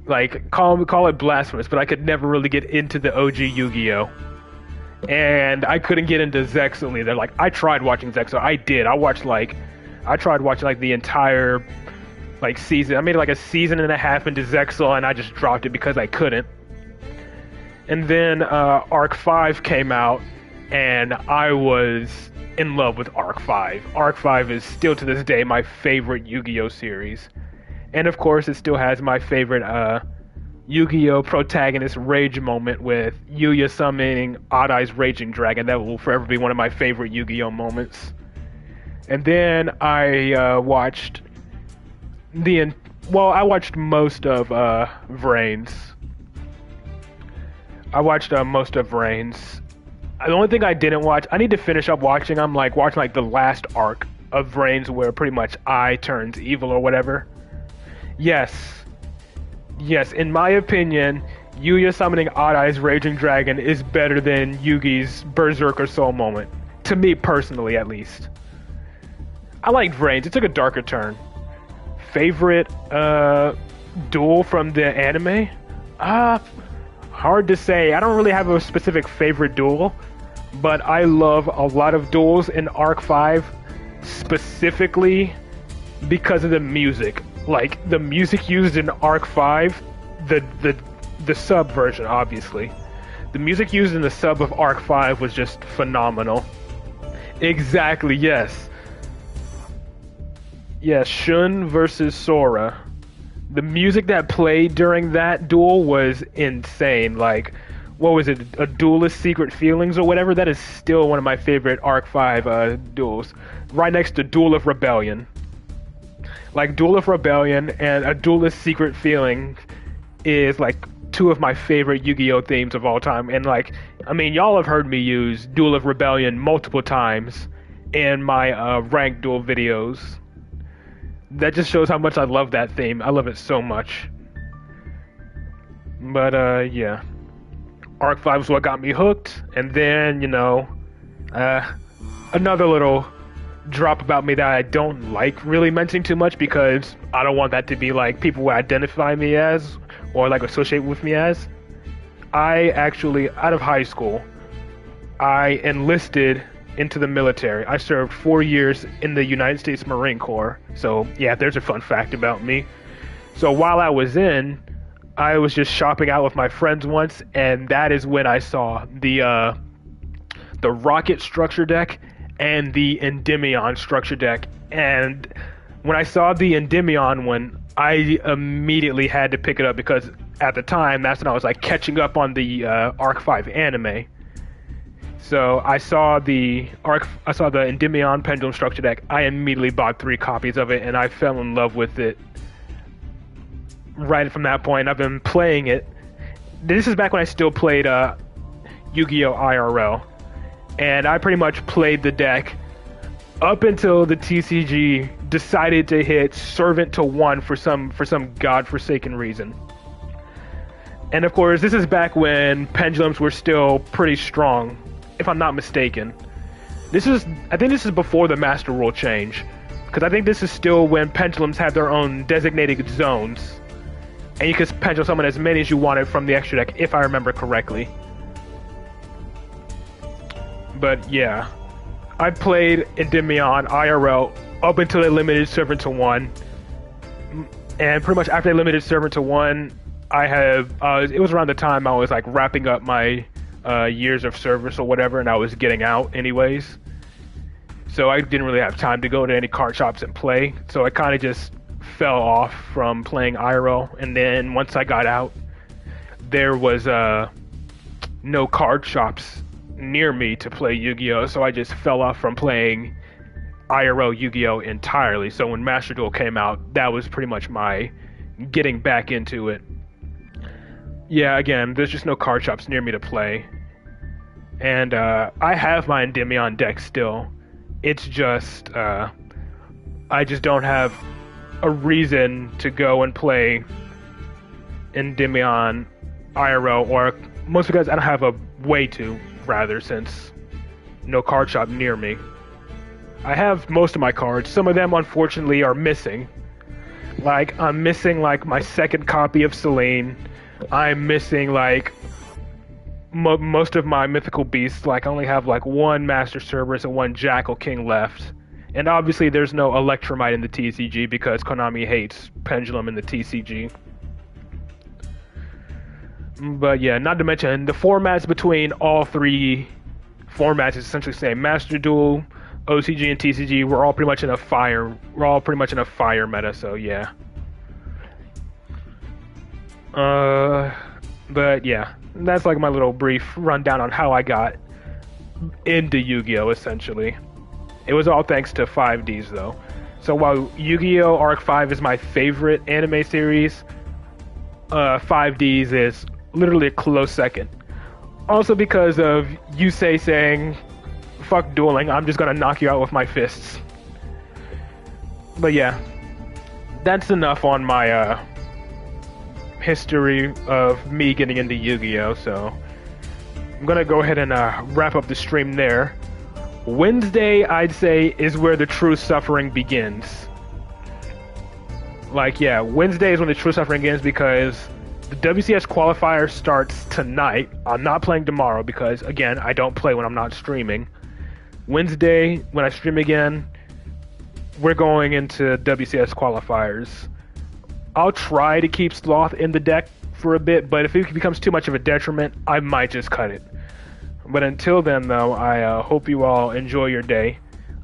like, call it blasphemous, but I could never really get into the OG Yu-Gi-Oh. And I couldn't get into Zexal either. Like, I tried watching Zexal. I did. I tried watching like the entire like season. I made like a season and a half into Zexal, and I just dropped it because I couldn't. And then Arc 5 came out, and I was in love with Arc 5. Arc 5 is still to this day my favorite Yu-Gi-Oh series. And of course, it still has my favorite Yu-Gi-Oh protagonist rage moment with Yuya summoning Odd Eye's Raging Dragon. That will forever be one of my favorite Yu-Gi-Oh moments. And then I watched I watched most of Vrains. I watched most of Vrains. The only thing I didn't watch, I need to finish up watching. I'm like watching like the last arc of Vrains where pretty much I turns evil or whatever. Yes, in my opinion, Yuya summoning Odd Eye's Raging Dragon is better than Yugi's Berserker Soul moment. To me personally, at least. I liked Vrains. It took a darker turn. Favorite duel from the anime? Hard to say. I don't really have a specific favorite duel, but I love a lot of duels in Arc 5, specifically because of the music. Like, the music used in Arc 5, the sub version, obviously. The music used in the sub of Arc 5 was just phenomenal. Exactly, yes. Yeah, Shun versus Sora. The music that played during that duel was insane. Like, what was it? A Duelist Secret Feelings or whatever? That is still one of my favorite Arc 5 duels. Right next to Duel of Rebellion. Like, Duel of Rebellion and A Duelist Secret Feeling is, like, two of my favorite Yu-Gi-Oh! Themes of all time. And, like, I mean, y'all have heard me use Duel of Rebellion multiple times in my ranked duel videos. That just shows how much I love that theme. I love it so much. But, yeah. Arc 5 is what got me hooked. And then, you know, another little drop about me that I don't like really mentioning too much because I don't want that to be like people would identify me as or like associate with me as. I actually, out of high school, I enlisted into the military. I served 4 years in the United States Marine Corps. So yeah, there's a fun fact about me. So while I was in, I was just shopping out with my friends once, and that is when I saw the Rocket structure deck and the Endymion structure deck. And when I saw the Endymion one, I immediately had to pick it up because at the time, that's when I was like catching up on the Arc 5 anime. So I saw the Endymion Pendulum structure deck. I immediately bought 3 copies of it, and I fell in love with it. Right from that point, I've been playing it. This is back when I still played Yu-Gi-Oh! IRL, and I pretty much played the deck up until the TCG decided to hit Servant to 1 for some godforsaken reason. And of course, this is back when pendulums were still pretty strong, if I'm not mistaken. I think this is before the Master Rule change, because I think this is still when pendulums had their own designated zones, and you could pendulum summon as many as you wanted from the extra deck, if I remember correctly. But yeah, I played Endymion IRL up until they limited Servant to 1, and pretty much after they limited Servant to 1, it was around the time I was like wrapping up my years of service or whatever, and I was getting out anyways. So I didn't really have time to go to any card shops and play. So I kind of just fell off from playing IRL. And then once I got out, there was no card shops near me to play Yu-Gi-Oh! So I just fell off from playing IRL Yu-Gi-Oh! Entirely. So when Master Duel came out, that was pretty much my getting back into it. Yeah, again, there's just no card shops near me to play. And I have my Endymion deck still. It's just, I just don't have a reason to go and play Endymion IRL, or most because I don't have a way to, rather, since no card shop near me. I have most of my cards. Some of them, unfortunately, are missing. Like, I'm missing, like, my second copy of Selene. I'm missing, like, most of my mythical beasts. Like, I only have, like, one Master Cerberus and one Jackal King left. And obviously there's no Electromite in the TCG because Konami hates Pendulum in the TCG. But yeah, not to mention, the formats between all three formats is essentially the same. Master Duel, OCG, and TCG, we're all pretty much in a fire meta, so yeah. But yeah, that's like my little brief rundown on how I got into Yu-Gi-Oh! Essentially. It was all thanks to 5Ds though. So while Yu-Gi-Oh! Arc 5 is my favorite anime series, 5Ds is literally a close second. Also because of Yusei saying, fuck dueling, I'm just gonna knock you out with my fists. But yeah, that's enough on my history of me getting into Yu-Gi-Oh! So I'm gonna go ahead and wrap up the stream there. Wednesday, I'd say, is where the true suffering begins. Like, yeah, Wednesday is when the true suffering begins because the WCS qualifier starts tonight. I'm not playing tomorrow because, again, I don't play when I'm not streaming. Wednesday, when I stream again, we're going into WCS qualifiers. I'll try to keep Sloth in the deck for a bit, but if it becomes too much of a detriment, I might just cut it. But until then, though, I hope you all enjoy your day.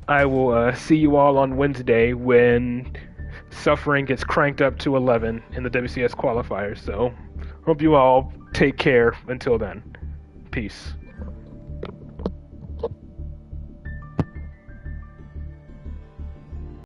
I will see you all on Wednesday when Suffering gets cranked up to 11 in the WCS qualifiers. So, hope you all take care until then. Peace.